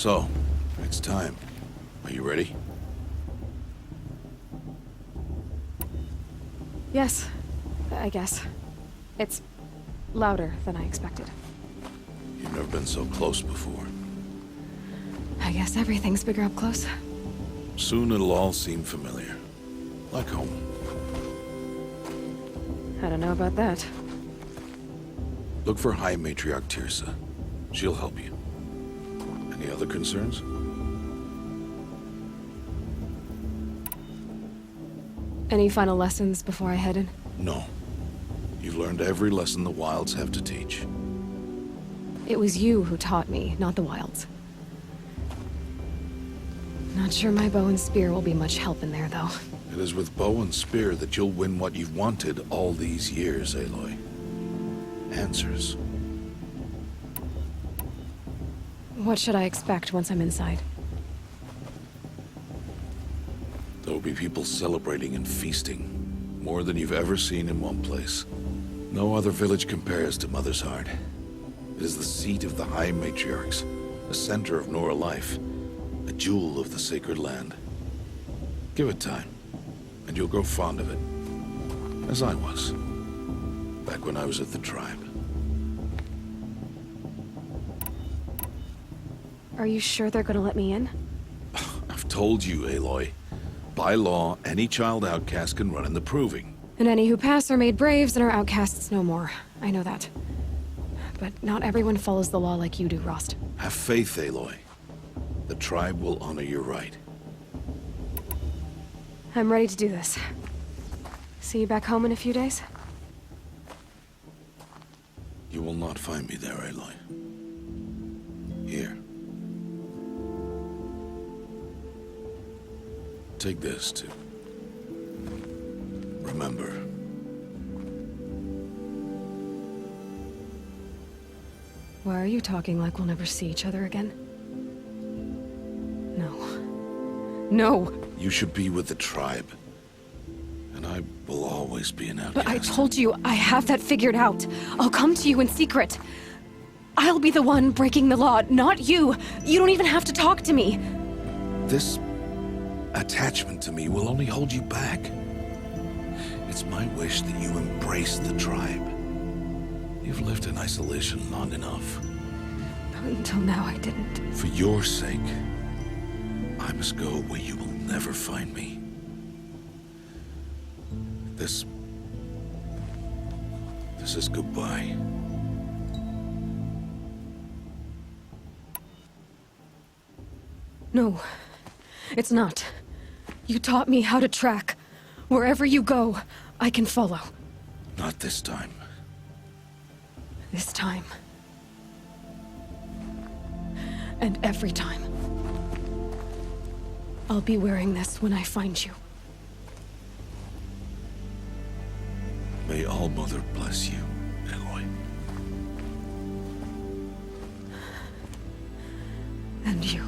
So, it's time. Are you ready? Yes, I guess. It's louder than I expected. You've never been so close before. I guess everything's bigger up close. Soon it'll all seem familiar. Like home. I don't know about that. Look for High Matriarch Tirsa. She'll help you. Any other concerns? Any final lessons before I head in? No. You've learned every lesson the Wilds have to teach. It was you who taught me, not the Wilds. Not sure my bow and spear will be much help in there, though. It is with bow and spear that you'll win what you've wanted all these years, Aloy. Answers. What should I expect once I'm inside? There will be people celebrating and feasting. More than you've ever seen in one place. No other village compares to Mother's Heart. It is the seat of the High Matriarchs, the center of Nora life, a jewel of the sacred land. Give it time, and you'll grow fond of it. As I was, back when I was at the tribe. Are you sure they're gonna let me in? I've told you, Aloy. By law, any child outcast can run in the proving. And any who pass are made braves and are outcasts no more. I know that. But not everyone follows the law like you do, Rost. Have faith, Aloy. The tribe will honor your right. I'm ready to do this. See you back home in a few days? You will not find me there, Aloy. Here. Take this, too. Remember. Why are you talking like we'll never see each other again? No. No! You should be with the tribe. And I will always be an outcast. But I told you, I have that figured out. I'll come to you in secret. I'll be the one breaking the law, not you. You don't even have to talk to me. This attachment to me will only hold you back. It's my wish that you embrace the tribe. You've lived in isolation long enough. Until now, I didn't. For your sake, I must go where you will never find me. This is goodbye. No, it's not. You taught me how to track. Wherever you go, I can follow. Not this time. This time. And every time. I'll be wearing this when I find you. May All-Mother bless you, Aloy. And you.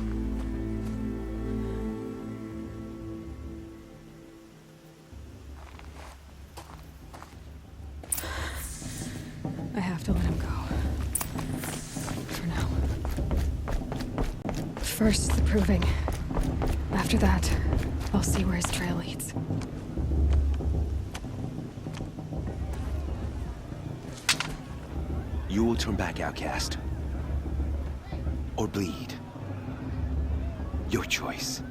I have to let him go. For now. First, the proving. After that, I'll see where his trail leads. You will turn back, outcast. Or bleed. Your choice.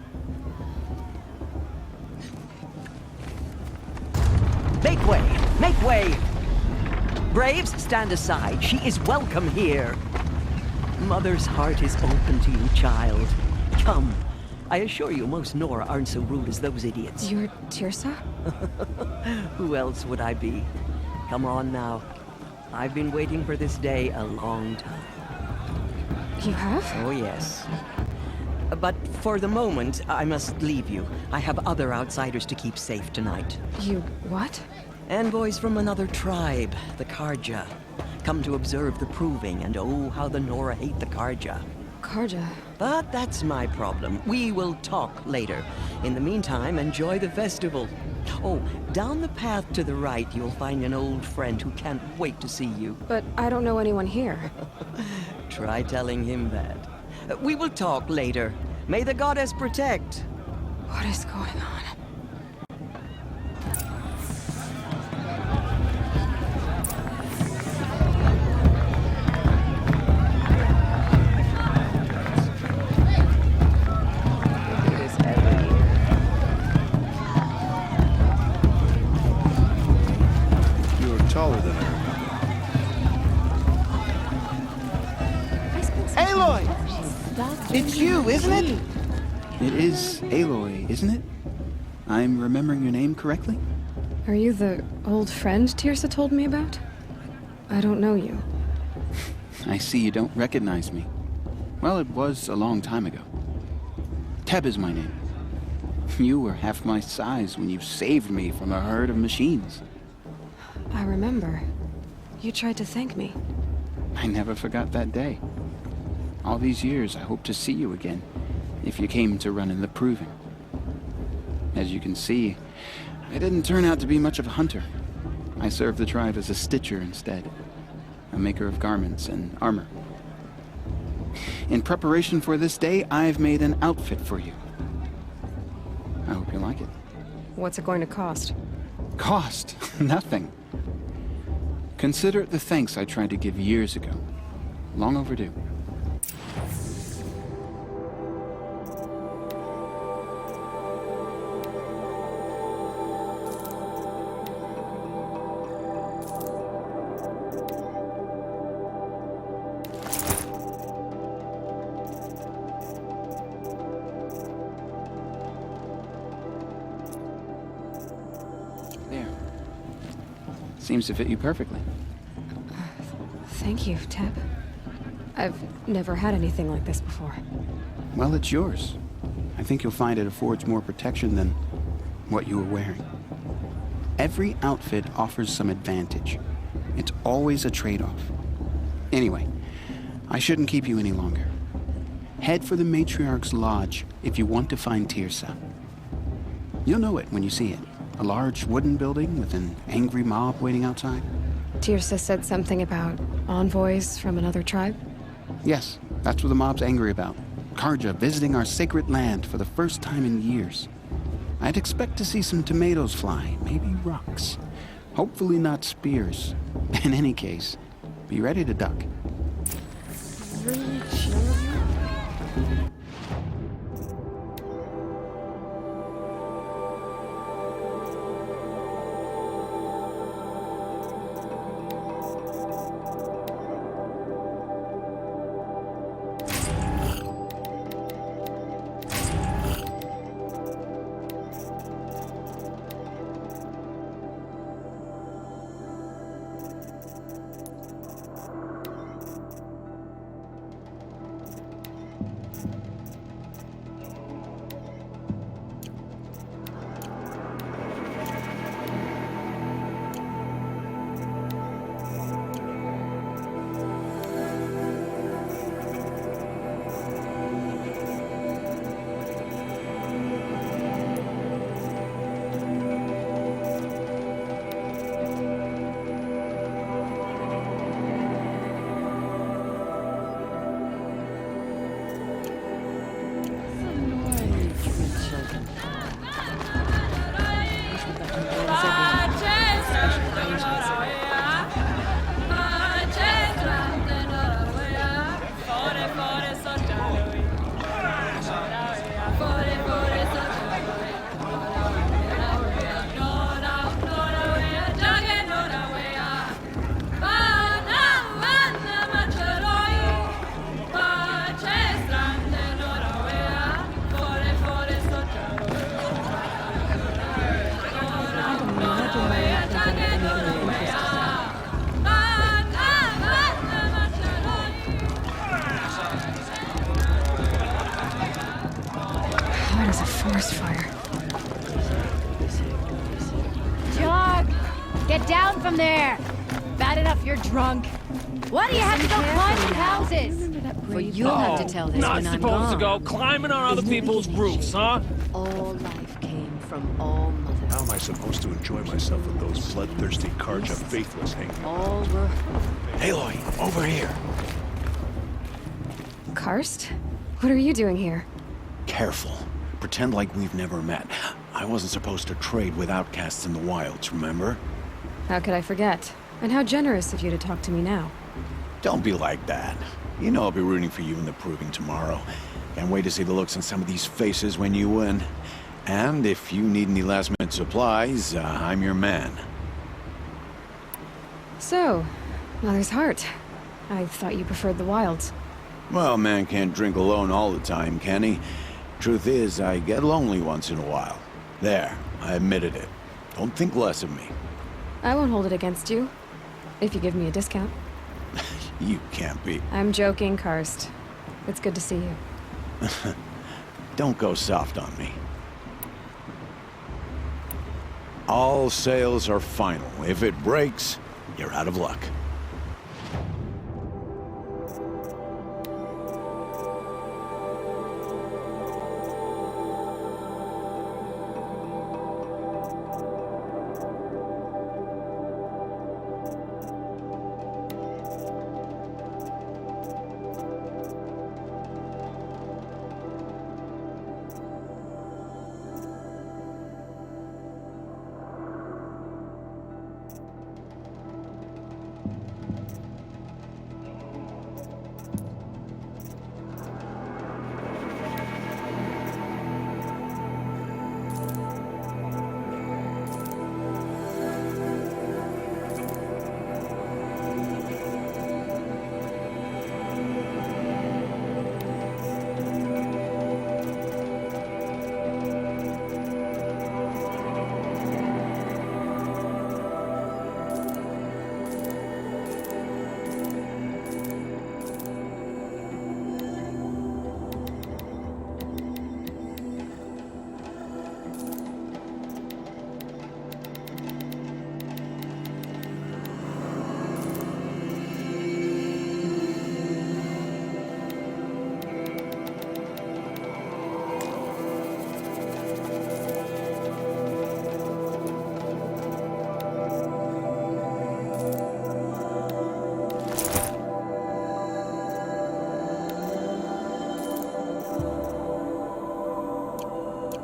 Make way! Make way! Braves, stand aside. She is welcome here. Mother's heart is open to you, child. Come. I assure you, most Nora aren't so rude as those idiots. You're Tirsa? Who else would I be? Come on now. I've been waiting for this day a long time. You have? Oh, yes. But for the moment, I must leave you. I have other outsiders to keep safe tonight. You what? Envoys from another tribe, the Karja. Come to observe the proving, and oh, how the Nora hate the Karja. Karja? But that's my problem. We will talk later. In the meantime, enjoy the festival. Oh, down the path to the right, you'll find an old friend who can't wait to see you. But I don't know anyone here. Try telling him that. We will talk later. May the goddess protect. What is going on? Taller than her. Aloy! It's you, isn't it? It is Aloy, isn't it? I'm remembering your name correctly? Are you the old friend Tirsa told me about? I don't know you. I see you don't recognize me. Well, it was a long time ago. Teb is my name. You were half my size when you saved me from a herd of machines. I remember. You tried to thank me. I never forgot that day. All these years, I hope to see you again, if you came to run in the Proving. As you can see, I didn't turn out to be much of a hunter. I served the tribe as a stitcher instead, a maker of garments and armor. In preparation for this day, I've made an outfit for you. I hope you like it. What's it going to cost? Cost? Nothing. Consider it the thanks I tried to give years ago. Long overdue. There. Seems to fit you perfectly. Thank you, Teb. I've never had anything like this before. Well, it's yours. I think you'll find it affords more protection than what you were wearing. Every outfit offers some advantage. It's always a trade-off. Anyway, I shouldn't keep you any longer. Head for the Matriarch's Lodge if you want to find Tirsa. You'll know it when you see it. A large wooden building with an angry mob waiting outside. Tirsa said something about envoys from another tribe? Yes, that's what the mob's angry about. Karja visiting our sacred land for the first time in years. I'd expect to see some tomatoes fly, maybe rocks. Hopefully not spears. In any case, be ready to duck. Really chill of you? Hot as a forest fire. Jog! Get down from there! Bad enough you're drunk. Why do you have to go climbing houses? For you'll have to tell this Not when I'm supposed to gone. go climbing on other people's roofs, huh? All life came from all mothers. How am I supposed to enjoy myself with those bloodthirsty Karja faithless hanging? All were... Aloy, over here. Karst? What are you doing here? Careful. Pretend like we've never met. I wasn't supposed to trade with outcasts in the wilds, remember? How could I forget? And how generous of you to talk to me now. Don't be like that. You know I'll be rooting for you in the proving tomorrow. Can't wait to see the looks on some of these faces when you win. And if you need any last-minute supplies, I'm your man. So, Mother's Heart. I thought you preferred the wilds. Well, man can't drink alone all the time, can he? Truth is, I get lonely once in a while. There, I admitted it. Don't think less of me. I won't hold it against you. If you give me a discount. You can't be. I'm joking, Karst. It's good to see you. Don't go soft on me. All sales are final. If it breaks, you're out of luck.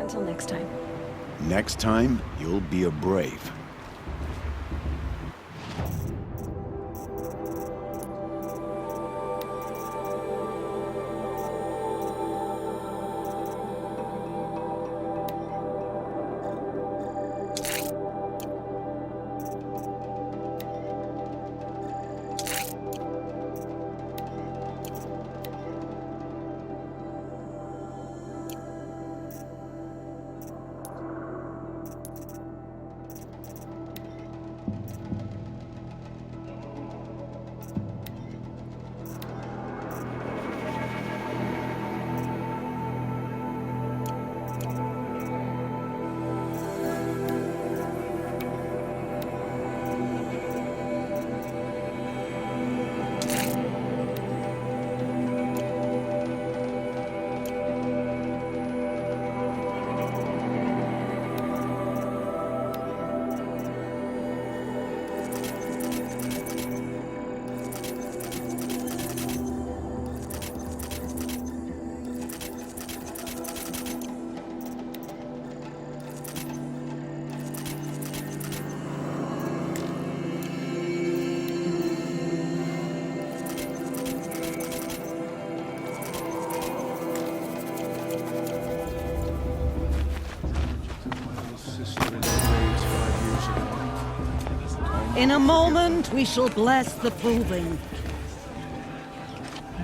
Until next time. Next time, you'll be a brave. In a moment, we shall bless the proving.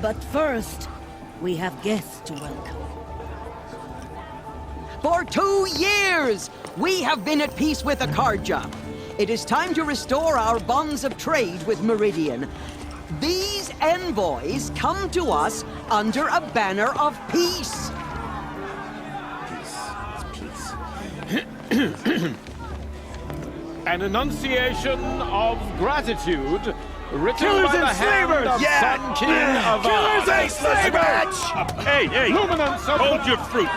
But first, we have guests to welcome. For 2 years, we have been at peace with Akarja. It is time to restore our bonds of trade with Meridian. These envoys come to us under a banner of peace. An enunciation of gratitude written Killers by the and hand slavers! of Sun King of Killers and slavers! Hey, hey! Luminance of Hold your fruit,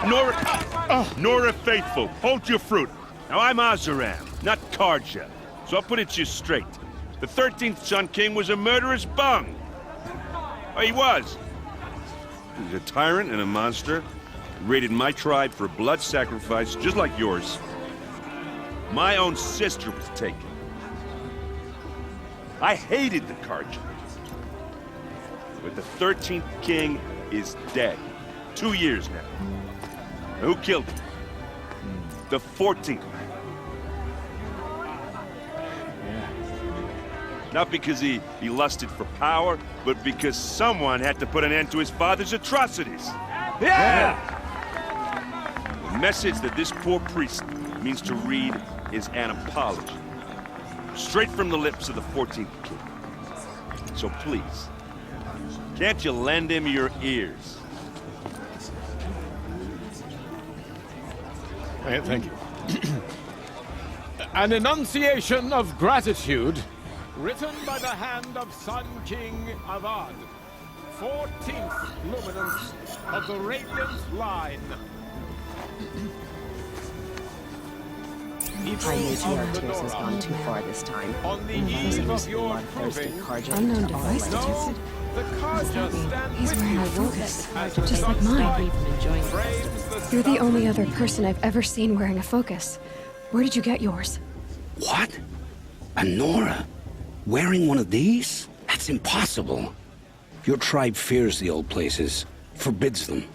Nora Faithful. Hold your fruit. Now I'm Azaram, not Karja, so I'll put it to you straight. The 13th Sun King was a murderous bung. Oh, he was. He's a tyrant and a monster. Raided my tribe for blood sacrifice, just like yours. My own sister was taken. I hated the Karja. But the 13th king is dead. 2 years now. Who killed him? The 14th. Not because he lusted for power, but because someone had to put an end to his father's atrocities. Yeah! The message that this poor priest means to read is an apology. Straight from the lips of the 14th king. So please, can't you lend him your ears? Thank you. An enunciation of gratitude written by the hand of Sun King Avad, 14th luminance of the Radiant Line. High Matriarch Tears has gone too far this time. On the eve of your bloodthirsty Karja Unknown into all device life. detected. The Karja stand He's with wearing you a focus, as just the like mine. sunlight Enjoying the frames the You're the sun. only other person I've ever seen wearing a focus. Where did you get yours? What? A Nora? Wearing one of these? That's impossible. Your tribe fears the old places, forbids them.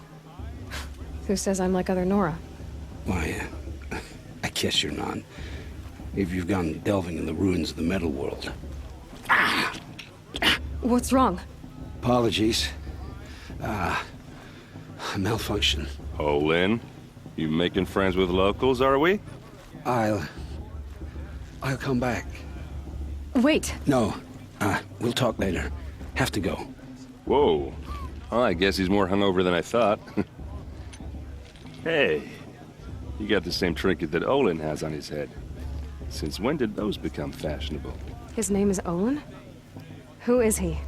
Who says I'm like other Nora? Why, I guess you're not. If you've gone delving in the ruins of the metal world. What's wrong? Apologies. Malfunction. Oh, Lynn? You making friends with locals, are we? I'll come back. Wait. No, we'll talk later. Have to go. Whoa. Well, I guess he's more hungover than I thought. Hey, you got the same trinket that Olin has on his head. Since when did those become fashionable? His name is Olin? Who is he?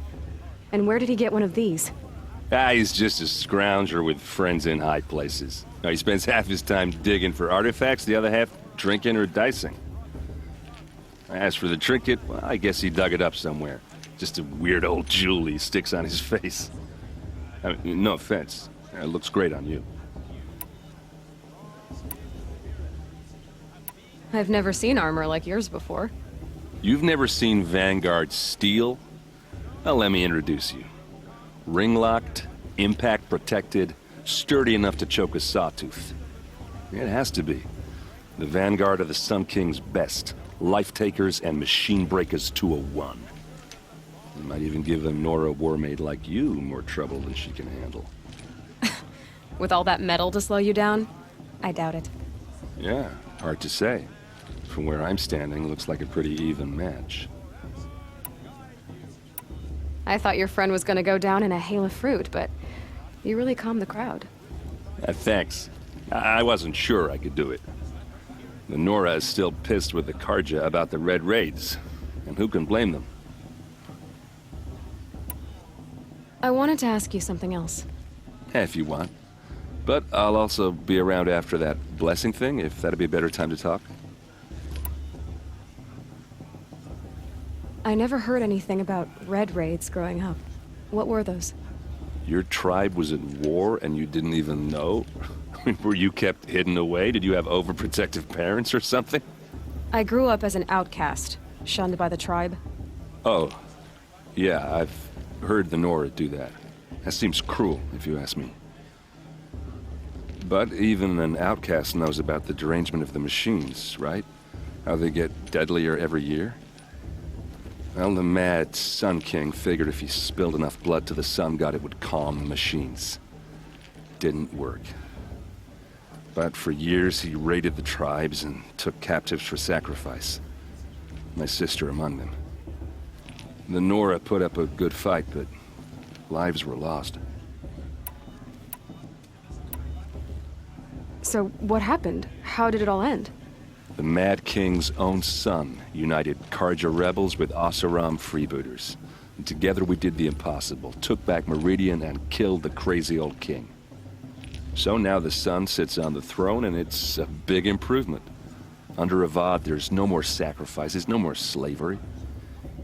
And where did he get one of these? He's just a scrounger with friends in high places. Now, he spends half his time digging for artifacts, the other half drinking or dicing. As for the trinket, well, I guess he dug it up somewhere. Just a weird old jewel he sticks on his face. I mean, no offense. It looks great on you. I've never seen armor like yours before. You've never seen Vanguard steel? Well, let me introduce you. Ring-locked, impact-protected, sturdy enough to choke a sawtooth. It has to be. The Vanguard of the Sun King's best. Life-takers and machine-breakers to a one. It might even give a Nora warmaid like you more trouble than she can handle. With all that metal to slow you down? I doubt it. Yeah, hard to say. From where I'm standing, looks like a pretty even match. I thought your friend was gonna go down in a hail of fruit, but you really calmed the crowd. Thanks. I wasn't sure I could do it. The Nora is still pissed with the Karja about the Red Raids, and who can blame them? I wanted to ask you something else. If you want. But I'll also be around after that blessing thing, if that'd be a better time to talk. I never heard anything about Red Raids growing up. What were those? Your tribe was at war and you didn't even know? I mean, were you kept hidden away? Did you have overprotective parents or something? I grew up as an outcast, shunned by the tribe. Oh, yeah, I've heard the Nora do that. That seems cruel, if you ask me. But even an outcast knows about the derangement of the machines, right? How they get deadlier every year? Well, the mad Sun King figured if he spilled enough blood to the Sun God, it would calm the machines. Didn't work. But for years, he raided the tribes and took captives for sacrifice. My sister among them. The Nora put up a good fight, but lives were lost. So what happened? How did it all end? The Mad King's own son united Karja rebels with Oseram freebooters. And together we did the impossible, took back Meridian and killed the crazy old king. So now the son sits on the throne and it's a big improvement. Under Avad, there's no more sacrifices, no more slavery.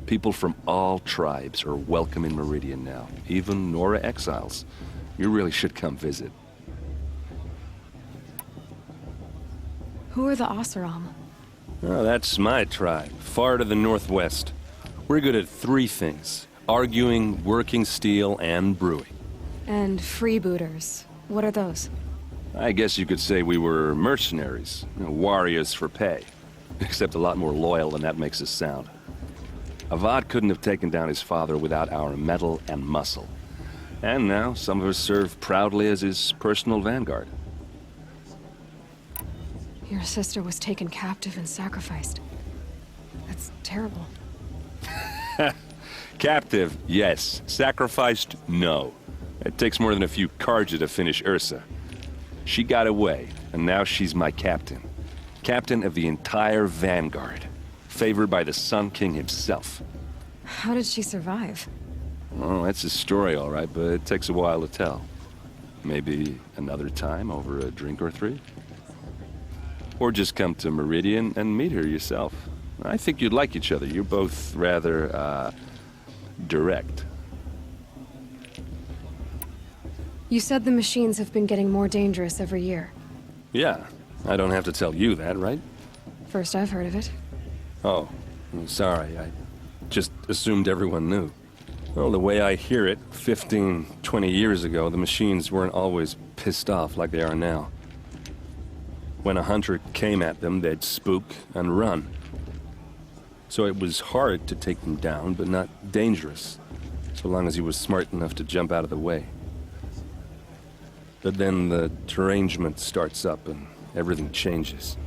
People from all tribes are welcome in Meridian now, even Nora exiles. You really should come visit. Who are the Oseram? Oh, that's my tribe, far to the northwest. We're good at three things: arguing, working steel, and brewing. And freebooters. What are those? I guess you could say we were mercenaries, warriors for pay. Except a lot more loyal than that makes us sound. Avad couldn't have taken down his father without our metal and muscle. And now, some of us serve proudly as his personal vanguard. Your sister was taken captive and sacrificed. That's terrible. Captive, yes. Sacrificed, no. It takes more than a few Karja to finish Ursa. She got away, and now she's my captain. Captain of the entire vanguard. Favored by the Sun King himself. How did she survive? Oh, that's a story, all right, but it takes a while to tell. Maybe another time over a drink or three? Or just come to Meridian and meet her yourself. I think you'd like each other. You're both rather, direct. You said the machines have been getting more dangerous every year. Yeah, I don't have to tell you that, right? First I've heard of it. Oh, I'm sorry. I just assumed everyone knew. Well, the way I hear it, 15, 20 years ago, the machines weren't always pissed off like they are now. When a hunter came at them, they'd spook and run. So it was hard to take them down, but not dangerous, so long as he was smart enough to jump out of the way. But then the derangement starts up and everything changes.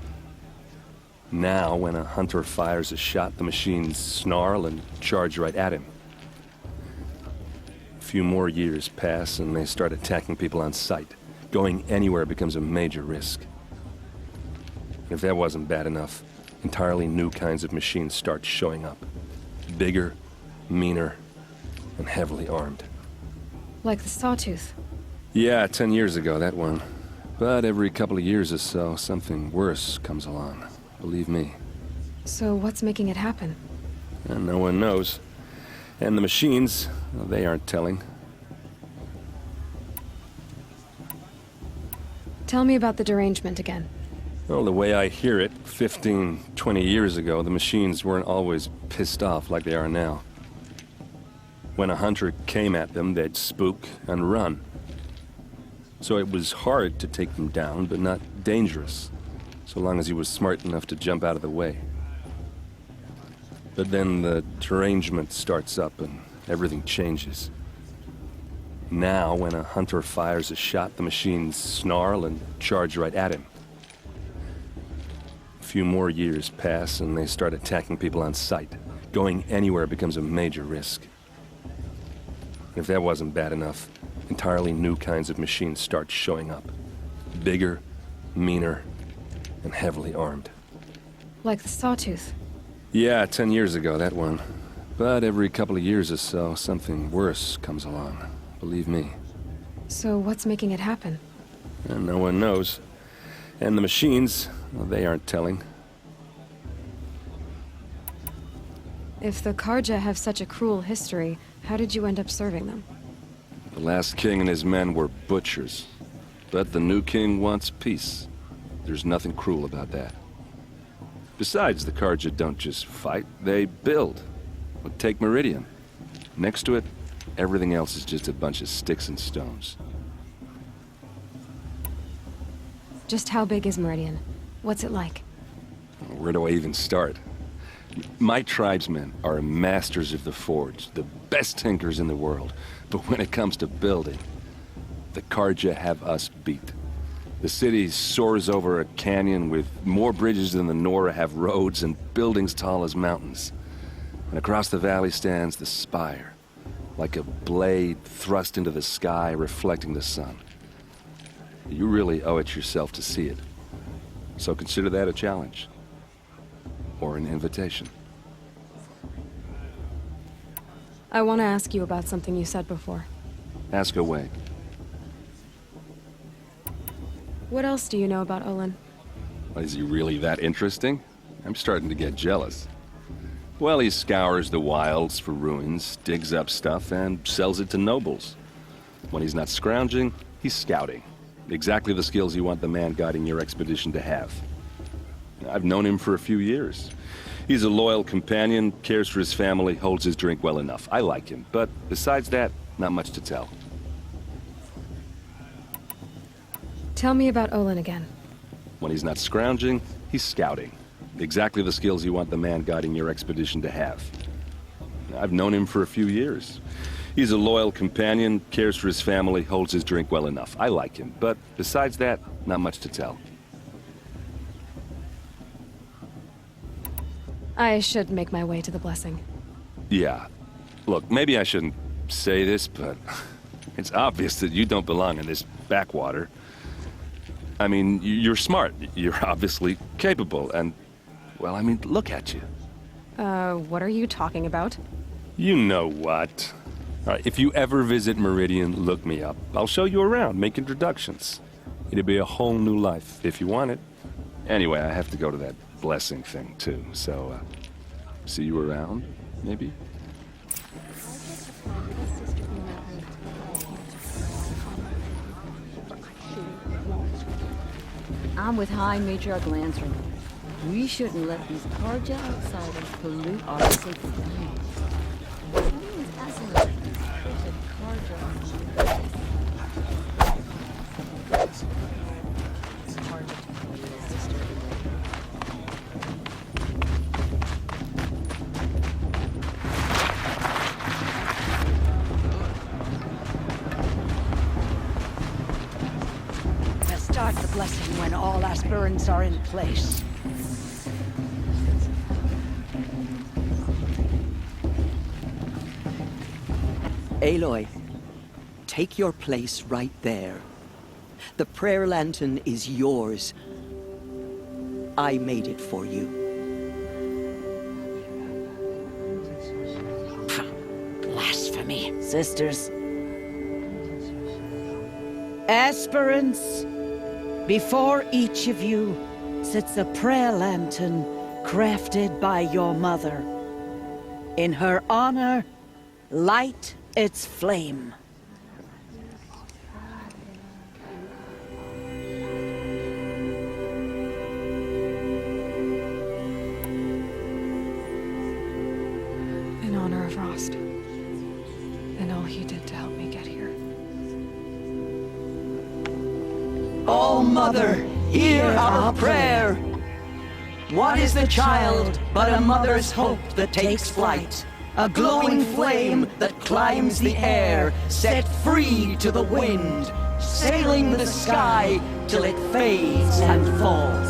Now, when a hunter fires a shot, the machines snarl and charge right at him. A few more years pass and they start attacking people on sight. Going anywhere becomes a major risk. If that wasn't bad enough, entirely new kinds of machines start showing up. Bigger, meaner, and heavily armed. Like the Sawtooth. Yeah, 10 years ago, that one. But every couple of years or so, something worse comes along. Believe me. So what's making it happen? And no one knows. And the machines, well, they aren't telling. Tell me about the derangement again. Well, the way I hear it, 15, 20 years ago, the machines weren't always pissed off like they are now. When a hunter came at them, they'd spook and run. So it was hard to take them down, but not dangerous, so long as he was smart enough to jump out of the way. But then the derangement starts up and everything changes. Now, when a hunter fires a shot, the machines snarl and charge right at him. A few more years pass and they start attacking people on sight. Going anywhere becomes a major risk. If that wasn't bad enough, entirely new kinds of machines start showing up. Bigger, meaner, and heavily armed. Like the Sawtooth. Yeah, 10 years ago, that one. But every couple of years or so, something worse comes along. Believe me. So what's making it happen? And no one knows. And the machines, well, they aren't telling. If the Karja have such a cruel history, how did you end up serving them? The last king and his men were butchers. But the new king wants peace. There's nothing cruel about that. Besides, the Karja don't just fight, they build. Well, take Meridian. Next to it, everything else is just a bunch of sticks and stones. Just how big is Meridian? What's it like? Where do I even start? My tribesmen are masters of the forge, the best tinkers in the world. But when it comes to building, the Karja have us beat. The city soars over a canyon with more bridges than the Nora have roads and buildings tall as mountains. And across the valley stands the spire, like a blade thrust into the sky reflecting the sun. You really owe it yourself to see it. So consider that a challenge. Or an invitation. I want to ask you about something you said before. Ask away. What else do you know about Olin? Is he really that interesting? I'm starting to get jealous. Well, he scours the wilds for ruins, digs up stuff, and sells it to nobles. When he's not scrounging, he's scouting. Exactly the skills you want the man guiding your expedition to have. I've known him for a few years. He's a loyal companion, cares for his family, holds his drink well enough. I like him, but besides that, not much to tell. Tell me about Olin again. When he's not scrounging, he's scouting. Exactly the skills you want the man guiding your expedition to have. I've known him for a few years. He's a loyal companion, cares for his family, holds his drink well enough. I like him, but besides that, not much to tell. I should make my way to the blessing. Yeah. Look, maybe I shouldn't say this, but it's obvious that you don't belong in this backwater. I mean, you're smart. You're obviously capable, and, well, I mean, look at you. What are you talking about? You know what. All right, if you ever visit Meridian, look me up. I'll show you around, make introductions. It'll be a whole new life, if you want it. Anyway, I have to go to that blessing thing, too, so, see you around, maybe? I'm with High Matriarch Lantern. We shouldn't let these Karja outsiders pollute our sacred land. Someone's asking us if there's a Karja on the Start the blessing when all aspirants are in place. Aloy, take your place right there. The prayer lantern is yours. I made it for you. Blasphemy. Sisters. Aspirants, before each of you sits a prayer lantern crafted by your mother. In her honor, light its flame. In honor of Rost. And all he did to help me get here. All Mother, hear our prayer. What is the child but a mother's hope that takes flight? A glowing flame that climbs the air, set free to the wind, sailing the sky till it fades and falls.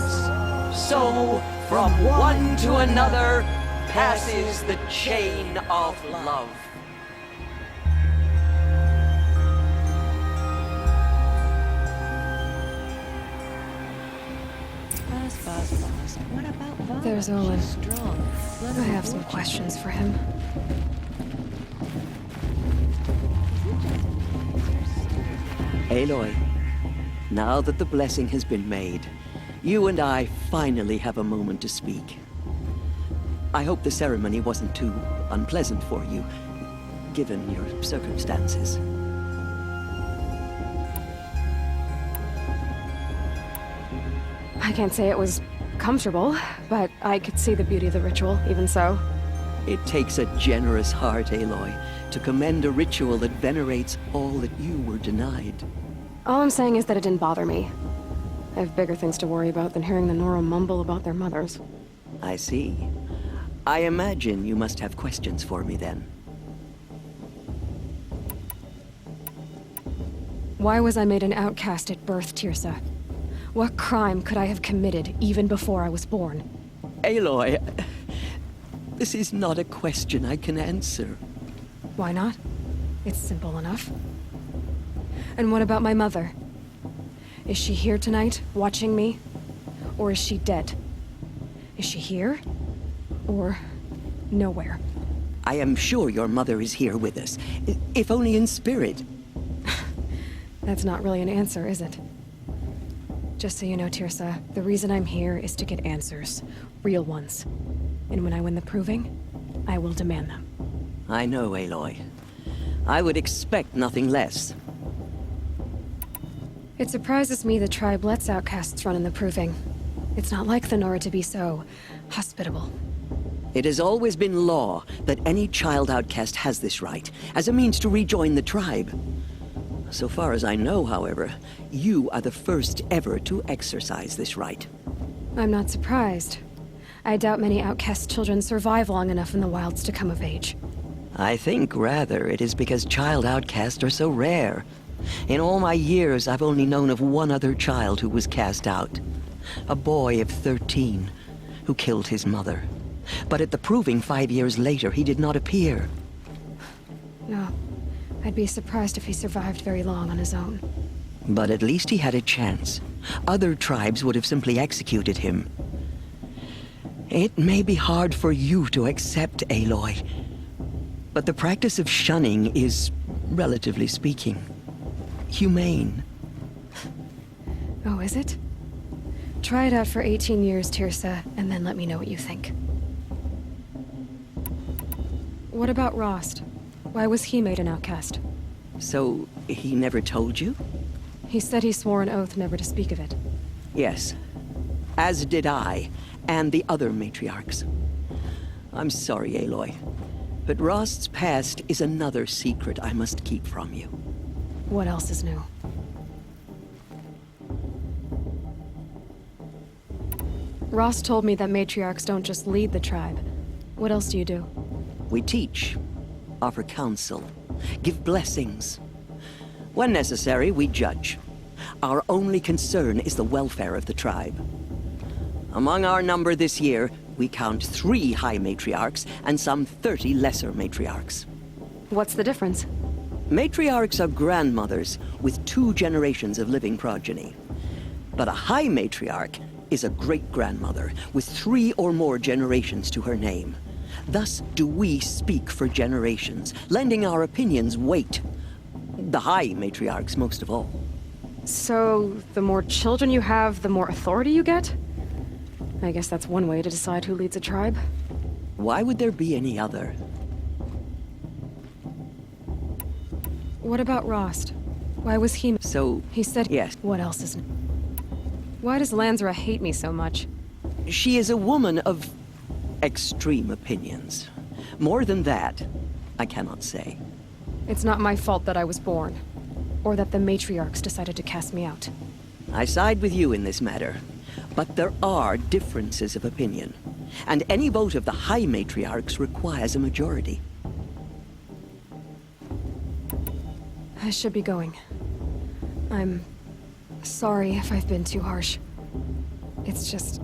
So, from one to another, passes the chain of love. What about Vaz? There's Olin. She's strong. I have some questions for him. Aloy, now that the blessing has been made, you and I finally have a moment to speak. I hope the ceremony wasn't too unpleasant for you, given your circumstances. I can't say it was comfortable, but I could see the beauty of the ritual, even so. It takes a generous heart, Aloy, to commend a ritual that venerates all that you were denied. All I'm saying is that it didn't bother me. I have bigger things to worry about than hearing the Nora mumble about their mothers. I see. I imagine you must have questions for me then. Why was I made an outcast at birth, Tirsa? What crime could I have committed even before I was born? Aloy, this is not a question I can answer. Why not? It's simple enough. And what about my mother? Is she here tonight, watching me? Or is she dead? Is she here? Or nowhere? I am sure your mother is here with us, if only in spirit. That's not really an answer, is it? Just so you know, Tirsa, the reason I'm here is to get answers. Real ones. And when I win the proving, I will demand them. I know, Aloy. I would expect nothing less. It surprises me the tribe lets outcasts run in the Proving. It's not like the Nora to be so hospitable. It has always been law that any child outcast has this right, as a means to rejoin the tribe. So far as I know, however, you are the first ever to exercise this right. I'm not surprised. I doubt many outcast children survive long enough in the wilds to come of age. I think, rather, it is because child outcasts are so rare. In all my years, I've only known of one other child who was cast out. A boy of 13, who killed his mother. But at the Proving 5 years later, he did not appear. No. I'd be surprised if he survived very long on his own. But at least he had a chance. Other tribes would have simply executed him. It may be hard for you to accept, Aloy, but the practice of shunning is, relatively speaking, humane. Oh, is it? Try it out for 18 years, Tirsa, and then let me know what you think. What about Rost? Why was he made an outcast? So, he never told you? He said he swore an oath never to speak of it. Yes. As did I, and the other matriarchs. I'm sorry, Aloy, but Rost's past is another secret I must keep from you. What else is new? Rost told me that matriarchs don't just lead the tribe. What else do you do? We teach, offer counsel, give blessings. When necessary, we judge. Our only concern is the welfare of the tribe. Among our number this year, we count 3 high matriarchs and some 30 lesser matriarchs. What's the difference? Matriarchs are grandmothers with 2 generations of living progeny. But a high matriarch is a great-grandmother with 3 or more generations to her name. Thus do we speak for generations, lending our opinions weight. The high matriarchs most of all. So, the more children you have, the more authority you get? I guess that's one way to decide who leads a tribe. Why would there be any other? What about Rost? Why was he... So... He said... Yes. What else is... Why does Lansra hate me so much? She is a woman of extreme opinions. More than that, I cannot say. It's not my fault that I was born. Or that the matriarchs decided to cast me out. I side with you in this matter. But there are differences of opinion. And any vote of the high matriarchs requires a majority. I should be going. I'm sorry if I've been too harsh. It's just...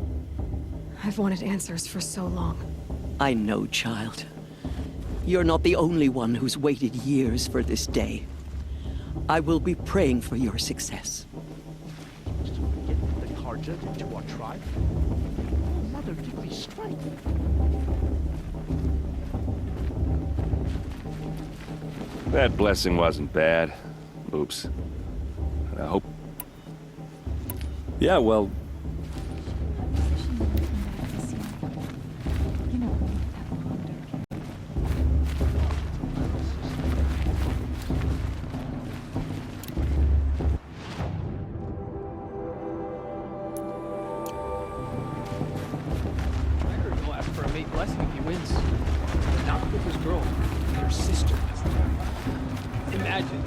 I've wanted answers for so long. I know, child. You're not the only one who's waited years for this day. I will be praying for your success. Get the Karja into our tribe? Mother, give me strength. That blessing wasn't bad. Oops. I hope... Yeah, well... Blessing if he wins. Not with his girl, your sister. Imagine